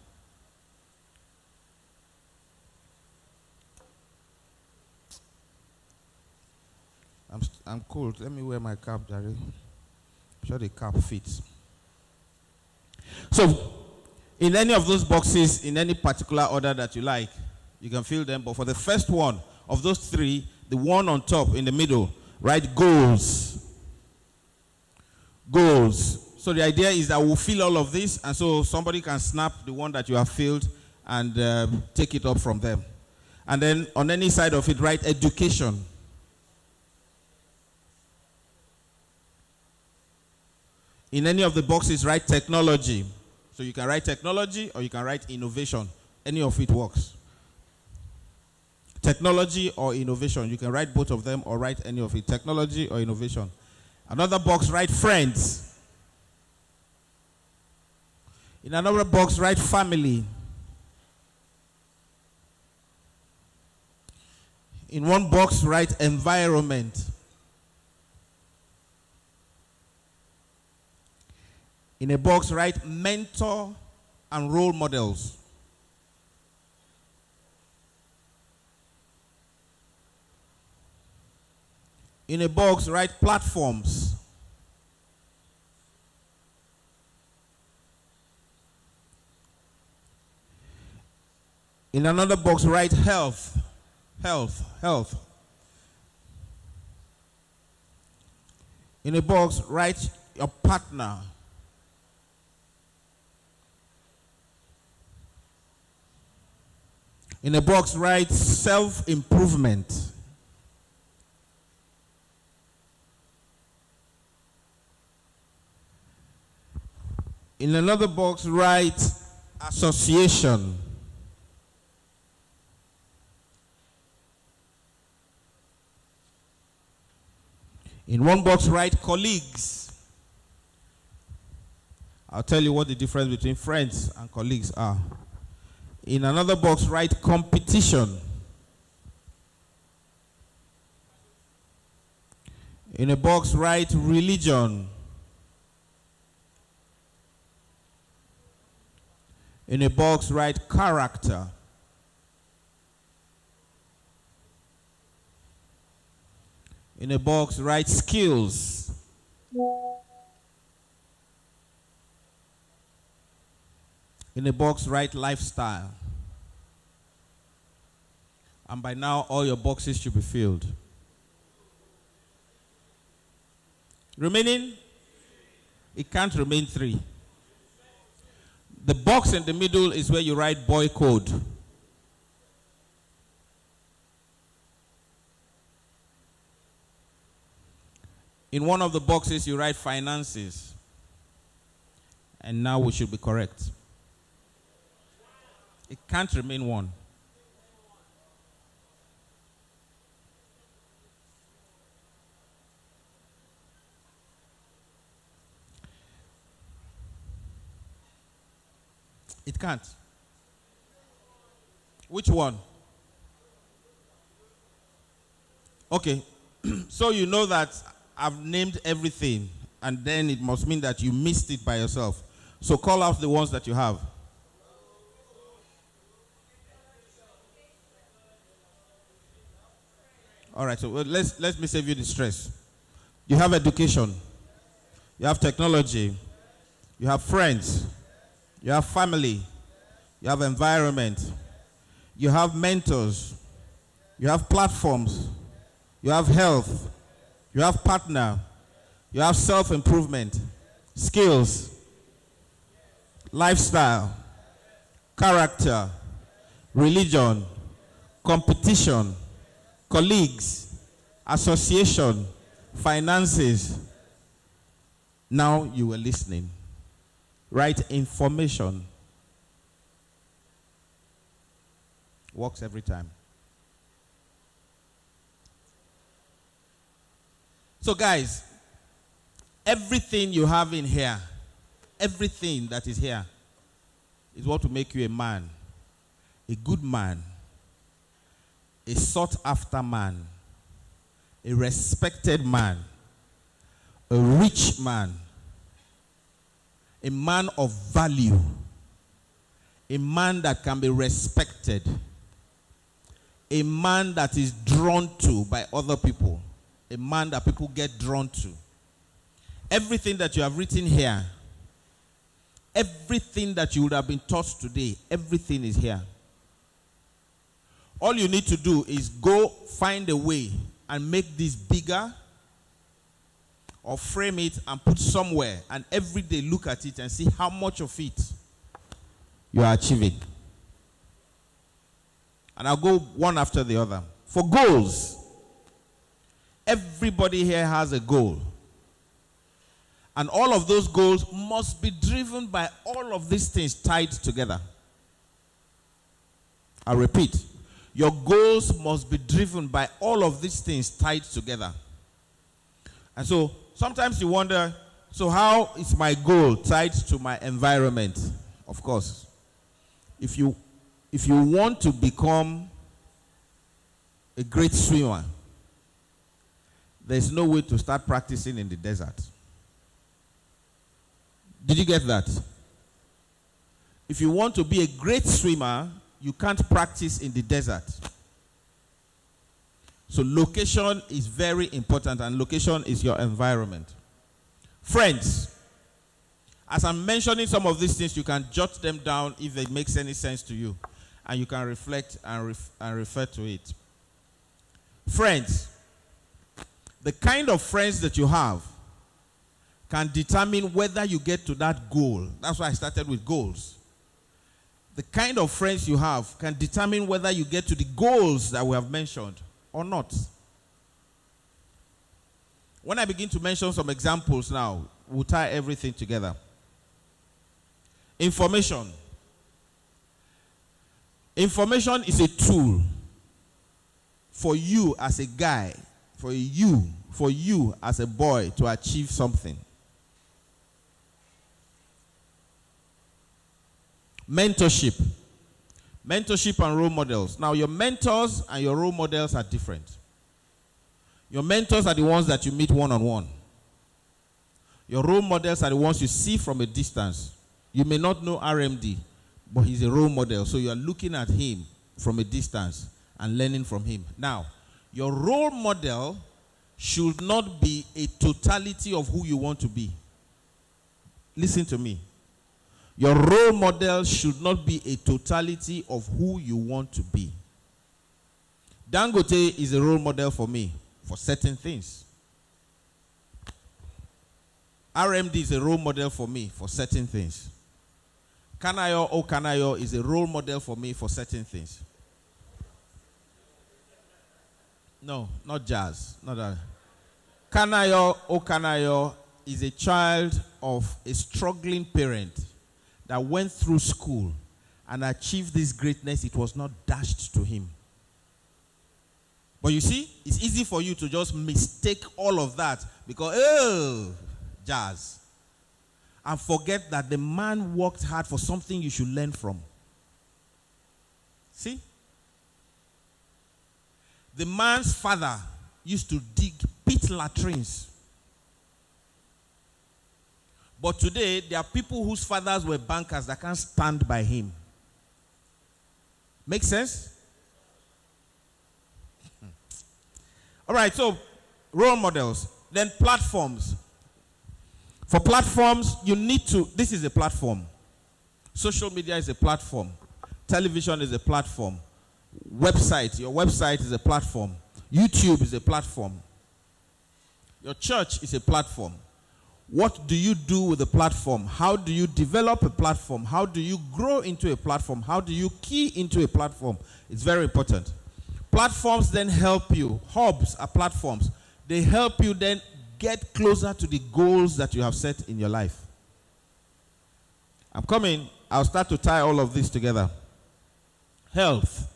I'm cold. Let me wear my cap, Jerry. I'm sure the cap fits. So, in any of those boxes, in any particular order that you like, you can fill them. But for the first one of those three, the one on top in the middle, write goals. Goals. So the idea is that we'll fill all of this, and so somebody can snap the one that you have filled and take it up from them. And then on any side of it, write education. In any of the boxes, write technology. So you can write technology or you can write innovation. Any of it works. Technology or innovation. You can write both of them or write any of it. Technology or innovation. Another box, write friends. In another box, write family. In one box, write environment. In a box, write mentor and role models. In a box, write platforms. In another box, write health. Health. In a box, write your partner. In a box, write self-improvement. In another box, write association. In one box, write colleagues. I'll tell you what the difference between friends and colleagues are. In another box, write competition. In a box, write religion. In a box, write character. In a box, write skills. In a box, write lifestyle. And by now, all your boxes should be filled. Remaining? It can't remain 3. The box in the middle is where you write boy code. In one of the boxes, you write finances. And now we should be correct. It can't remain 1. It can't. Which one? Okay. So you know that I've named everything, and then it must mean that you missed it by yourself. So call out the ones that you have. All right, so let me save you the stress. You have education. You have technology. You have friends. You have family. You have environment. You have mentors. You have platforms. You have health. You have partner. You have self-improvement. Skills. Lifestyle. Character. Religion. Competition. Colleagues. Association. Finances. Now you were listening. Write information. Works every time. So guys, everything you have in here, everything that is here, is what will make you a man, a good man, a sought after man, a respected man, a rich man, a man of value, a man that can be respected, a man that is drawn to by other people, a man that people get drawn to. Everything that you have written here, everything that you would have been taught today, everything is here. All you need to do is go find a way and make this bigger, or frame it and put somewhere, and every day look at it and see how much of it you are achieving. And I'll go one after the other. For goals, everybody here has a goal. And all of those goals must be driven by all of these things tied together. I repeat, your goals must be driven by all of these things tied together. And so, sometimes you wonder, so how is my goal tied to my environment? Of course. If you want to become a great swimmer, there's no way to start practicing in the desert. Did you get that? If you want to be a great swimmer, you can't practice in the desert. So location is very important, and location is your environment. Friends, as I'm mentioning some of these things, you can jot them down if it makes any sense to you, and you can reflect and refer to it. Friends, the kind of friends that you have can determine whether you get to that goal. That's why I started with goals. The kind of friends you have can determine whether you get to the goals that we have mentioned or not. When I begin to mention some examples now, we'll tie everything together. Information. Information is a tool for you as a guy, for you as a boy to achieve something. Mentorship. Mentorship and role models. Now, your mentors and your role models are different. Your mentors are the ones that you meet one-on-one. Your role models are the ones you see from a distance. You may not know RMD, but he's a role model, so you are looking at him from a distance and learning from him. Now, your role model should not be a totality of who you want to be. Listen to me. Your role model should not be a totality of who you want to be. Dangote is a role model for me for certain things. RMD is a role model for me for certain things. Kanayo is a role model for me for certain things. No, not jazz. Not that. Kanayo is a child of a struggling parent that went through school and achieved this greatness. It was not dashed to him. But you see, it's easy for you to just mistake all of that because, jazz. And forget that the man worked hard for something you should learn from. See? The man's father used to dig pit latrines. But today, there are people whose fathers were bankers that can't stand by him. Make sense? All right, so role models. Then platforms. For platforms, you need to, this is a platform. Social media is a platform. Television is a platform. Website, your website is a platform. YouTube is a platform. Your church is a platform. What do you do with the platform? How do you develop a platform? How do you grow into a platform? How do you key into a platform? It's very important. Platforms then help you. Hubs are platforms. They help you then get closer to the goals that you have set in your life. I'm coming. I'll start to tie all of this together. Health.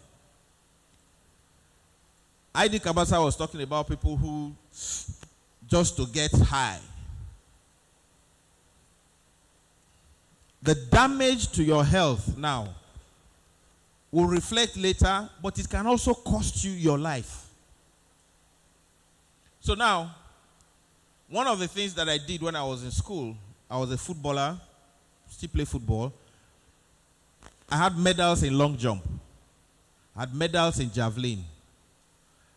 CAbasa was talking about people who just to get high. The damage to your health now will reflect later, but it can also cost you your life. So now, one of the things that I did when I was in school, I was a footballer, still play football. I had medals in long jump. I had medals in javelin.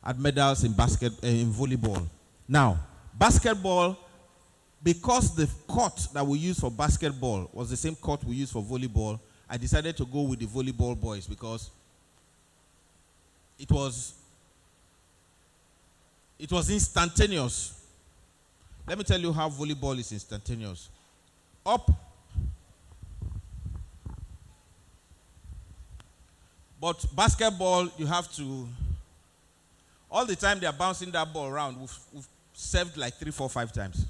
I had medals in in volleyball. Now, basketball, because the court that we use for basketball was the same court we use for volleyball, I decided to go with the volleyball boys because it was instantaneous. Let me tell you how volleyball is instantaneous. Up. But basketball, you have to, all the time they are bouncing that ball around, we've served like 3, 4, 5 times.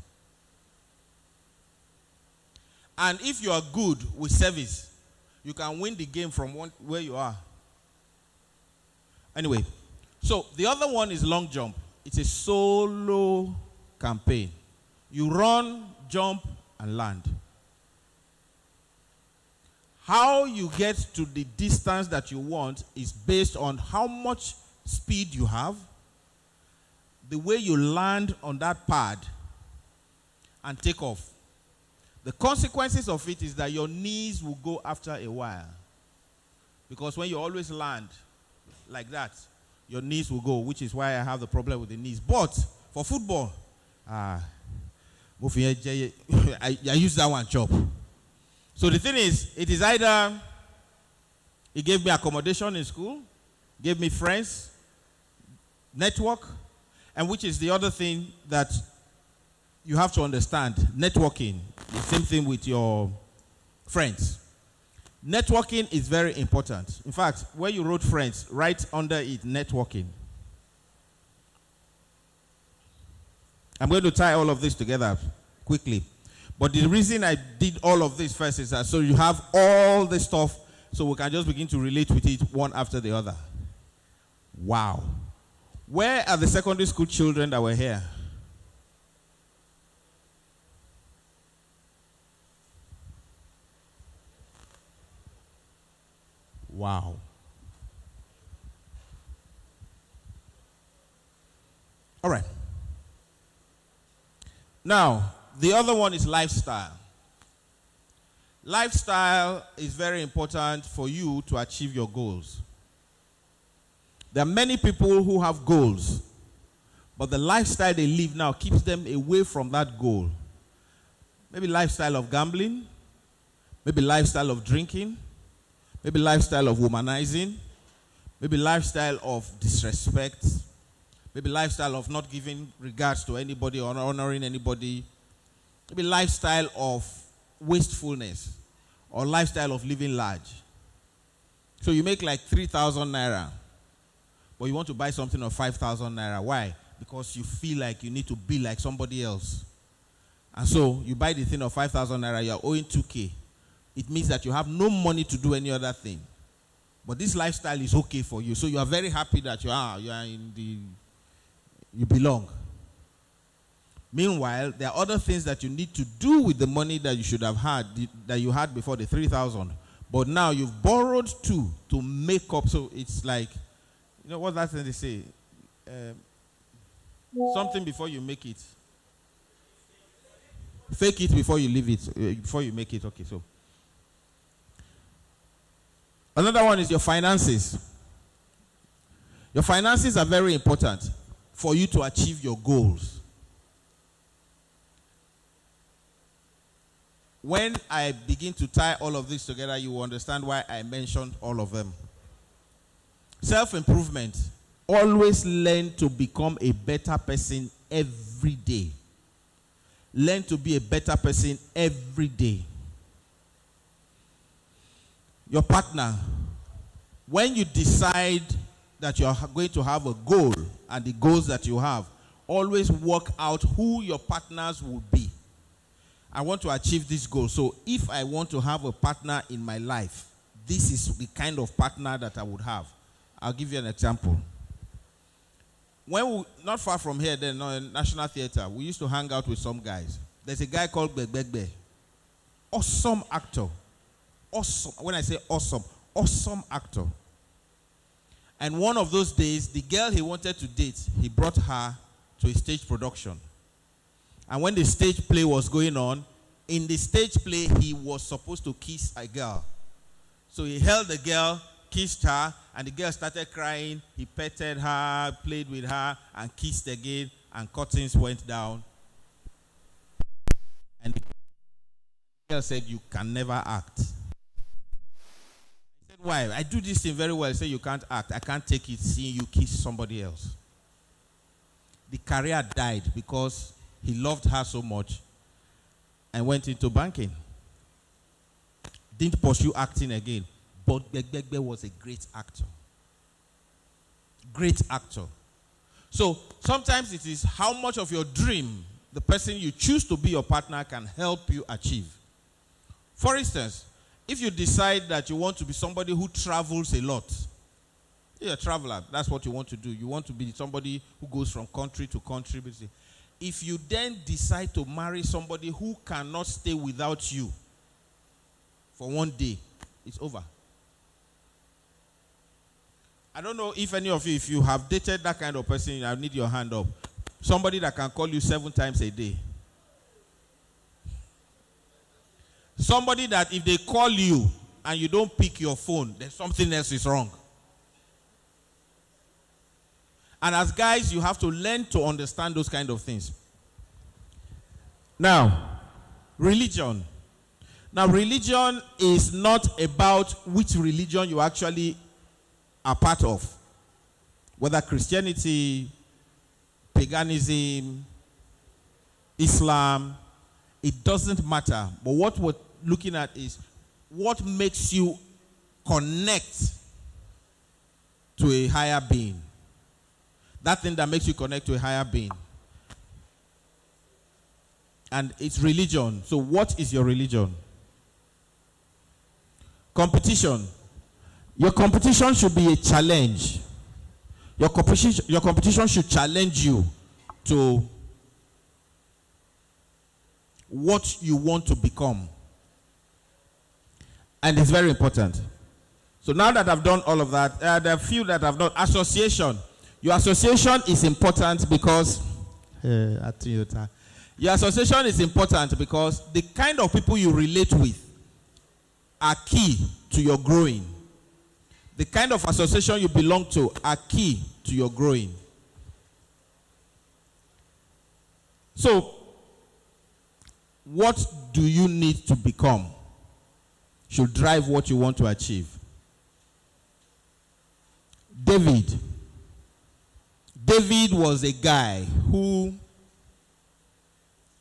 And if you are good with service, you can win the game from where you are. Anyway, so the other one is long jump. It's a solo campaign. You run, jump, and land. How you get to the distance that you want is based on how much speed you have, the way you land on that pad, and take off. The consequences of it is that your knees will go after a while. Because when you always land like that, your knees will go, which is why I have the problem with the knees. But for football, I use that one chop. So the thing is, it is either he gave me accommodation in school, gave me friends, network, and which is the other thing that you have to understand, networking. The same thing with your friends. Networking is very important. In fact, where you wrote friends, right under it, networking. I'm going to tie all of this together quickly. But the reason I did all of this first is that so you have all this stuff so we can just begin to relate with it one after the other. Wow. Where are the secondary school children that were here? Wow. All right. Now, the other one is lifestyle. Lifestyle is very important for you to achieve your goals. There are many people who have goals, But the lifestyle they live now keeps them away from that goal. Maybe lifestyle of gambling, maybe lifestyle of drinking, maybe lifestyle of womanizing, maybe lifestyle of disrespect, maybe lifestyle of not giving regards to anybody or honoring anybody, maybe lifestyle of wastefulness or lifestyle of living large. So you make like 3,000 naira, but you want to buy something of 5,000 naira. Why? Because you feel like you need to be like somebody else. And so you buy the thing of 5,000 naira, you are owing 2K. It means that you have no money to do any other thing. But this lifestyle is okay for you. So you are very happy that you belong. Meanwhile, there are other things that you need to do with the money that you should have had, that you had before, the 3,000. But now you've borrowed 2 to make up. So it's like, you know what that thing they say? Something before you make it. Fake it before you leave it, before you make it. Okay, so. Another one is your finances. Your finances are very important for you to achieve your goals. When I begin to tie all of this together, you will understand why I mentioned all of them. Self-improvement. Always learn to become a better person every day. Learn to be a better person every day. Your partner, when you decide that you are going to have a goal and the goals that you have, always work out who your partners will be. I want to achieve this goal. So if I want to have a partner in my life, this is the kind of partner that I would have. I'll give you an example. Not far from here, then, in National Theatre, we used to hang out with some guys. There's a guy called Begbegbe. Awesome actor. Awesome. When I say awesome, awesome actor. And one of those days, the girl he wanted to date, he brought her to a stage production. And when the stage play was going on, in the stage play, he was supposed to kiss a girl. So he held the girl, kissed her, and the girl started crying. He petted her, played with her, and kissed again, and curtains went down. And the girl said, "You can never act." He said, "Why? I do this thing very well." He said, "You can't act. I can't take it seeing you kiss somebody else." The career died because he loved her so much and went into banking. Didn't pursue acting again. But Begbegbe was a great actor. Great actor. So sometimes it is how much of your dream the person you choose to be your partner can help you achieve. For instance, if you decide that you want to be somebody who travels a lot, you're a traveler, that's what you want to do. You want to be somebody who goes from country to country. If you then decide to marry somebody who cannot stay without you for one day, it's over. I don't know if any of you, if you have dated that kind of person, I need your hand up. Somebody that can call you 7 times a day. Somebody that if they call you and you don't pick your phone, then something else is wrong. And as guys, you have to learn to understand those kind of things. Now, religion. Now, religion is not about which religion you actually are part of. Whether Christianity, paganism, Islam, it doesn't matter. But what we're looking at is what makes you connect to a higher being. That thing that makes you connect to a higher being. And it's religion. So what is your religion? Competition. Your competition should be a challenge. Your competition should challenge you to what you want to become. And it's very important. So now that I've done all of that, there are a few that I've done. Association. Your association is important because your association is important because the kind of people you relate with are key to your growing. The kind of association you belong to are key to your growing. So, what do you need to become should drive what you want to achieve. David was a guy who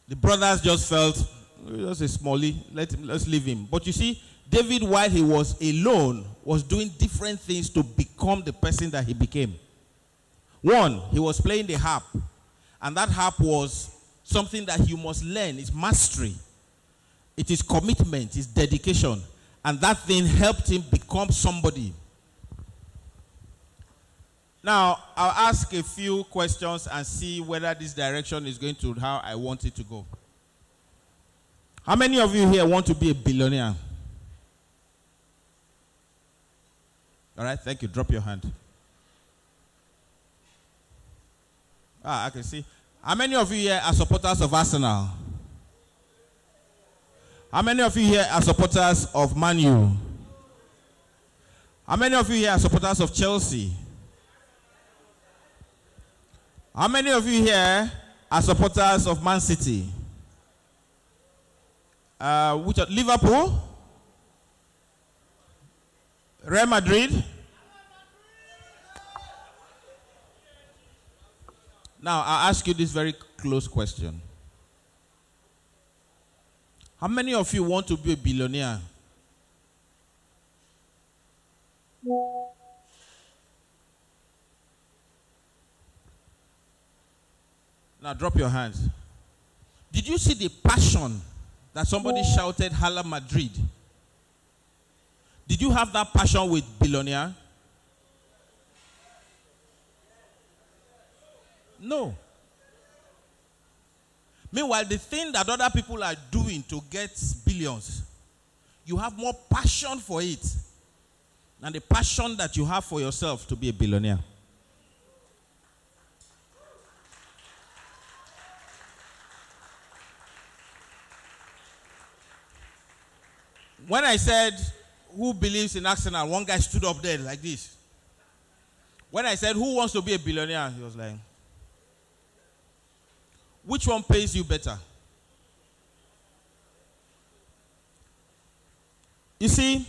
the brothers just felt, just a smallie, let's leave him. But you see, David, while he was alone, was doing different things to become the person that he became. One, he was playing the harp. And that harp was something that you must learn. It's mastery. It is commitment. It's dedication. And that thing helped him become somebody. Now, I'll ask a few questions and see whether this direction is going to how I want it to go. How many of you here want to be a billionaire? All right, thank you. Drop your hand. I can see. How many of you here are supporters of Arsenal? How many of you here are supporters of Man U? How many of you here are supporters of Chelsea? How many of you here are supporters of Man City? Liverpool? Real Madrid? Now, I'll ask you this very close question. How many of you want to be a billionaire? Now, drop your hands. Did you see the passion that somebody shouted, Hala Madrid? Did you have that passion with billionaire? No. Meanwhile, the thing that other people are doing to get billions, you have more passion for it than the passion that you have for yourself to be a billionaire. When I said, who believes in Arsenal, one guy stood up there like this. When I said, who wants to be a billionaire, he was like, which one pays you better? You see,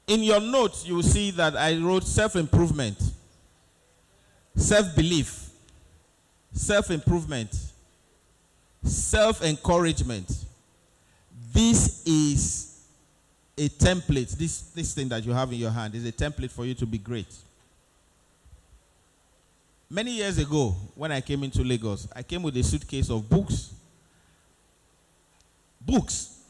in your notes, you will see that I wrote self-improvement, self-belief, self-improvement, self-encouragement. This is a template. This thing that you have in your hand is a template for you to be great. Many years ago, when I came into Lagos, I came with a suitcase of books. Books.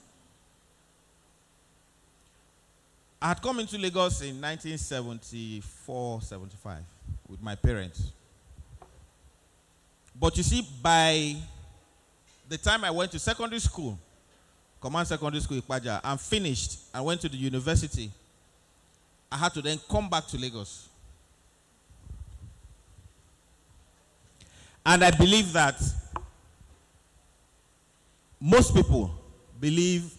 I had come into Lagos in 1974-75 with my parents. But you see, by the time I went to secondary school, Command Secondary School Ipaja, and finished and went to the university, I had to then come back to Lagos. And I believe that most people believe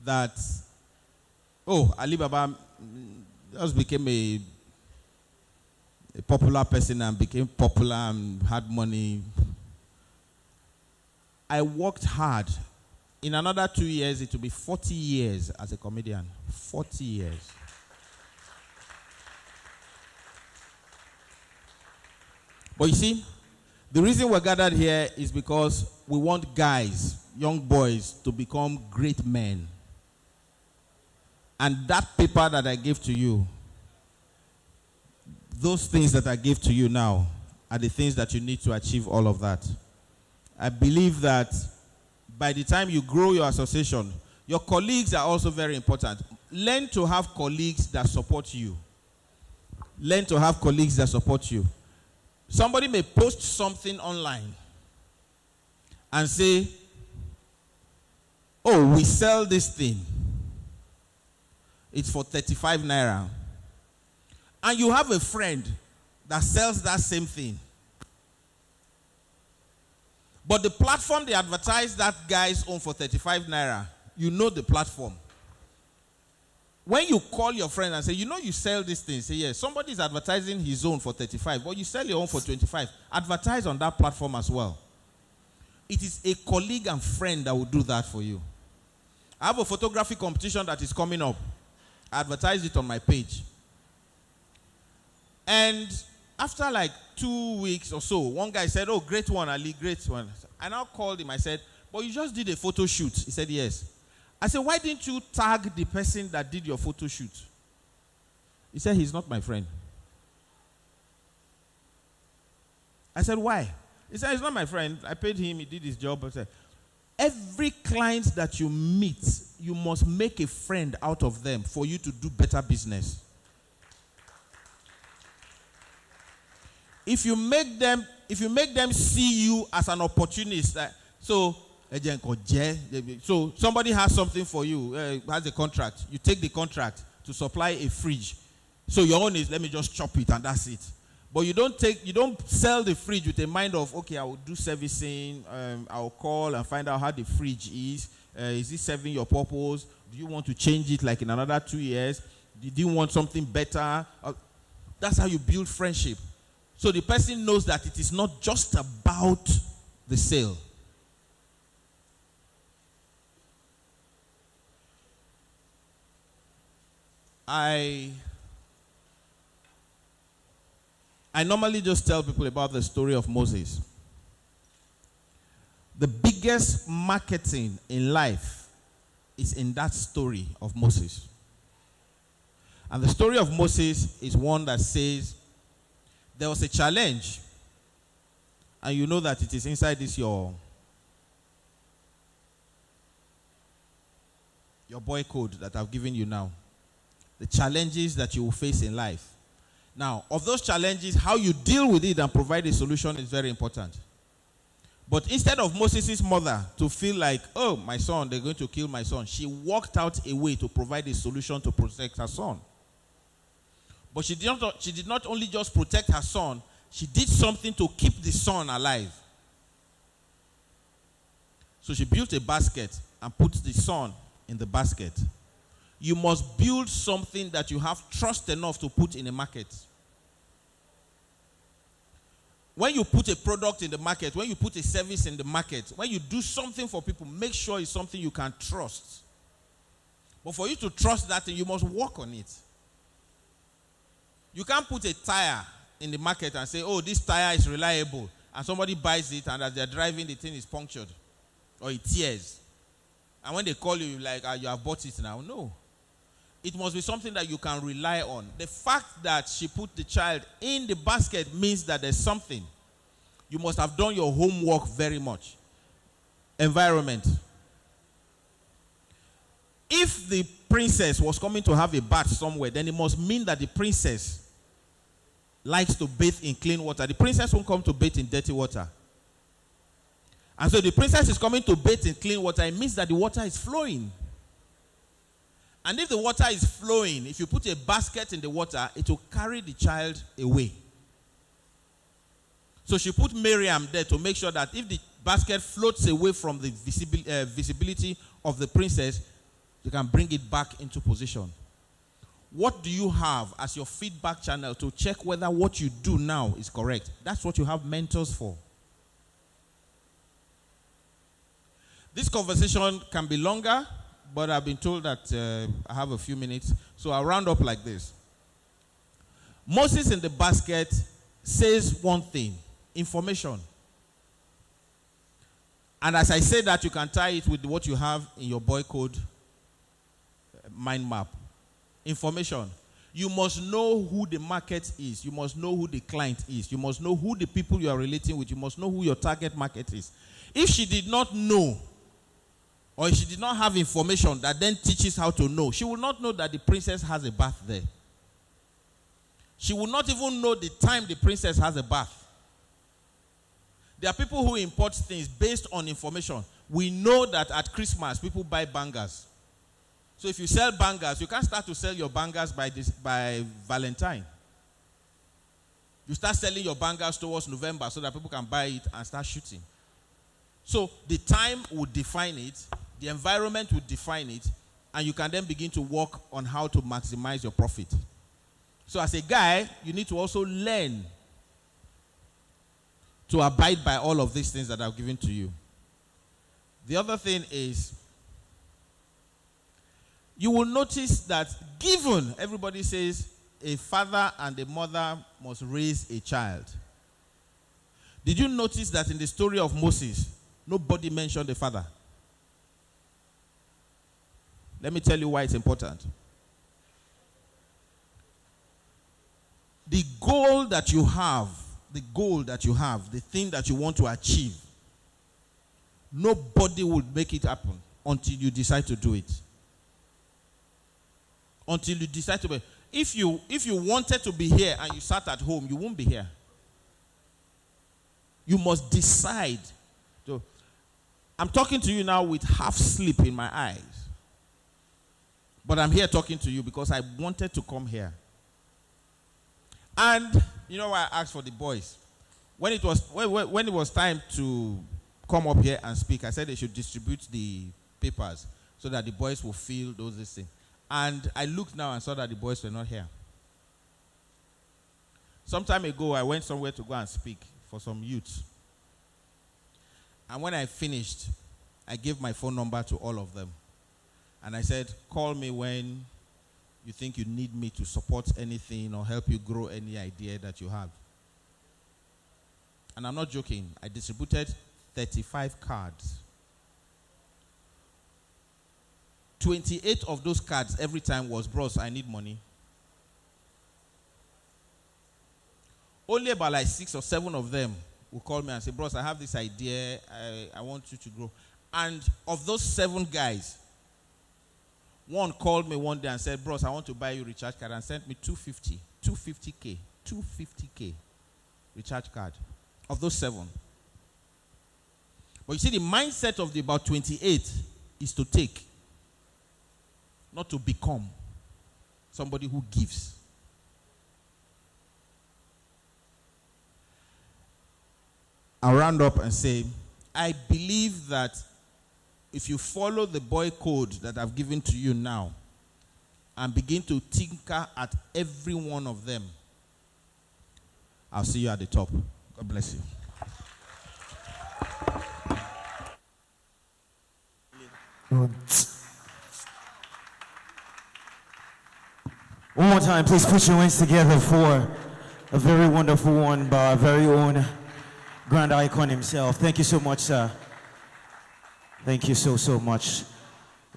that, oh, Alibaba just became a popular person and became popular and had money. I worked hard. In another 2 years, it will be 40 years as a comedian. 40 years. But you see, the reason we're gathered here is because we want guys, young boys, to become great men. And that paper that I gave to you, those things that I gave to you now, are the things that you need to achieve all of that. I believe that by the time you grow your association, your colleagues are also very important. Learn to have colleagues that support you. Learn to have colleagues that support you. Somebody may post something online and say, oh, we sell this thing. It's for 35 naira. And you have a friend that sells that same thing. But the platform they advertise that guy's own for 35 naira, you know the platform. When you call your friend and say, you know you sell this thing, say yes, somebody is advertising his own for 35, but you sell your own for 25. Advertise on that platform as well. It is a colleague and friend that will do that for you. I have a photography competition that is coming up. I advertise it on my page. And after like 2 weeks or so, one guy said, oh, great one, Ali, great one. I now called him. I said, but you just did a photo shoot. He said, yes. I said, why didn't you tag the person that did your photo shoot? He said, he's not my friend. I said, why? He said, he's not my friend. I paid him, he did his job. I said, every client that you meet, you must make a friend out of them for you to do better business. If you make them see you as an opportunist, so somebody has something for you, has a contract. You take the contract to supply a fridge. So your own is, let me just chop it and that's it. But you don't sell the fridge with a mind of, okay, I will do servicing, I'll call and find out how the fridge is. Is it serving your purpose? Do you want to change it like in another 2 years? Did you want something better? That's how you build friendship. So the person knows that it is not just about the sale. I normally just tell people about the story of Moses. The biggest marketing in life is in that story of Moses. And the story of Moses is one that says there was a challenge, and you know that it is inside this your boy code that I've given you now. The challenges that you will face in life. Now, of those challenges, how you deal with it and provide a solution is very important. But instead of Moses' mother to feel like, oh, my son, they're going to kill my son, she walked out a way to provide a solution to protect her son. But she did not only just protect her son, she did something to keep the son alive. So she built a basket and put the son in the basket. You must build something that you have trust enough to put in a market. When you put a product in the market, when you put a service in the market, when you do something for people, make sure it's something you can trust. But for you to trust that thing, you must work on it. You can't put a tire in the market and say, oh, this tire is reliable, and somebody buys it, and as they're driving, the thing is punctured or it tears. And when they call you, like, you have bought it now. No. It must be something that you can rely on. The fact that she put the child in the basket means that there's something. You must have done your homework very much. Environment. If the princess was coming to have a bath somewhere, then it must mean that the princess likes to bathe in clean water. The princess won't come to bathe in dirty water. And so the princess is coming to bathe in clean water. It means that the water is flowing. And if the water is flowing, if you put a basket in the water, it will carry the child away. So she put Miriam there to make sure that if the basket floats away from the visibility of the princess, you can bring it back into position. What do you have as your feedback channel to check whether what you do now is correct? That's what you have mentors for. This conversation can be longer, but I've been told that I have a few minutes, so I'll round up like this. Moses in the basket says one thing, information. And as I say that, you can tie it with what you have in your BoyCode mind map. Information. You must know who the market is. You must know who the client is. You must know who the people you are relating with. You must know who your target market is. If she did not know, or she did not have information that then teaches how to know, she will not know that the princess has a bath there. She will not even know the time the princess has a bath. There are people who import things based on information. We know that at Christmas, people buy bangers. So if you sell bangers, you can't start to sell your bangers by Valentine. You start selling your bangers towards November so that people can buy it and start shooting. So the time would define it, the environment would define it, and you can then begin to work on how to maximize your profit. So as a guy, you need to also learn to abide by all of these things that I've given to you. The other thing is, you will notice that given, everybody says, a father and a mother must raise a child. Did you notice that in the story of Moses, nobody mentioned the father? Let me tell you why it's important. The goal that you have, the thing that you want to achieve, nobody will make it happen until you decide to do it. Until you decide to be. If you wanted to be here and you sat at home, you won't be here. You must decide. So, I'm talking to you now with half sleep in my eyes. But I'm here talking to you because I wanted to come here. And you know why I asked for the boys? When it was time to come up here and speak, I said they should distribute the papers so that the boys will feel those things. And I looked now and saw that the boys were not here. Some time ago, I went somewhere to go and speak for some youth. And when I finished, I gave my phone number to all of them. And I said, call me when you think you need me to support anything or help you grow any idea that you have. And I'm not joking. I distributed 35 cards. 28 of those cards every time was, bros, I need money. Only about like 6 or 7 of them will call me and say, bros, I have this idea. I want you to grow. And of those 7 guys, one called me one day and said, bros, I want to buy you a recharge card, and sent me 250K recharge card. Of those 7. But you see, the mindset of the about 28 is to take, not to become somebody who gives. I'll round up and say, I believe that if you follow the boy code that I've given to you now and begin to tinker at every one of them, I'll see you at the top. God bless you. One more time, please put your hands together for a very wonderful one by our very own grand icon himself. Thank you so much, sir. Thank you so much.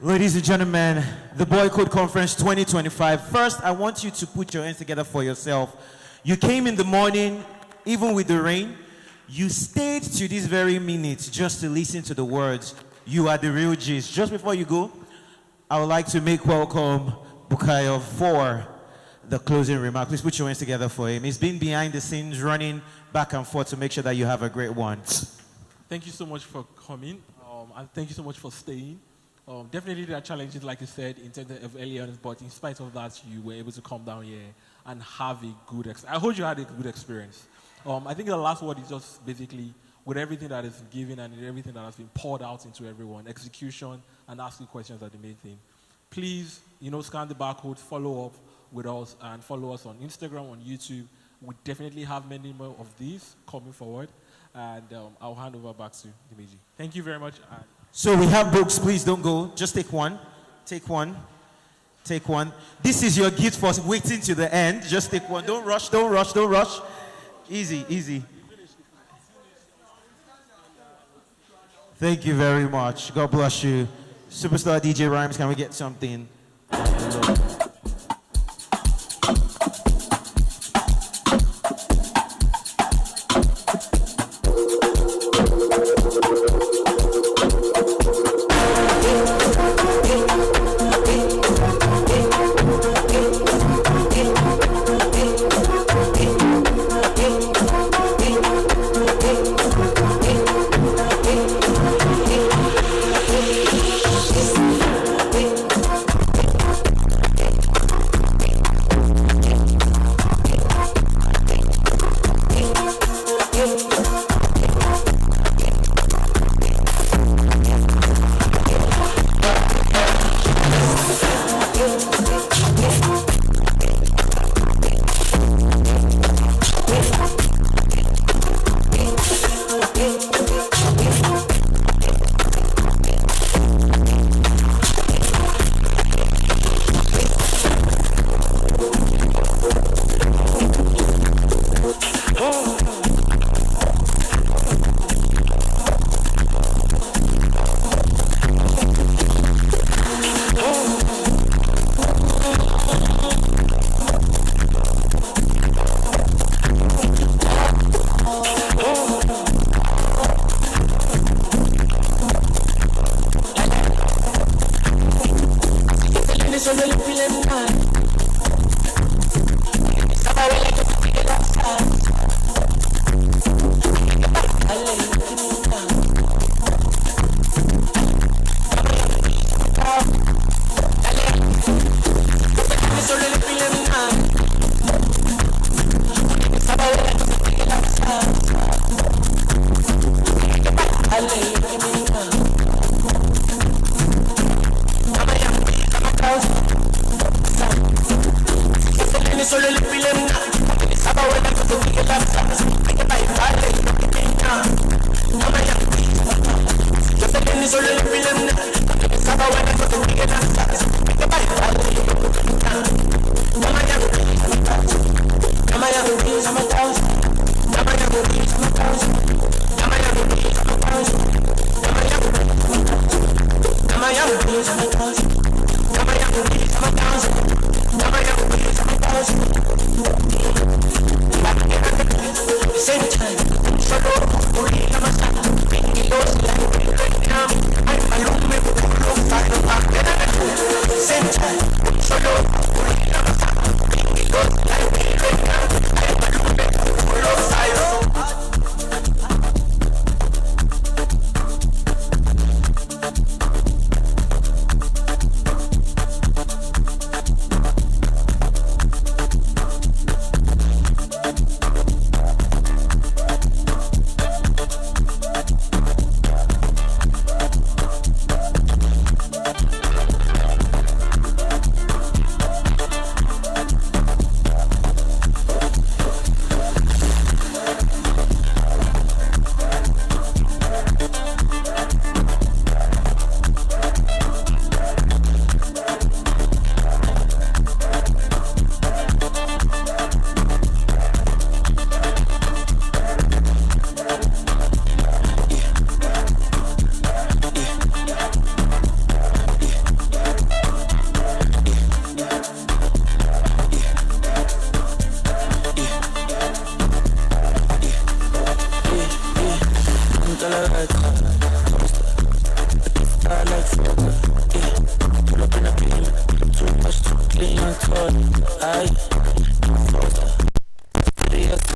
Ladies and gentlemen, the BoyCode Conference 2025. First, I want you to put your hands together for yourself. You came in the morning, even with the rain. You stayed to this very minute just to listen to the words. You are the real G's. Just before you go, I would like to make welcome Bukayo for the closing remark. Please put your hands together for him. He's been behind the scenes, running back and forth to make sure that you have a great one. Thank you so much for coming, and thank you so much for staying. Definitely there are challenges, like you said, in terms of early on, but in spite of that, you were able to come down here and have a good experience. I hope you had a good experience. I think the last word is just basically, with everything that is given and everything that has been poured out into everyone, execution and asking questions are the main thing. Please, scan the barcode, follow up with us, and follow us on Instagram, on YouTube. We definitely have many more of these coming forward, and I'll hand over back to Dimeji. Thank you very much. So we have books. Please don't go. Just take one. Take one. Take one. This is your gift for waiting to the end. Just take one. Don't rush. Don't rush. Don't rush. Easy. Easy. Thank you very much. God bless you. Superstar DJ Rhymes, can we get something? Pull up in a beam, too much to clean and toy.